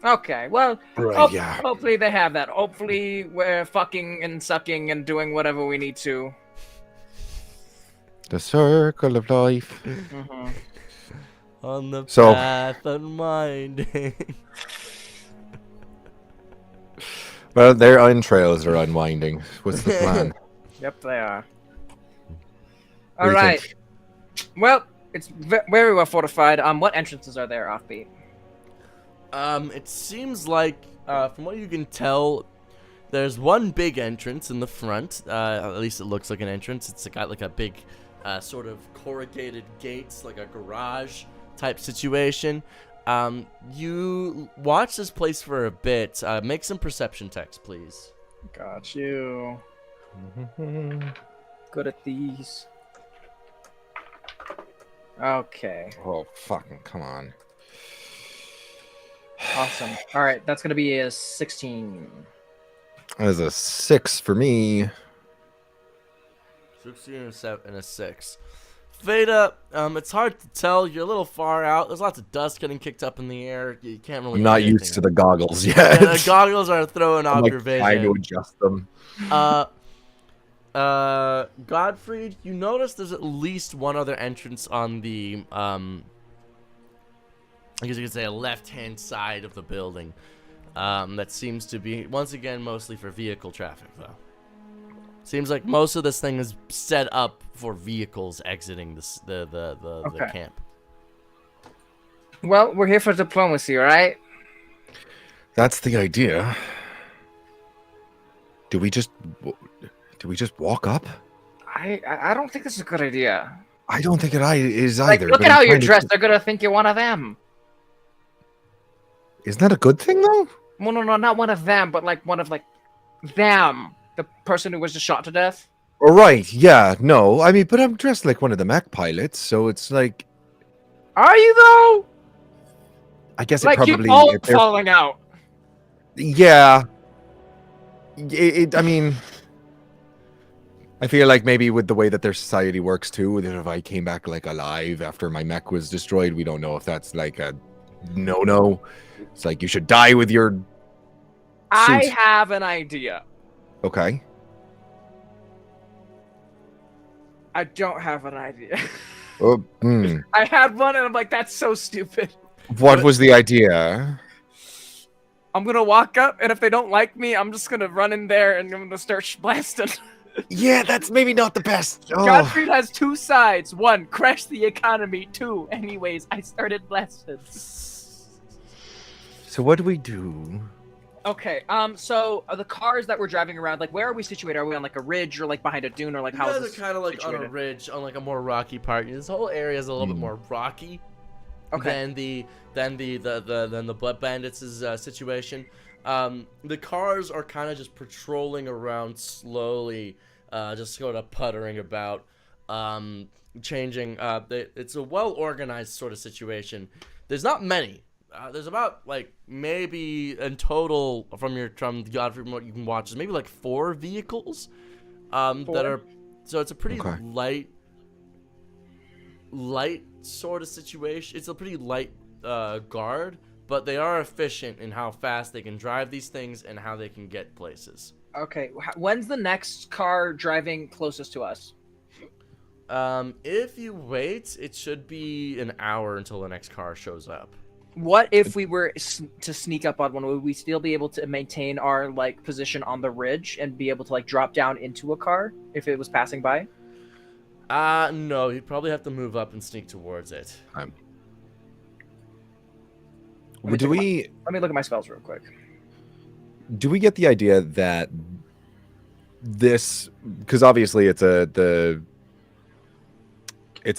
Okay, well, Right, yeah. hopefully they have that. Hopefully we're fucking and sucking and doing whatever we need to. The circle of life. On the So- path unwinding. Well, their entrails are unwinding. What's the plan? Yep, they are. What do you Alright. think? Well, it's very well fortified. What entrances are there, Offbeat? It seems like, from what you can tell, there's one big entrance in the front. At least it looks like an entrance. It's got like a big, sort of corrugated gates, like a garage type situation. You watch this place for a bit. Make some perception checks, please. Got you. Good at these. Okay. Oh, fucking come on. Awesome. All right, that's gonna be a 16. That is a 6 for me. 16 and a 7 and a 6. Veda, it's hard to tell. You're a little far out. There's lots of dust getting kicked up in the air. You can't really. I'm not see used anything. to the goggles yet. Yeah, the goggles are throwing I'm off like your vision. trying to adjust them. Godfrey, you notice there's at least one other entrance on the I guess you could say a left-hand side of the building. That seems to be once again mostly for vehicle traffic, though. Seems like most of this thing is set up for vehicles exiting the camp. Well, we're here for diplomacy, right? That's the idea. Do we just walk up? I don't think this is a good idea. I don't think it is Like, either. look but at I'm how you're trying to- dressed. They're gonna think you're one of them. Isn't that a good thing though? Well, no, not one of them, but like one of like them. The person who was just shot to death. All right. Yeah. No. I mean, but I'm dressed like one of the mech pilots, so it's like Are you though? I guess Like it you probably. all if they're- falling out. Yeah. I mean, I feel like maybe with the way that their society works too, that if I came back like alive after my mech was destroyed, we don't know if that's like a no. It's like you should die with your I suit. have an idea. Okay. I don't have an idea. Oh, I had one, and I'm like, that's so stupid. What was the idea? I'm gonna walk up, and if they don't like me, I'm just gonna run in there and I'm gonna start blasting. Yeah, that's maybe not the best. Oh. Godfrey has two sides. One, crash the economy. Two, anyways, I started blasting. So what do we do? Okay, so the cars that we're driving around, like, where are we situated? Are we on like a ridge or like behind a dune or like You how guys is are this kind of like on a situated? ridge, on like a more rocky part. This whole area is a little bit more rocky than the Blood Bandits' situation. The cars are kind of just patrolling around slowly, just sort of puttering about, changing. It's a well organized sort of situation. There's not many. There's about like maybe in total from Godfrey, from what you can watch, is maybe like 4 vehicles that are. So it's a pretty Okay. light sort of situation. It's a pretty light guard, but they are efficient in how fast they can drive these things and how they can get places. Okay, when's the next car driving closest to us? If you wait, it should be an hour until the next car shows up. What if we were to sneak up on one? Would we still be able to maintain our like position on the ridge and be able to like drop down into a car if it was passing by? No, you'd probably have to move up and sneak towards it. Do we Let me look at my spells real quick. get the idea that this, because obviously it's a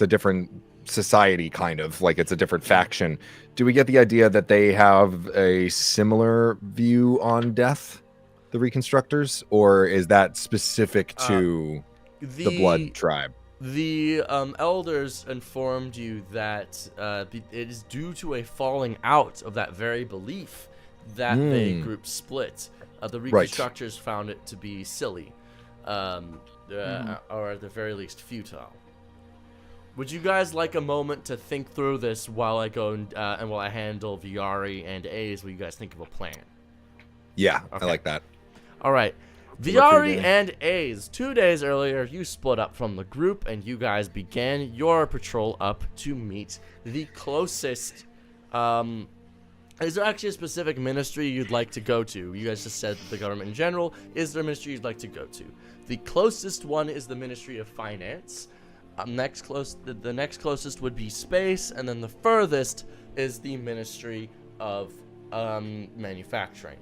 different society, kind of like it's a different faction. Do we get the idea that they have a similar view on death? the Reconstructors, or is that specific to the Blood tribe? The elders informed you that it is due to a falling out of that very belief that the group split. The Reconstructors found it to be silly, or at the very least futile. Would you guys like a moment to think through this while I go and while I handle Viari and A's? Will you guys think of a plan? Yeah, Okay. I like that. All right. Viari and A's, 2 days earlier, you split up from the group and you guys began your patrol up to meet the closest. Is there actually a specific ministry you'd like to go to? You guys just said the government in general. Is there a ministry you'd like to go to? The closest one is the Ministry of Finance. The next closest would be Space, and then the furthest is the Ministry of Manufacturing.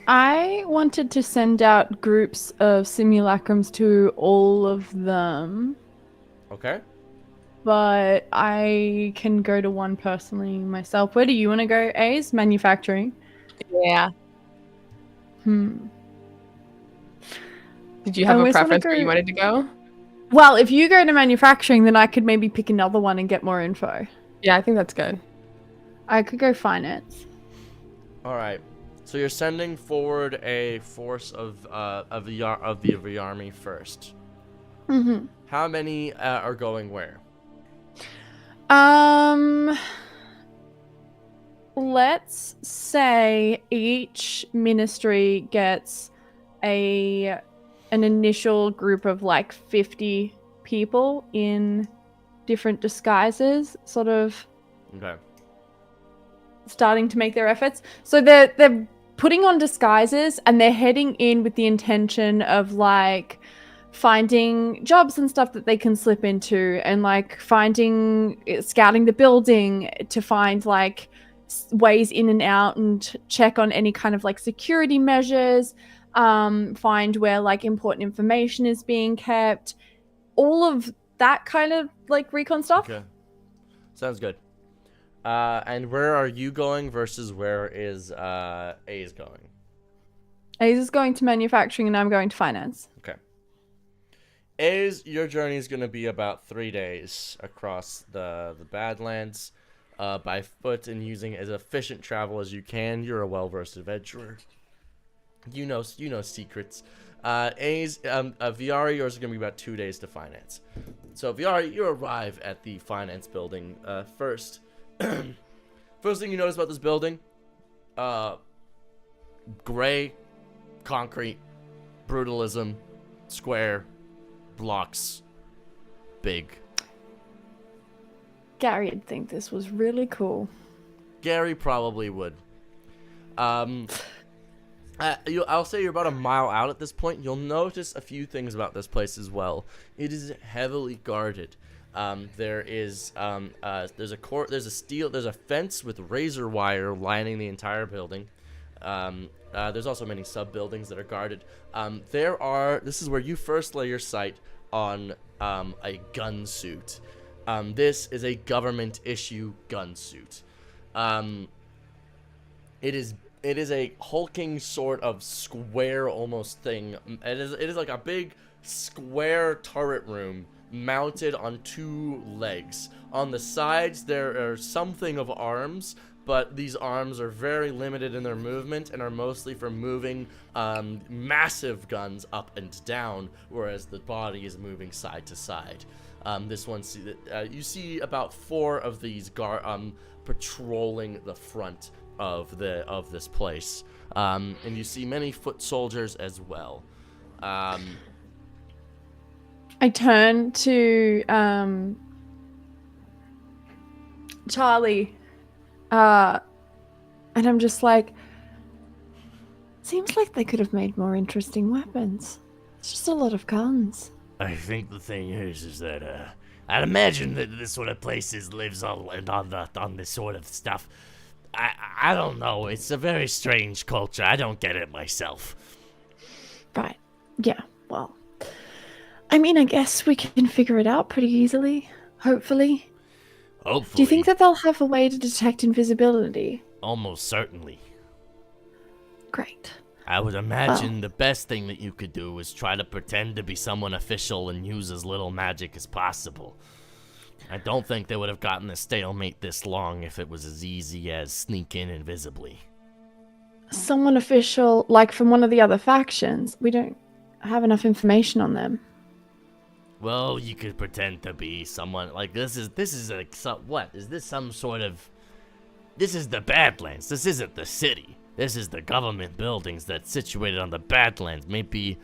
I wanted to send out groups of simulacrums to all of them, Okay. but I can go to one personally myself. Where do you want to go, A's? Manufacturing. Yeah. Did you have a preference where you wanted to go? Well, if you go to manufacturing, then I could maybe pick another one and get more info. Yeah, I think that's good. I could go finance. All right. So you're sending forward a force of the army first. Mm-hmm. How many are going where? Let's say each ministry gets an initial group of like 50 people in different disguises, sort of Okay. starting to make their efforts. So they're putting on disguises and they're heading in with the intention of like finding jobs and stuff that they can slip into, and like scouting the building to find like ways in and out and check on any kind of like security measures, find where like important information is being kept, all of that kind of like recon stuff. Okay. Sounds good. And where are you going versus where is A's going? A's is going to manufacturing and I'm going to finance. Okay. A's, your journey is going to be about 3 days across the Badlands by foot and using as efficient travel as you can. You're a well-versed adventurer. You know secrets. A's, Viari, yours is going to be about 2 days to finance. So Viari, you arrive at the finance building first. First thing you notice about this building, gray, concrete, brutalism, square, blocks, big. Gary'd think this was really cool. Gary probably would. I'll say you're about a mile out at this point. You'll notice a few things about this place as well. It is heavily guarded. There's a fence with razor wire lining the entire building. There's also many sub-buildings that are guarded. This is where you first lay your sight on a gun suit. This is a government issue gun suit. It is a hulking sort of square almost thing. It is like a big square turret room mounted on 2 legs. On the sides there are something of arms, but these arms are very limited in their movement and are mostly for moving massive guns up and down, whereas the body is moving side to side. This one, you see about 4 of these patrolling the front of this place, and you see many foot soldiers as well. I turn to Charlie, and I'm just like, seems like they could have made more interesting weapons. It's just a lot of guns. I think the thing is that I'd imagine that this sort of places lives on this sort of stuff. I don't know. It's a very strange culture. I don't get it myself. Right. Yeah. Well, I mean, I guess we can figure it out pretty easily. Hopefully. Hopefully. Do you think that they'll have a way to detect invisibility? Almost certainly. Great. I would imagine the best thing that you could do is try to pretend to be someone official and use as little magic as possible. I don't think they would have gotten a stalemate this long if it was as easy as sneak in invisibly. Someone official, like from one of the other factions. We don't have enough information on them. Well, you could pretend to be someone like this is what? Is this some sort of this is the Badlands. This isn't the city. This is the government buildings that's situated on the Badlands. Maybe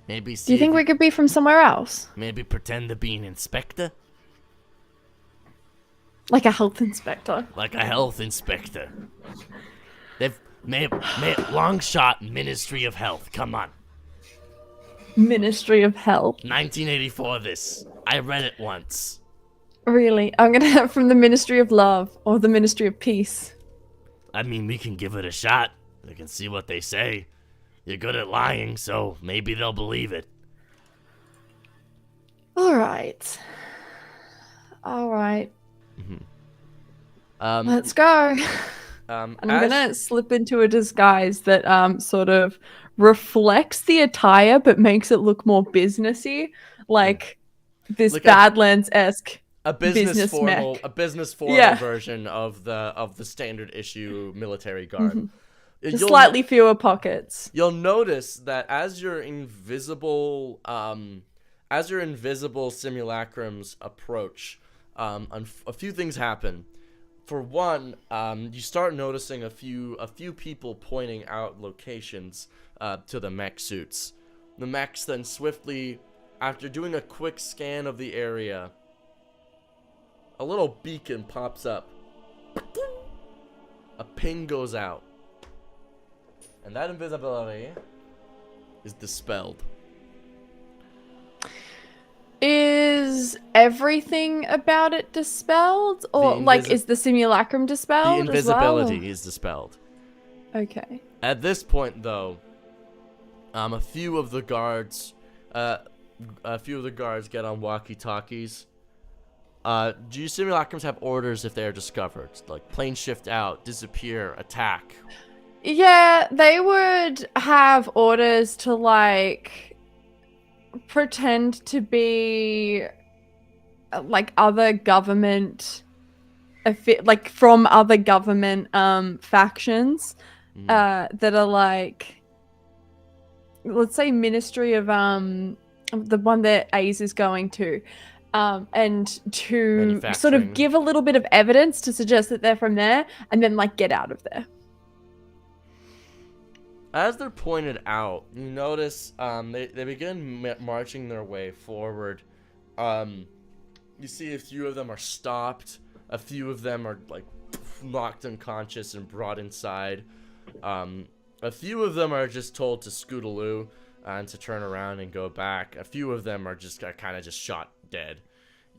Do you think we could be from somewhere else? Maybe pretend to be an inspector? Like a health inspector. Like a health inspector. They've made long shot Ministry of Health. Come on. Ministry of Health. 1984 this. I read it once. Really? I'm gonna have from the Ministry of Love or the Ministry of Peace. I mean, we can give it a shot. We can see what they say. You're good at lying, so maybe they'll believe it. Alright. Alright. Mm-hmm. Let's go. And I'm gonna slip into a disguise that sort of reflects the attire but makes it look more businessy. Like this like Badlands-esque a business formal mech. a business formal Yeah. version of the standard issue military garb. Mhm. You'll- Just slightly fewer pockets. You'll notice that as your invisible simulacrums approach, a few things happen. For one, you start noticing a few people pointing out locations to the mech suits. The mechs then swiftly, after doing a quick scan of the area, a little beacon pops up. A ping goes out. And that invisibility is dispelled. Is everything about it dispelled? Or is the simulacrum dispelled? The as well? invisibility is dispelled. Okay. At this point, though, a few of the guards get on walkie-talkies. Do your simulacrums have orders if they are discovered? Like plane shift out, disappear, attack. Yeah, they would have orders to pretend to be other government from other government factions that are let's say Ministry of the one that Ace is going to and to sort of give a little bit of evidence to suggest that they're from there and then get out of there. As they're pointed out, you notice they begin marching their way forward. You see a few of them are stopped. A few of them are knocked unconscious and brought inside. A few of them are just told to scootaloo and to turn around and go back. A few of them are just kind of just shot dead.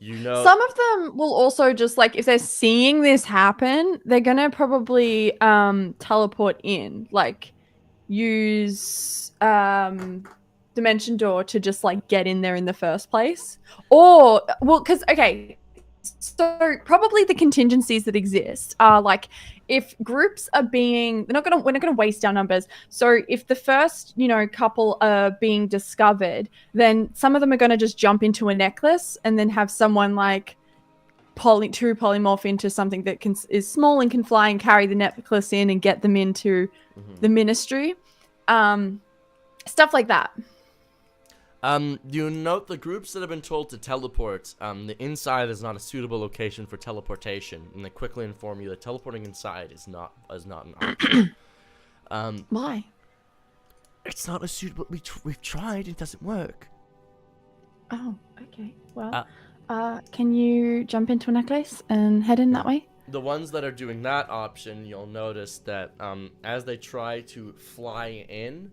Some of them will also just if they're seeing this happen, they're gonna probably teleport in, use dimension door to just get in there in the first place, or so probably the contingencies that exist are if groups are being we're not gonna waste our numbers. So if the first couple are being discovered, then some of them are gonna just jump into a necklace and then have someone polymorph into something that is small and can fly and carry the necklace in and get them into the ministry. Stuff like that. You note the groups that have been told to teleport, the inside is not a suitable location for teleportation, and they quickly inform you that teleporting inside is not an option. Why? It's not a suitable. We've tried. It doesn't work. Oh, okay. Well, can you jump into a necklace and head in that way? The ones that are doing that option, you'll notice that as they try to fly in,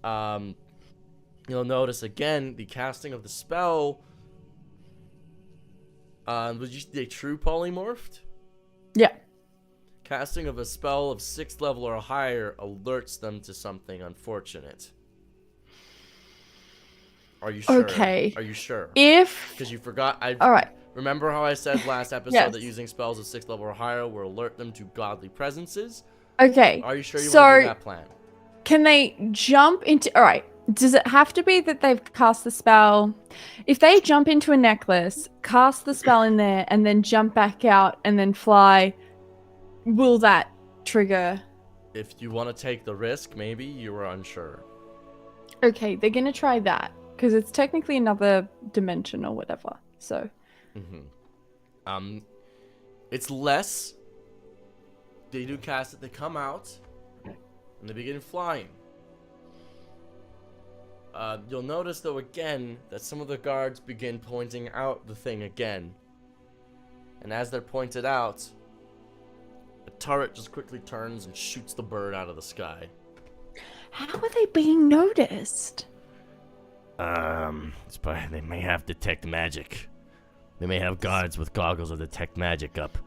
you'll notice again the casting of the spell. Was they true polymorphed? Yeah. Casting of a spell of 6th level or higher alerts them to something unfortunate. Are you sure? Okay. Are you sure? Because you forgot. All right. Remember how I said last episode Yes. that using spells of 6th level or higher will alert them to godly presences? Okay. Are you sure you so want to do that plan? can they jump into? All right. Does it have to be that they've cast the spell? If they jump into a necklace, cast the spell in there, and then jump back out and then fly, will that trigger? If you want to take the risk, maybe you were unsure. Okay, they're gonna try that because it's technically another dimension or whatever. So. It's less. They do cast it. They come out, and they begin flying. You'll notice though again that some of the guards begin pointing out the thing again, and as they're pointed out, the turret just quickly turns and shoots the bird out of the sky. How are they being noticed? They may have detect magic. They may have guards with goggles or detect magic up.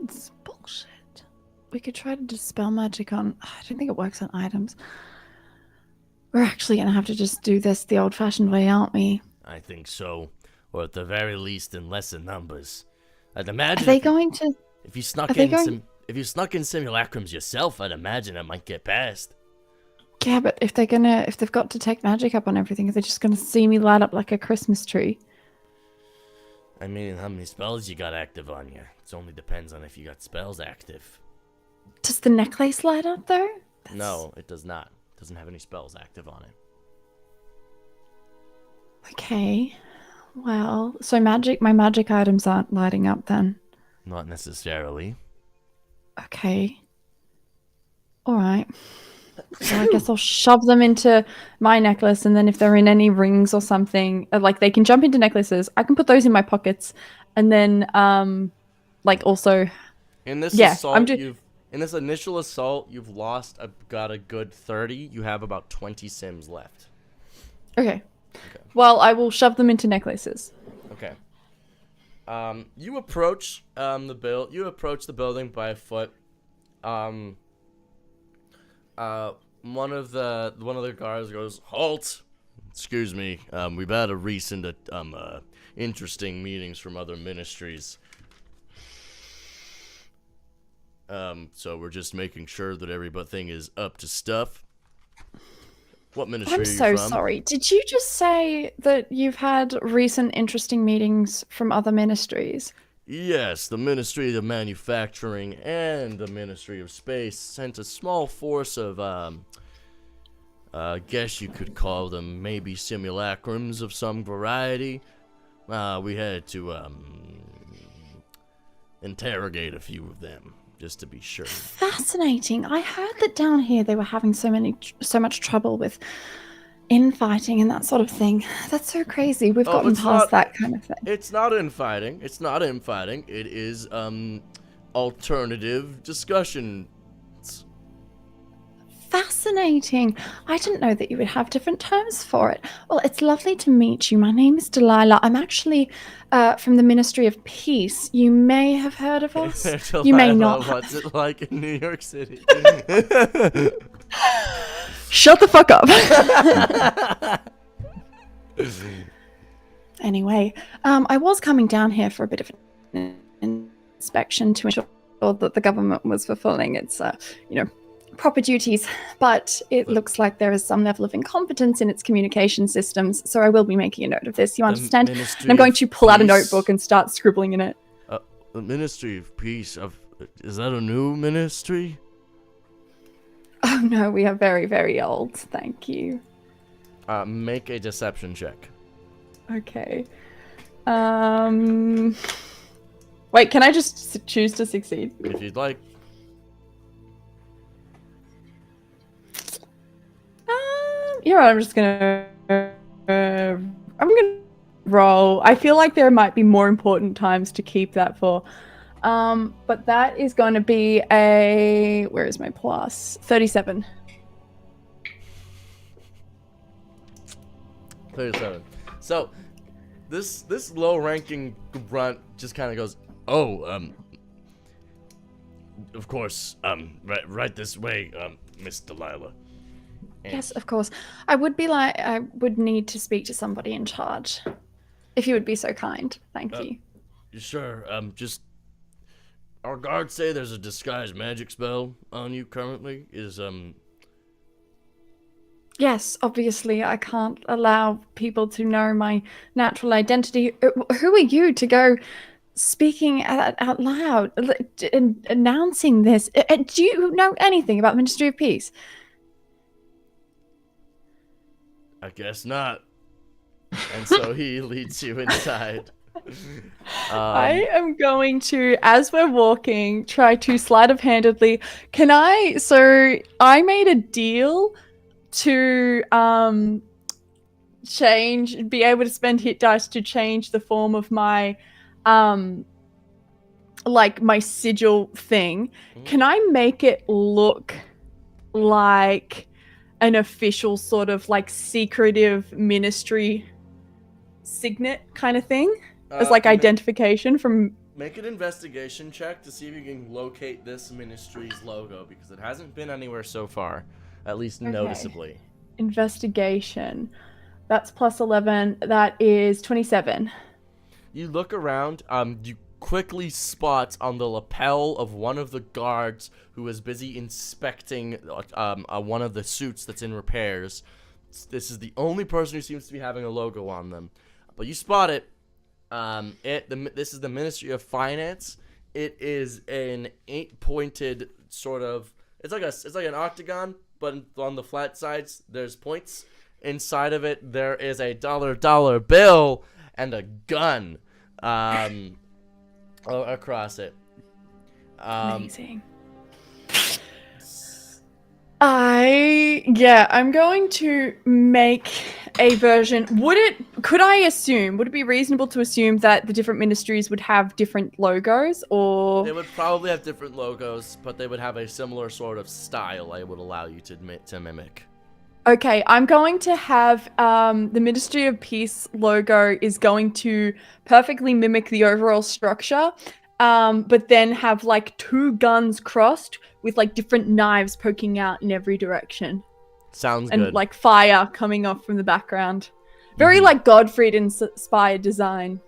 It's bullshit. We could try to dispel magic on... I don't think it works on items. We're actually going to have to just do this the old-fashioned way, aren't we? I think so. Or at the very least in lesser numbers. I'd imagine... Are they going to... If you snuck in simulacrums yourself, I'd imagine it might get past. Yeah, but if they've got detect magic up on everything, are they just going to see me light up like a Christmas tree? I mean, how many spells you got active on you? It only depends on if you got spells active. Does the necklace light up, though? No, it does not. It doesn't have any spells active on it. Okay. Well, so my magic items aren't lighting up then. Not necessarily. Okay. Alright. So I guess I'll shove them into my necklace, and then if they're in any rings or something, like they can jump into necklaces, I can put those in my pockets, and then like also In this in this initial assault, you've lost got a good 30. You have about 20 sims left. Okay. Well, I will shove them into necklaces. Okay. You approach You approach the building by foot. One of the guards goes, "Halt! Excuse me. We've had a recent interesting meetings from other ministries. So we're just making sure that everything is up to stuff." What ministry I'm are you so from? sorry. Did you just say that you've had recent interesting meetings from other ministries? Yes, the Ministry of Manufacturing and the Ministry of Space sent a small force of, guess you could call them maybe simulacrums of some variety. We had to, interrogate a few of them, just to be sure. Fascinating. I heard that down here they were having so much trouble with infighting and that sort of thing. That's so crazy. We've gotten past that kind of thing. It's not infighting. It is, alternative discussion. Fascinating. I didn't know that you would have different terms for it. Well, it's lovely to meet you. My name is Delilah. I'm actually from the Ministry of Peace. You may have heard of us. You may not. What's it like in New York City? Shut the fuck up. Anyway, I was coming down here for a bit of an inspection to ensure that the government was fulfilling its, proper duties, but it looks like there is some level of incompetence in its communication systems, so I will be making a note of this, you understand? And I'm going to pull out a notebook and start scribbling in it. The Ministry of Peace, is that a new ministry? Oh no, we are very, very old, thank you. Make a deception check. Okay. Wait, can I just choose to succeed? If you'd like. You know what, I'm gonna roll. I feel like there might be more important times to keep that for. But that is going to be where is my plus? 37. 37. So, this low-ranking grunt just kind of goes, "Oh, of course, right this way, Miss Delilah." And Yes, of course. I would need to speak to somebody in charge. If you would be so kind. Thank you. Sure, just Our guards say there's a disguised magic spell on you currently. Yes, obviously, I can't allow people to know my natural identity. Who are you to go speaking out loud and announcing this? Do you know anything about Ministry of Peace? I guess not. And so he leads you inside. I am going to, as we're walking, try to sleight of handedly. So I made a deal to be able to spend hit dice to change the form of my like my sigil thing. Can I make it look like an official sort of like secretive ministry signet kind of thing? As like identification from... Make an investigation check to see if you can locate this ministry's logo, because it hasn't been anywhere so far, at least noticeably. Investigation. That's plus 11. That is 27. You look around, you quickly spot on the lapel of one of the guards who is busy inspecting one of the suits that's in repairs. This is the only person who seems to be having a logo on them. But you spot it. This is the Ministry of Finance. It is an 8-pointed sort of. It's like an octagon, but on the flat sides there's points. Inside of it there is a dollar bill and a gun, across it. Amazing. I'm going to make a version. Would it be reasonable to assume that the different ministries would have different logos, or they would probably have different logos, but they would have a similar sort of style I would allow you to mimic. Okay, I'm going to have the Ministry of Peace logo is going to perfectly mimic the overall structure, but then have like 2 guns crossed with like different knives poking out in every direction. Sounds and good. Like fire coming off from the background. Very like Godfried inspired design.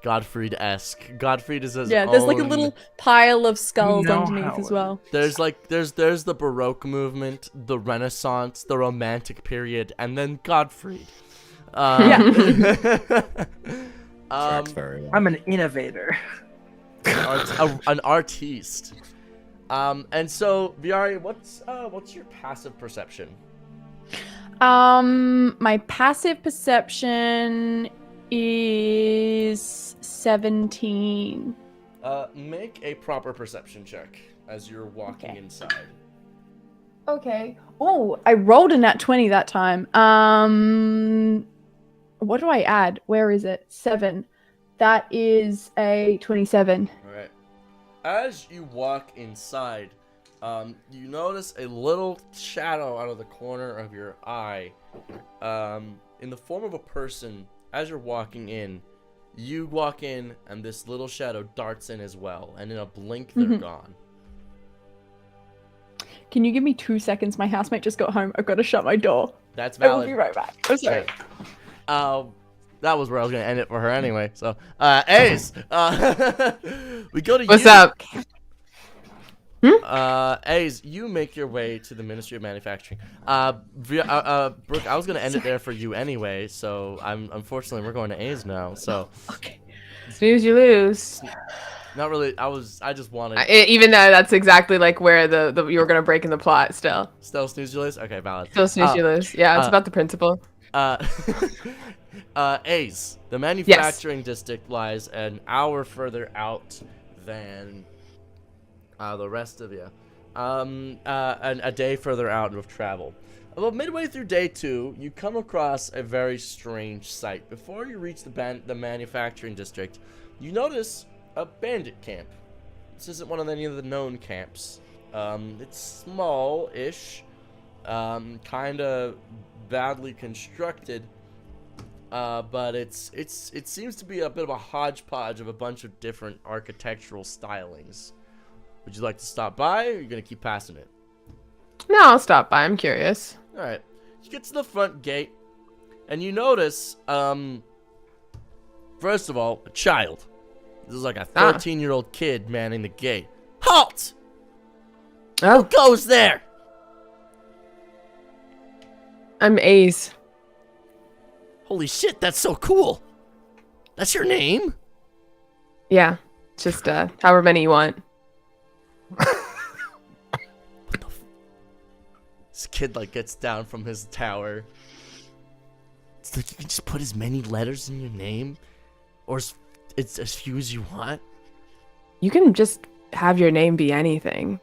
Godfried-esque. Godfried is his there's like a little pile of skulls underneath as well. There's the Baroque movement, the Renaissance, the Romantic period, and then Godfried. I'm an innovator. An artiste. And so, Viari, what's your passive perception? My passive perception is 17. Make a proper perception check as you're walking inside. Okay. Oh, I rolled a nat 20 that time. What do I add? Where is it? 7. That is a 27. All right. As you walk inside, you notice a little shadow out of the corner of your eye, in the form of a person. As you're walking in, you walk in, and this little shadow darts in as well, and in a blink, they're gone. Can you give me 2 seconds? My housemate just got home. I've got to shut my door. That's valid. I will be right back. I'm sorry. That was where I was going to end it for her anyway. So, Ace, we go to What's you. up? Ace, you make your way to the Ministry of Manufacturing. Brooke, I was going to end it there for you anyway, so unfortunately we're going to Ace now. So, Okay. Snooze, you lose. not really. I just wanted. Even though that's exactly like where the you were gonna break in the plot. Still snooze you lose. Okay, valid. Still snooze, you lose. Yeah, it's about the principle. Ace, the manufacturing district lies an hour further out than the rest of you. And a day further out of travel. About midway through day 2, you come across a very strange sight. Before you reach the manufacturing district, you notice a bandit camp. This isn't one of any of the known camps. It's small-ish, kind of badly constructed, but it seems to be a bit of a hodgepodge of a bunch of different architectural stylings. Would you like to stop by, or are you gonna keep passing it? No, I'll stop by. I'm curious. All right. You get to the front gate, and you notice, first of all, a child. This is like a 13-year-old kid manning the gate. Halt! Oh, Who goes there? I'm A's. Holy shit, that's so cool. That's your name? Yeah, just however many you want. This kid like gets down from his tower. It's like you can just put as many letters in your name, or it's as few as you want. You can just have your name be anything.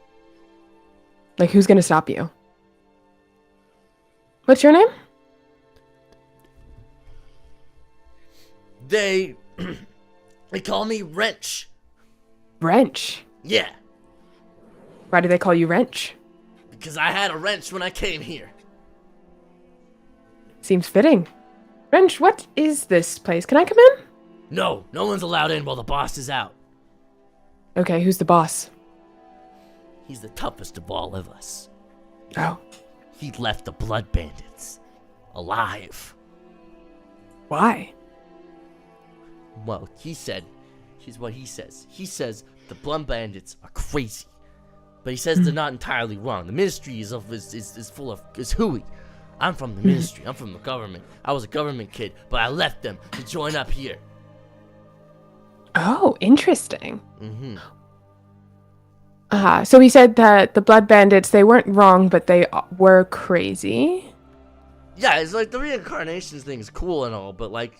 Like, who's gonna stop you? What's your name? They call me Wrench. Wrench. Yeah, Why do they call you Wrench? because I had a wrench when I came here. Seems fitting. Wrench, what is this place? Can I come in? No one's allowed in while the boss is out. Okay, who's the boss? He's the toughest of all of us. Oh. He left the Blood Bandits alive. Why? Well, here's what he says. He says the Blood Bandits are crazy. But he says they're not entirely wrong. The ministry is full of hooey. I'm from the ministry. I'm from the government. I was a government kid, but I left them to join up here. Oh, interesting. Mm-hmm. So he said that the Blood Bandits, they weren't wrong, but they were crazy. Yeah, it's like the reincarnations thing is cool and all, but like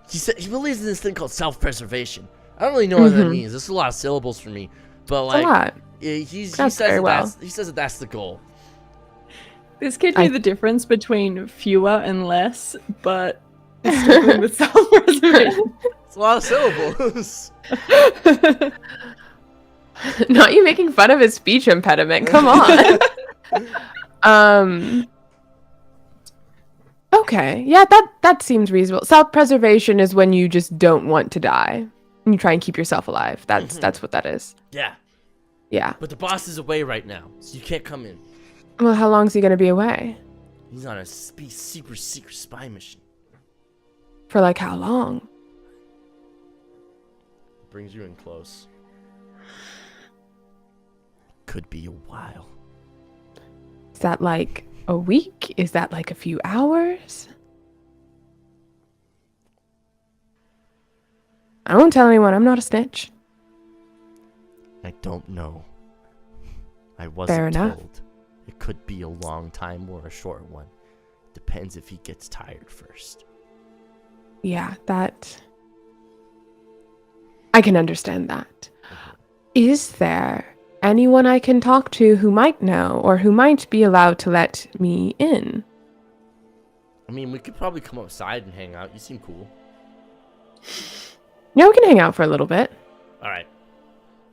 he believes in this thing called self-preservation. I don't really know what that means. There's a lot of syllables for me, but like a lot. he says that that's the goal. This kid knew the difference between fewer and less, but is struggling with self-preservation. It's a lot of syllables. Not you making fun of his speech impediment. Come on. Okay. Yeah, that seems reasonable. Self-preservation is when you just don't want to die. And you try and keep yourself alive. That's what that is. Yeah. Yeah. But the boss is away right now, so you can't come in. Well, how long is he going to be away? He's on a super secret spy mission. For like how long? Brings you in close. Could be a while. Is that like a week? Is that like a few hours? I won't tell anyone. I'm not a snitch. I don't know. I Fair wasn't enough. told. It could be a long time or a short one. Depends if he gets tired first. Yeah, I can understand that. Is there anyone I can talk to who might know or who might be allowed to let me in? I mean, we could probably come outside and hang out. You seem cool. Yeah, we can hang out for a little bit. All right.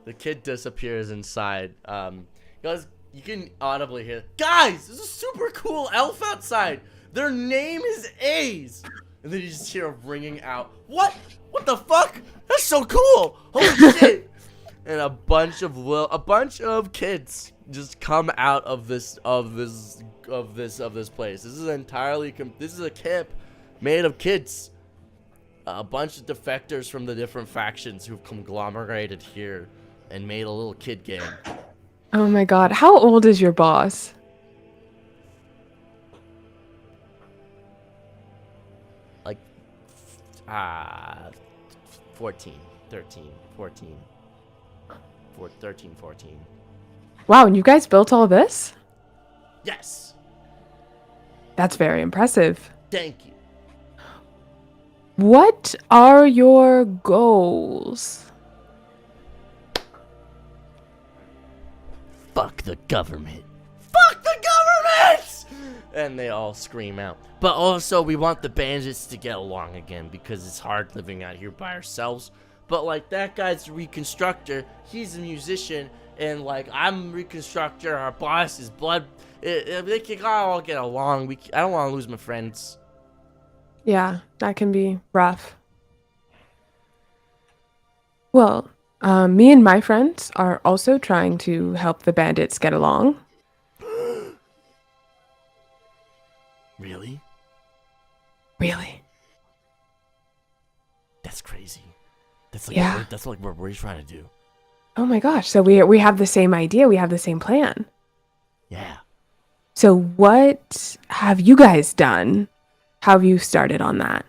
The kid disappears inside. Guys, you can audibly hear, guys, there's a super cool elf outside. Their name is A's. And then you just hear them ringing out. What? What the fuck? That's so cool. Holy shit. And a bunch of kids just come out of this place. This is a camp made of kids. A bunch of defectors from the different factions who've conglomerated here and made a little kid gang. Oh my god, how old is your boss? Like 14, 13, 14. 13, 14. Wow, and you guys built all this? Yes. That's very impressive. Thank you. What are your goals? Fuck the government. Fuck the government! And they all scream out. But also, we want the bandits to get along again because it's hard living out here by ourselves. But like, that guy's a reconstructor, he's a musician, and like, I'm a reconstructor, our boss is blood. They can all get along. I don't want to lose my friends. Yeah, that can be rough. Well, me and my friends are also trying to help the bandits get along. Really? Really? That's crazy. That's like what we're trying to do. Oh my gosh. So we have the same idea. We have the same plan. Yeah. So what have you guys done? How have you started on that?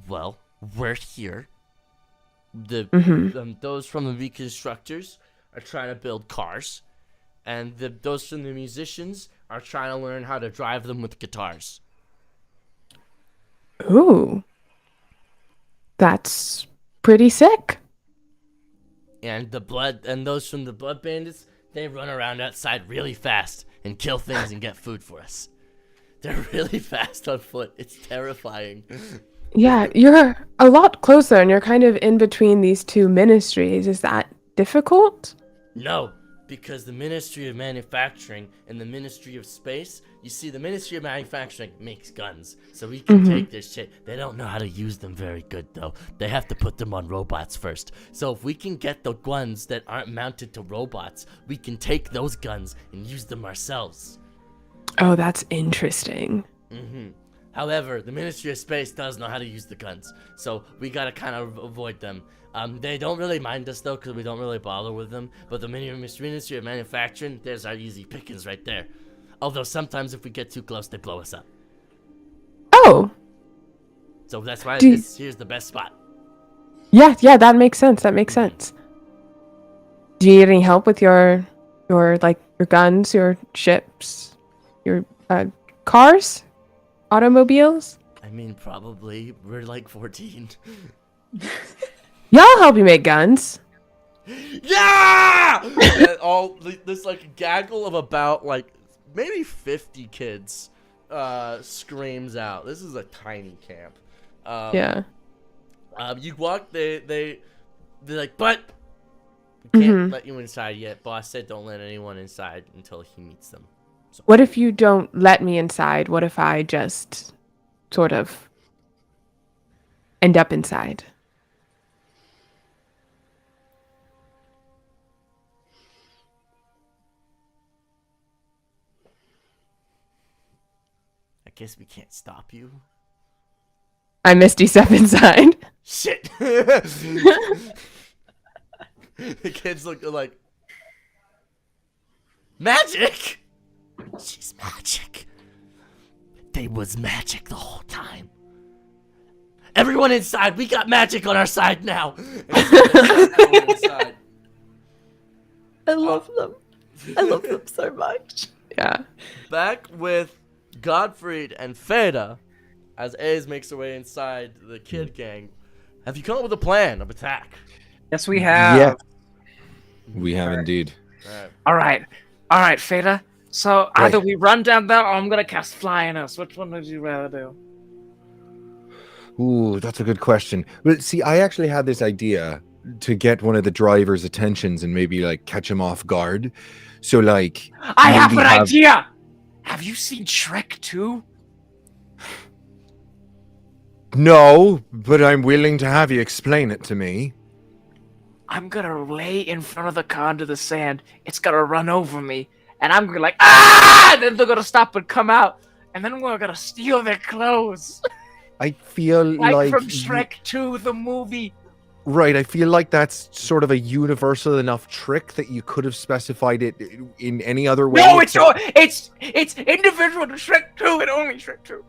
Well, we're here. Those from the reconstructors are trying to build cars, and those from the musicians are trying to learn how to drive them with guitars. Ooh. That's pretty sick. And those from the blood bandits, they run around outside really fast and kill things and get food for us. They're really fast on foot. It's terrifying. Yeah, you're a lot closer and you're kind of in between these two ministries. Is that difficult? No, because the Ministry of Manufacturing and the Ministry of Space, you see, the Ministry of Manufacturing makes guns, so we can take their shit. They don't know how to use them very good, though. They have to put them on robots first. So if we can get the guns that aren't mounted to robots, we can take those guns and use them ourselves. Oh, that's interesting. However, the Ministry of Space does know how to use the guns, so we gotta kind of avoid them. They don't really mind us, though, because we don't really bother with them, but the Ministry of Manufacturing, there's our easy pickings right there. Although sometimes if we get too close, they blow us up. Oh. So that's why here's the best spot. Yeah, that makes sense. That makes sense. Do you need any help with your guns, your ships, your cars, automobiles? I mean, probably. We're like 14. Yeah, I'll help you make guns. Yeah! And there's like a gaggle of about like maybe 50 kids screams out. This is a tiny camp. Yeah. You walk, they're like, but we can't let you inside yet. Boss said don't let anyone inside until he meets them. So. What if you don't let me inside? What if I just sort of end up inside? I guess we can't stop you. I misty step inside. Shit. The kids look like magic. She's magic. They was magic the whole time. Everyone inside. We got magic on our side now. I love them. I love them so much. Yeah. Back with Gottfried and Feda, as Aze makes her way inside the kid gang. Have you come up with a plan of attack? Yes, we have. Yeah. We have indeed. All right. All right, Feda. So either we run down there, or I'm gonna cast Fly on us. Which one would you rather do? Ooh, that's a good question. But see, I actually had this idea to get one of the driver's attentions and maybe like catch him off guard. So like, I have an idea. Have you seen Shrek 2? No, but I'm willing to have you explain it to me. I'm gonna lay in front of the car into the sand. It's gonna run over me, and I'm gonna like, ah! And then they're gonna stop and come out, and then we're gonna steal their clothes. I feel like from Shrek 2, the movie. Right, I feel like that's sort of a universal enough trick that you could have specified it in any other way. No, it's individual to Shrek 2 and only Shrek 2.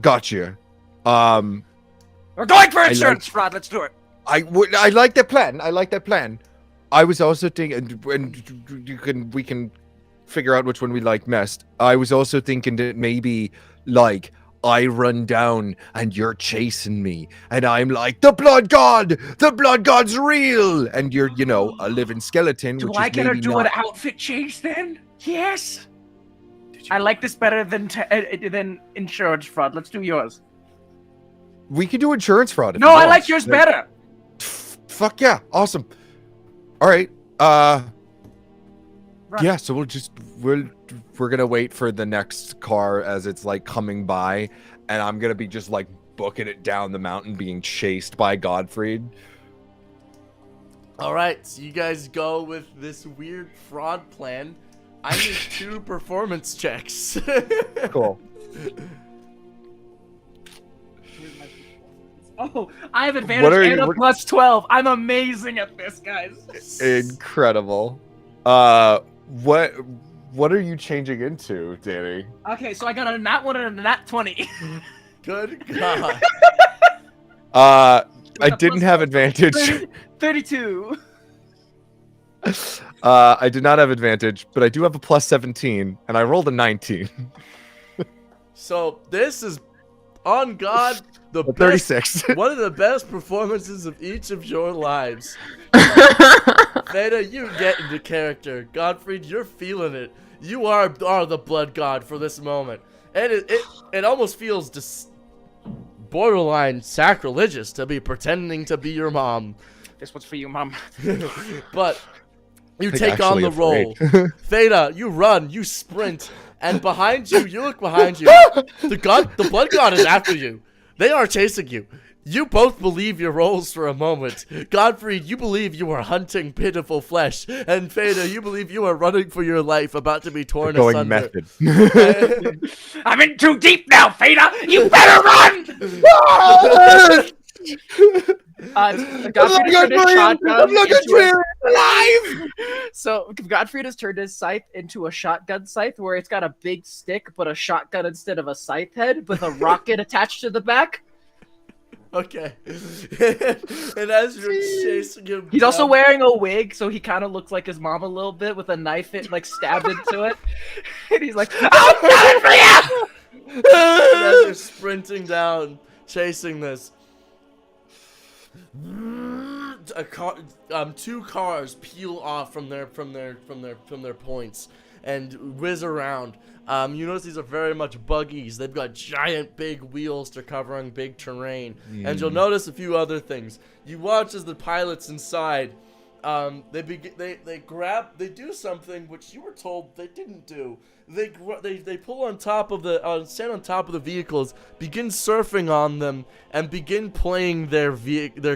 Gotcha. We're going for insurance fraud. Let's do it. I like that plan. I like that plan. I was also thinking, and we can figure out which one we like best. I was also thinking that maybe like I run down and you're chasing me, and I'm like, the blood god's real, and you're, you know, a living skeleton. Do which I is get to maybe do not... an outfit change then? Yes. I like this better than insurance fraud. Let's do yours. We could do insurance fraud. If No, you I want. like yours better. Fuck yeah, awesome. All right, Run. yeah. So we're gonna wait for the next car as it's like coming by, and I'm gonna be just like booking it down the mountain, being chased by Gottfried. All right, so you guys go with this weird fraud plan. I need 2 performance checks. Cool. Oh, I have What advantage are and you- a what- plus 12. I'm amazing at this, guys. Incredible. What are you changing into, Danny? Okay, so I got a nat 1 and a nat 20. Good God. I With a didn't plus have 12, advantage. 32. I did not have advantage, but I do have a plus 17, and I rolled a 19. So this is, on God, the A best, 36. one of the best performances of each of your lives. Veda, you get into character. Godfried, you're feeling it. You are the blood god for this moment. And it almost feels just borderline sacrilegious to be pretending to be your mom. This one's for you, Mom. But you I'm take on actually the role. afraid. Veda, you run, you sprint, and behind you, you look behind you. The blood god is after you. They are chasing you. You both believe your roles for a moment. Godfried, you believe you are hunting pitiful flesh, and Veda, you believe you are running for your life, about to be torn Going asunder. method. I'm in too deep now, Fada! You better run! Godfried has turned his shotgun into alive! So Godfried has turned his scythe into a shotgun scythe, where it's got a big stick, but a shotgun instead of a scythe head, with a rocket attached to the back. Okay. And as you're chasing him, He's also down- wearing a wig, so he kind of looks like his mom a little bit, with a knife stabbed into it. And he's like, "I'm coming for you!" And as you're sprinting down, chasing this, two cars peel off from their points and whiz around. You notice these are very much buggies. They've got giant big wheels to covering big terrain. And you'll notice a few other things. You watch as the pilots inside, they do something which you were told they didn't do. They pull on top of stand on top of the vehicles, begin surfing on them, and begin playing their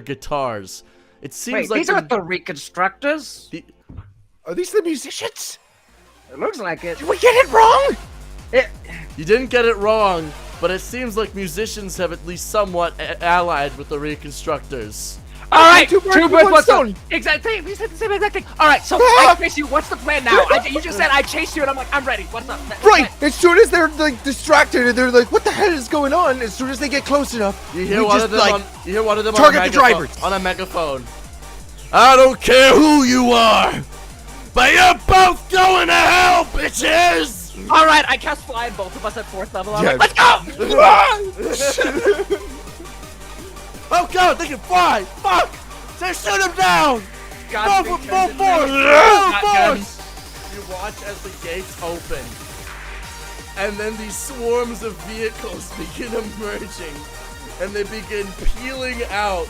guitars. It seems Wait, like these aren't the reconstructors? Are these the musicians? It looks like it. Did we get it wrong? You didn't get it wrong, but it seems like musicians have at least somewhat allied with the reconstructors. Alright, Two birds with one stone. Exactly, we said the same exact thing. Alright, so I chase you. What's the plan now? You just said I chased you, and I'm like, I'm ready. What's up? Right! As soon as they're like distracted and they're like, what the hell is going on? As soon as they get close enough, You hear we one just of them like on, you hear one of them target on a the megaphone, drivers. on a megaphone. I don't care who you are, but you're both going to hell, bitches! Alright, I cast fly on both of us at 4th level. I'm Yeah. like, let's go! Oh god, they can fly! Fuck! They shoot him down! Godfrey Full turns his force! shotgun. Full force! You watch as the gates open, and then these swarms of vehicles begin emerging, and they begin peeling out.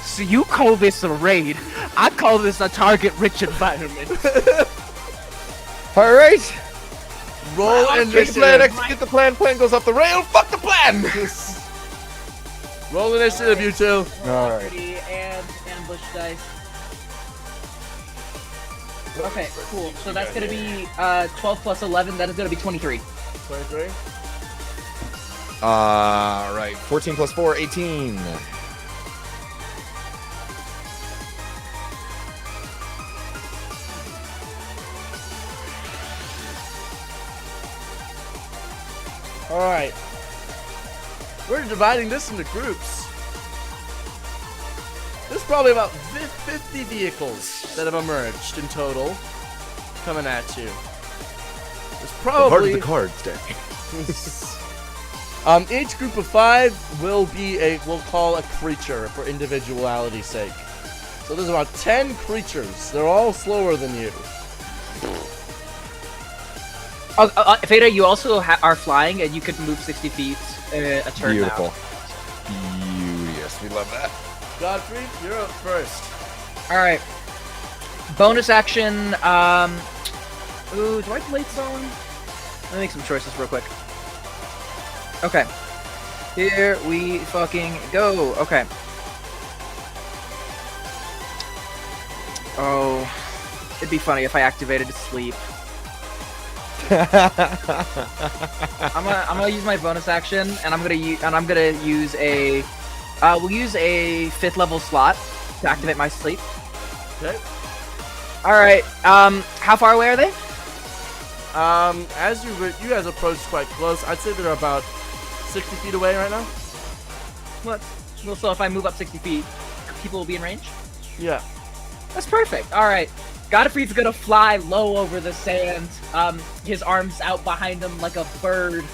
So you call this a raid. I call this a target-rich environment. Alright. Roll Plan, initiative. execute the plan. Plan goes off the rail. Fuck the plan! Roll initiative, you two. Alright. And ambush dice. Okay, cool. So that's gonna be 12 plus 11. That is gonna be 23. 23. Right. 14 plus 4, 18. Alright. We're dividing this into groups. There's probably about 50 vehicles that have emerged in total coming at you. There's probably... cards, Danny. Each group of 5 will be we'll call a creature for individuality's sake. So there's about 10 creatures. They're all slower than you. Veda, you also are flying, and you could move 60 feet a turn Beautiful. now. Beauteous. We love that. Godfrey, you're up first. Alright. Bonus action, ooh, do I blade zone? Let me make some choices real quick. Okay. Here we fucking go. Okay. Oh. It'd be funny if I activated sleep. I'm gonna use my bonus action, and I'm gonna use a we'll use a 5th level slot to activate my sleep. Okay. All right. How far away are they? As you guys approach quite close, I'd say they're about 60 feet away right now. What? Well, so if I move up 60 feet, people will be in range. Yeah. That's perfect. All right. Godfrey's gonna fly low over the sand. His arms out behind him like a bird,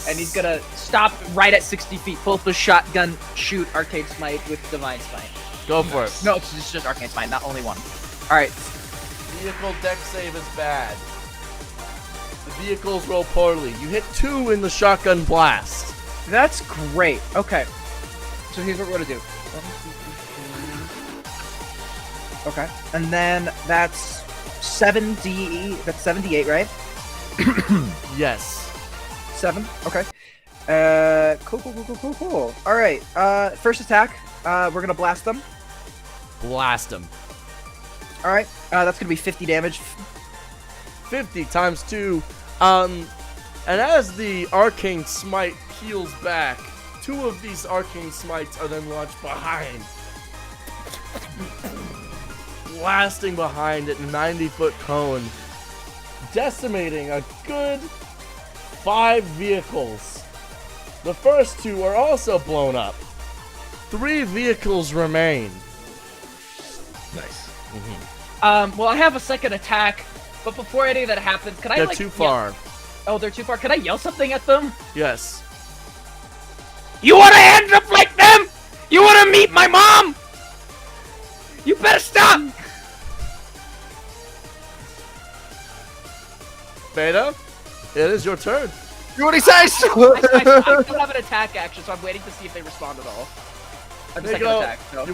and he's gonna stop right at 60 feet. Pull up a shotgun, shoot Arcade Smite with Divine Smite. Go for it. No, it's just Arcade Smite, not only one. All right. Vehicle deck save is bad. The vehicles roll poorly. You hit 2 in the shotgun blast. That's great. Okay. So here's what we're gonna do. Okay. And then that's 70. That's 78, right? Yes. 7. Okay. Cool. All right. First attack. We're gonna blast them. Blast them. All right. That's gonna be 50 damage. 50 times 2. And as the arcane smite peels back, 2 of these arcane smites are then launched behind. Blasting behind at 90-foot cone, decimating a good 5 vehicles. The first 2 are also blown up. 3 vehicles remain. Nice. Well, I have a second attack, but before any of that happens, can I They're like too far. Oh, they're too far. Can I yell something at them? Yes. You want to end up like them? You want to meet my mom? You better stop! Beta, it is your turn. You what he says? I still have an attack action, so I'm waiting to see if they respond at all. I have a They second go- attack, so.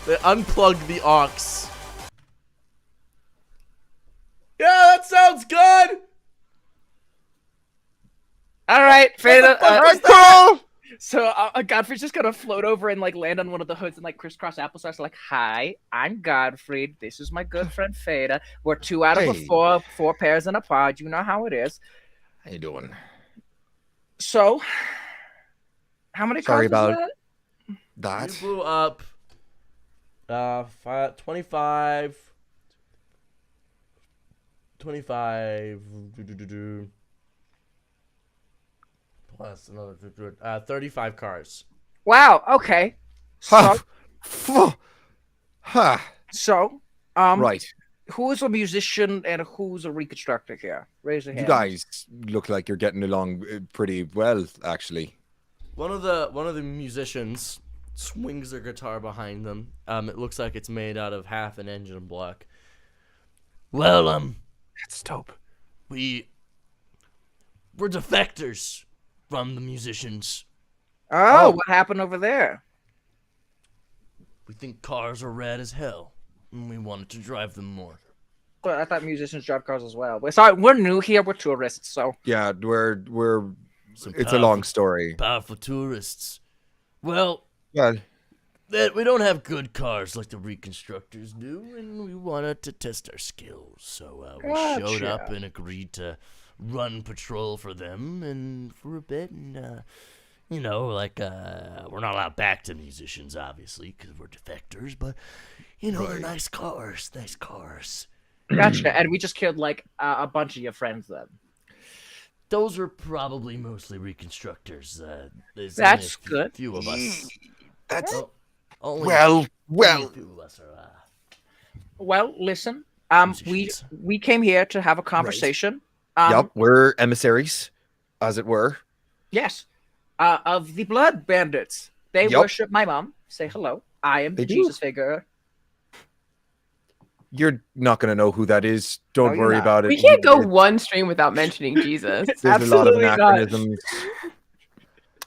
They unplug the aux. Yeah, that sounds good. All right, Freda. What the fuck was that? So Godfrey's just gonna float over and like land on one of the hoods and like crisscross applesauce. Like, hi, I'm Godfrey. This is my good friend Fada. We're 2 out of Hey. the 4 pairs in a pod. You know how it is. How you doing? So, how many Sorry cards about is that. You blew up 25 plus another 35 cars. Wow. Okay. So, Huh. so, Right. who is a musician and who's a reconstructor here? Raise your hand. You guys look like you're getting along pretty well, actually. One of the musicians swings their guitar behind them. It looks like it's made out of half an engine block. Well, That's dope. We're defectors from the musicians. Oh, Oh. what happened over there? We think cars are rad as hell, and we wanted to drive them more. Well, I thought musicians drive cars as well. But sorry, we're new here. We're tourists, so. Yeah, we're. Some It's a long story. Powerful tourists. Well, Yeah. that we don't have good cars like the reconstructors do, and we wanted to test our skills. So we showed Gotcha. up and agreed to run patrol for them and for a bit. And you know, like we're not allowed back to musicians, obviously, because we're defectors. But you know, they're Right. nice cars, nice cars. Gotcha. And we just killed like a bunch of your friends then. Those are probably mostly reconstructors. There's That's only good. Few of us. That's Only well. a few of us are. Well, listen. Musicians. We came here to have a conversation. Yep, we're emissaries, as it were. Yes. Of the blood bandits. They Yup. worship my mom. Say hello. I am They the do. Jesus figure. You're not gonna know who that is. Don't No, you're worry not. about it. We can't go It's- one stream without mentioning Jesus. There's a lot of Absolutely not. anachronisms.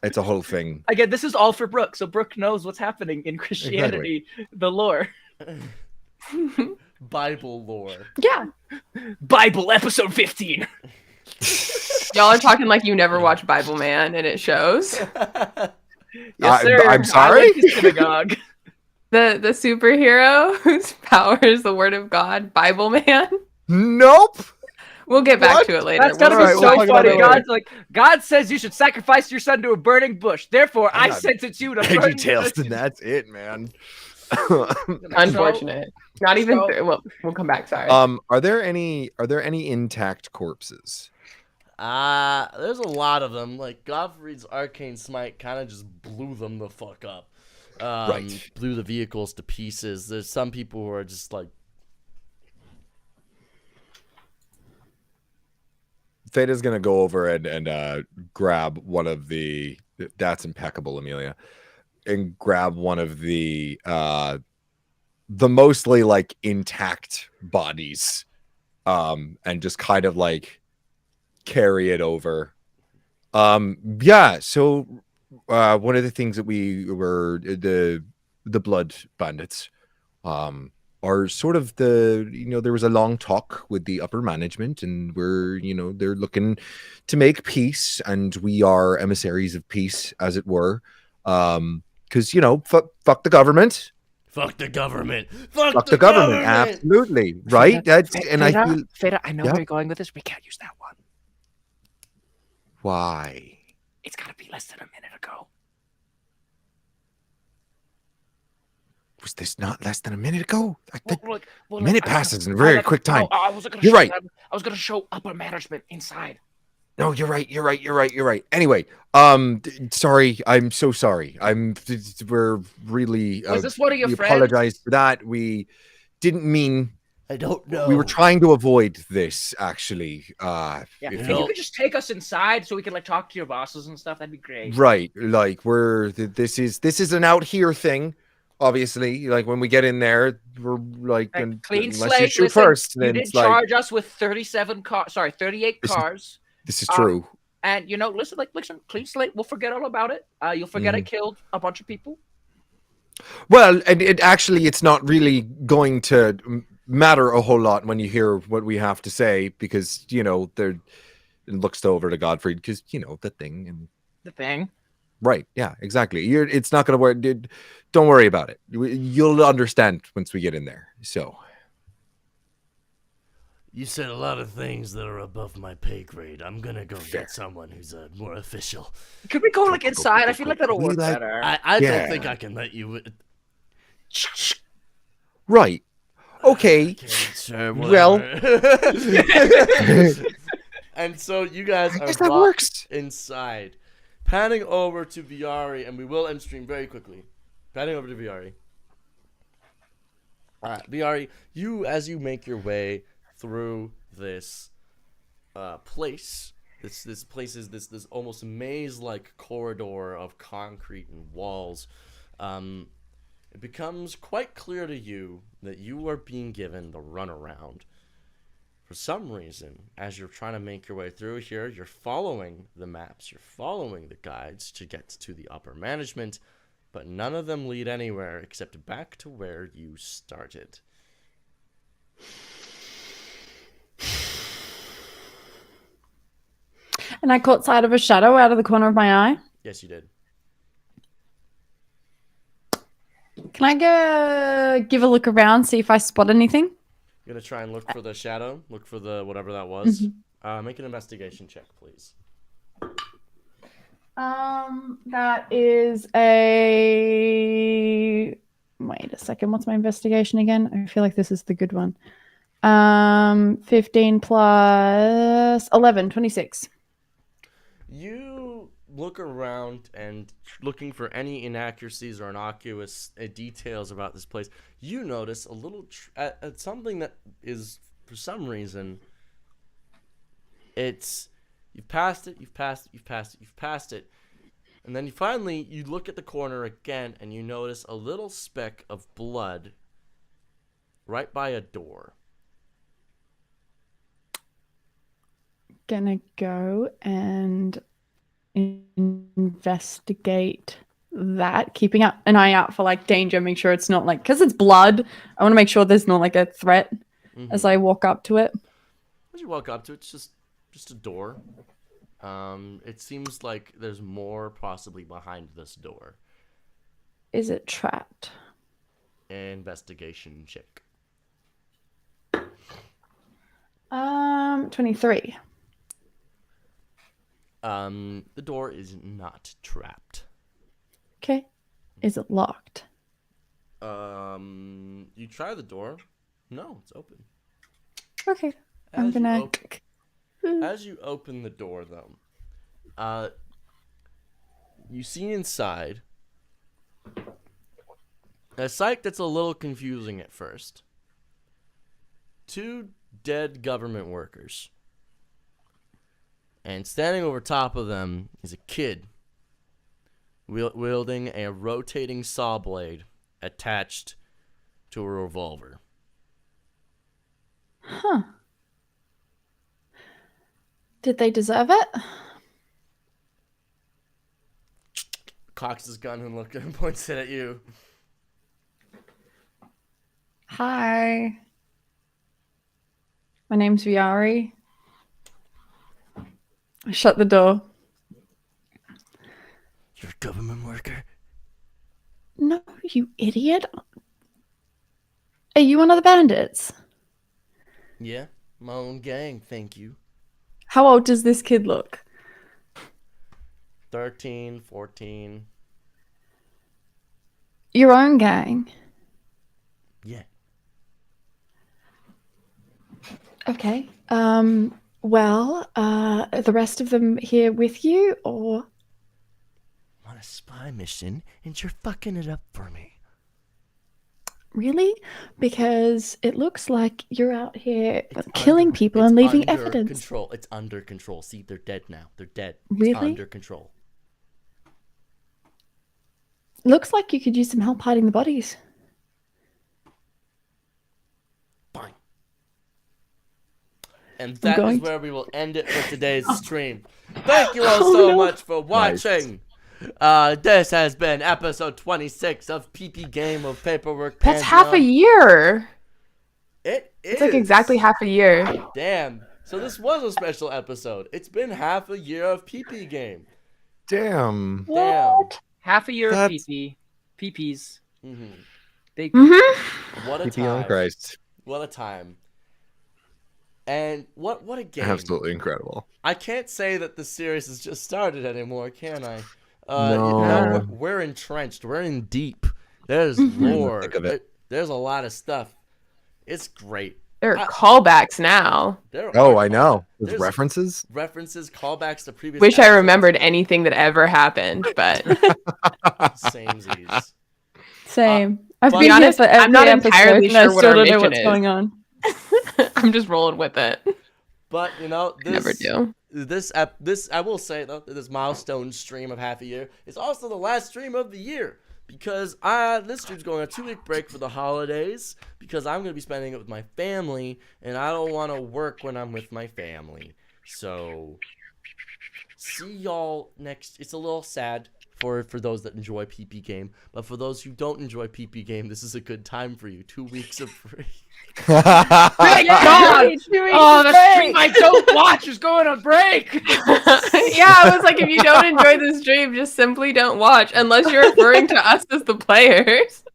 It's a whole thing. Again, this is all for Brooke, so Brooke knows what's happening in Christianity, the lore. Bible lore. Yeah. Bible episode 15. Y'all are talking like you never watched Bible Man, and it shows. Yes, sir. I'm I sorry? went to synagogue. The superhero whose power is the word of God, Bible Man. Nope. We'll get back What? to it later. That's gotta We'll be Alright, circle we'll so talk back about to funny. it that later. God's like, God says you should sacrifice your son to a burning bush. Therefore, I Yeah. sentence you to burn Details, bush. and that's it, man. Unfortunate. Not even. so- Well, we'll come back. Sorry. Are there any intact corpses? There's a lot of them. Like Godfrey's arcane smite kind of just blew them the fuck up. Right. Blew the vehicles to pieces. There's some people who are just like, Theta's gonna go over and grab one of the. That's impeccable, Amelia, and grab one of the mostly like intact bodies, and just kind of like carry it over. Yeah. So, one of the things that we were the blood bandits, are sort of there was a long talk with the upper management, and they're looking to make peace, and we are emissaries of peace, as it were. Because fuck the government. Fuck the government. Fuck the government. Absolutely. Right? I feel Feta, I know Yeah. where you're going with this. We can't use that one. why. It's gotta be less than a minute ago. Was this not less than a minute ago? I think Well, minute I- passes in a I very like- quick time. No, I wasn't gonna You're show right. them. I was gonna show upper management inside. No, you're right. Anyway, sorry. I'm so sorry. We're really. Was this one of your we friends? apologize for that. We didn't mean. I don't know. We were trying to avoid this, actually. Yeah, if if you- you could just take us inside so we can talk to your bosses and stuff, that'd be great. Right, like this is an out here thing. Obviously, like when we get in there, we're like, Like, clean unless slate. you shoot Listen, first, you then did it's like charge us with 38 This is- cars. this is true. And listen, clean slate. We'll forget all about it. You'll forget I killed a bunch of people. Well, and it's not really going to matter a whole lot when you hear what we have to say, because they're and looks over to Godfrey, because the thing and The thing. right, yeah, exactly. It's not going to work. Don't worry about it. You'll understand once we get in there. So You said a lot of things that are above my pay grade. I'm gonna go get someone who's more official. Could we go inside? I feel like that'll We work like- better. I Yeah. don't think I can let you. right, okay. Okay, sure, Well. whatever. and so you guys I are guess that brought works. inside, panning over to Viari, and we will end stream very quickly. Panning over to Viari. All right, Viari, as you make your way through this place. This place is this almost maze-like corridor of concrete and walls. It becomes quite clear to you that you are being given the runaround. For some reason, as you're trying to make your way through here, you're following the maps, you're following the guides to get to the upper management, but none of them lead anywhere except back to where you started. And I caught sight of a shadow out of the corner of my eye. Yes, you did. Can I go give a look around, see if I spot anything? You're gonna try and look for the shadow, look for the whatever that was. Mm-hmm. Make an investigation check, please. That is a... Wait a second, what's my investigation again? I feel like this is the good one. 15 plus 11, 26. You look around and looking for any inaccuracies or innocuous details about this place. You notice a little at something that is, for some reason, you've passed it, and then you look at the corner again and you notice a little speck of blood right by a door. Gonna go and investigate that, keeping an eye out for danger, make sure it's not because it's blood. I want to make sure there's not a threat as I walk up to it. As you walk up to it, it's just a door. It seems like there's more possibly behind this door. Is it trapped? Investigation check. 23. The door is not trapped. Okay. Is it locked? You try the door. No, it's open. Okay. I'm As you gonna. As you open the door, though, you see inside a sight that's a little confusing at first. 2 dead government workers. And standing over top of them is a kid wielding a rotating saw blade attached to a revolver. Huh. Did they deserve it? Cocks his gun and points it at you. Hi. My name's Viari. I shut the door. You're a government worker? No, you idiot. Are you one of the bandits? Yeah, my own gang, thank you. How old does this kid look? 13, 14. Your own gang? Yeah. Okay. Well, are the rest of them here with you, or? On a spy mission, and you're fucking it up for me. Really? Because it looks like you're out here killing people and leaving evidence. Control. It's under control. See, they're dead now. They're dead. Really? It's under control. Looks like you could use some help hiding the bodies. Fine. And that is where we will end it for today's stream. Thank you all so much for watching. This has been episode 26 of PP Game of Paperwork That's Pantheon. half a year. It is. It's like exactly half a year. Damn. So this was a special episode. It's been half a year of PP Game. Damn. Damn. Half a year That's- of PPs. Mm-hmm. Big What a PP on time. Christ. What a time. And what a game. Absolutely incredible. I can't say that the series has just started anymore, can I? No. We're entrenched. We're in deep. There's lore. Think of it. There's a lot of stuff. It's great. There are callbacks now. Oh, I know. There's There's references. References, callbacks to previous Wish I episodes. remembered anything that ever happened, but Samesies. Same. but- I've been be here honest, for every I'm not episode, entirely and I sure what still our don't know mission what's is. going on. I'm just rolling with it. But you know, this Never do. This I will say though, that this milestone stream of half a year is also the last stream of the year because this stream's going on a 2-week break for the holidays because I'm gonna be spending it with my family and I don't want to work when I'm with my family. So see y'all next. It's a little sad for those that enjoy PP Game, but for those who don't enjoy PP Game, this is a good time for you. 2 weeks of free. Thank God! Oh, the stream I don't watch is going on break. Yeah, I was like, if you don't enjoy the stream, just simply don't watch, unless you're referring to us as the players.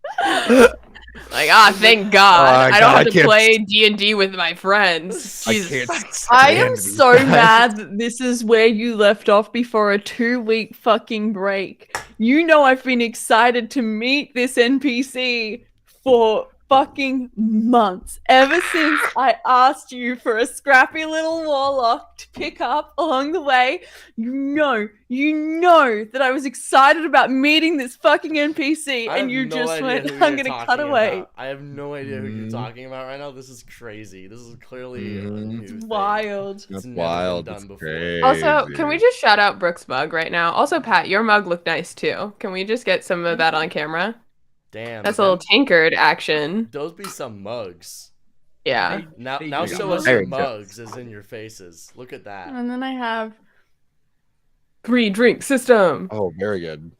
Like, thank God, I don't have to play D&D with my friends. Jesus. I am so mad that this is where you left off before a 2-week fucking break. You know I've been excited to meet this NPC for fucking months. Ever since I asked you for a scrappy little warlock to pick up along the way, you know that I was excited about meeting this fucking NPC, I and have you no just idea went, who I'm you're gonna cut talking away. about. I have no idea who you're talking about right now. This is crazy. This is clearly a new thing. Wild. It's That's never wild. been That's done before. crazy. Also, can we just shout out Brooke's mug right now? Also, Pat, your mug looked nice too. Can we just get some of that on camera? Damn. That's a little tankard action. Those be some mugs. Yeah. Now They now do. show us There your you go. mugs as in your faces. Look at that. And then I have. 3-drink system. Oh, very good.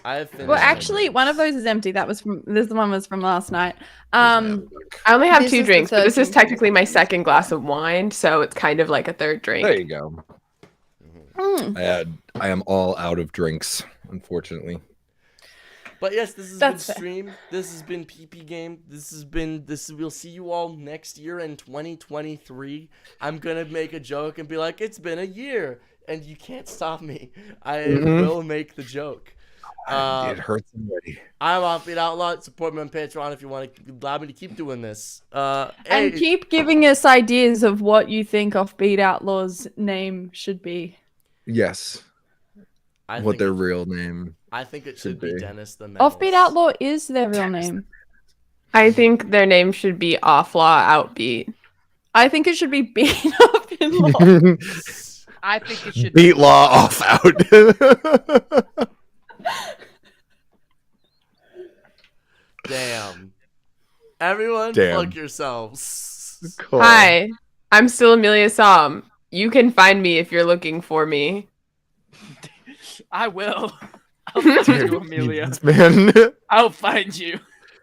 I have finished. Well, my actually, drinks. one of those is empty. That was from. This one was from last night. I only have This 2 is the drinks, but this is 13th. technically my second glass of wine, so it's kind of like a third drink. There you go. Mm. I am all out of drinks, unfortunately. But yes, this has That's been fair. Stream. This has been PP Game. We'll see you all next year in 2023. I'm gonna make a joke and be like, it's been a year, and you can't stop me. I will make the joke. It hurts already. I'm Offbeat Outlaw. Support me on Patreon if you want to allow me to keep doing this. And Hey, keep giving us ideas of what you think Offbeat Outlaw's name should be. Yes. I What think their it- real name. I think it should should be be. Dennis the Menace. Offbeat Outlaw is their real name. I think their name should be Offlaw Outbeat. I think it should be Beat Up in Law. I think it should Beat Law off out. Damn. Everyone, Damn. plug yourselves. Cool. Hi, I'm still Amelia Som. You can find me if you're looking for me. I will. I'll find you, Amelia. Man. I'll find you.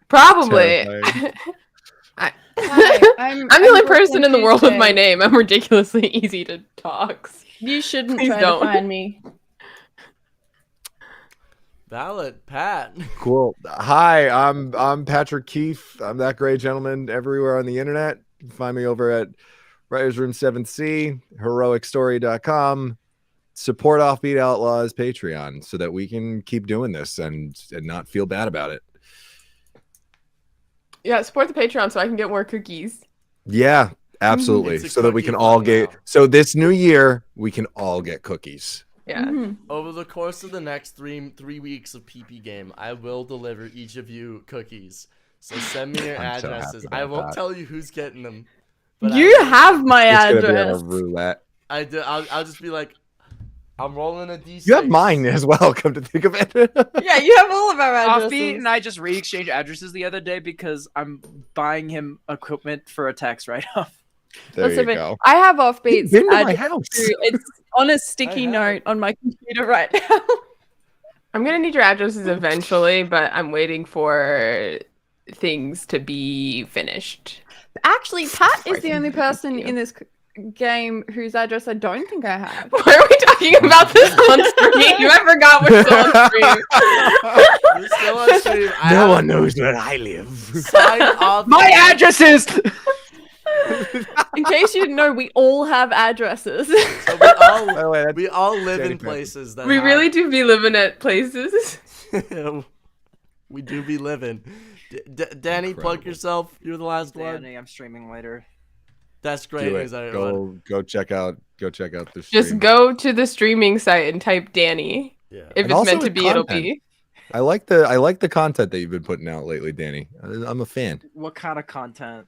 Probably. Terrifying. I'm I'm the only person Brooklyn in the world with Tuesday. my name. I'm ridiculously easy to talk. You shouldn't Please try don't. to find me. Valid, Pat. Cool. Hi, I'm Patrick Keefe. I'm that great gentleman everywhere on the internet. You can find me over at Writers Room 7C, heroicstory.com. Support Offbeat Outlaws Patreon so that we can keep doing this and not feel bad about it. Yeah, support the Patreon so I can get more cookies. Yeah, absolutely. It's a So that we cookie can all fun get now. so this new year we can all get cookies. Yeah. Mhm. Over the course of the next three weeks of PP Game, I will deliver each of you cookies. So send me your I'm so happy addresses. about I won't that. tell you who's getting them. But You have my It's gonna be on address. a roulette. I'll just be like, I'm rolling a D6. You have mine as well, come to think of it. Yeah, you have all of our Offbeat addresses. and I just re-exchanged addresses the other day because I'm buying him equipment for a tax write-off. There Listen, you go. I have Offbeat's You've been to my address house. too. It's on a sticky have note it. on my computer right now. I'm gonna need your addresses eventually, but I'm waiting for things to be finished. Actually, Pat is the Freaking only person you. in this game whose address I don't think I have. Why are we talking about this on stream? I forgot we're still on stream. We're still on stream. No one knows where I live. Sign off. My addresses. In case you didn't know, we all have addresses. So By the way, that's we all live Danny in Pepper. places that We have- really do be living at places. we do be living. Danny, plug Incredible. yourself. You're the last one. Danny, I'm streaming later. That's great do news, it. everyone. Go check out the stream. Just go to the streaming site and type Danny. Yeah. If And it's also meant to with be, it'll content. be. I like the content that you've been putting out lately, Danny. I'm a fan. What kind of content?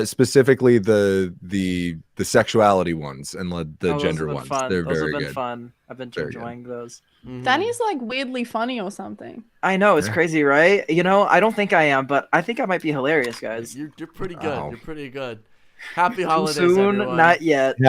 Specifically the sexuality ones and the Oh, those gender have been ones. Fun. They're Those very have been good. fun. I've been Very good. enjoying those. Mhm. Danny's like weirdly funny or something. I know it's Yeah. crazy, right? You know, I don't think I am, but I think I might be hilarious, guys. You're pretty good. Oh. You're pretty good. Happy Too holidays, soon, everyone. not yet.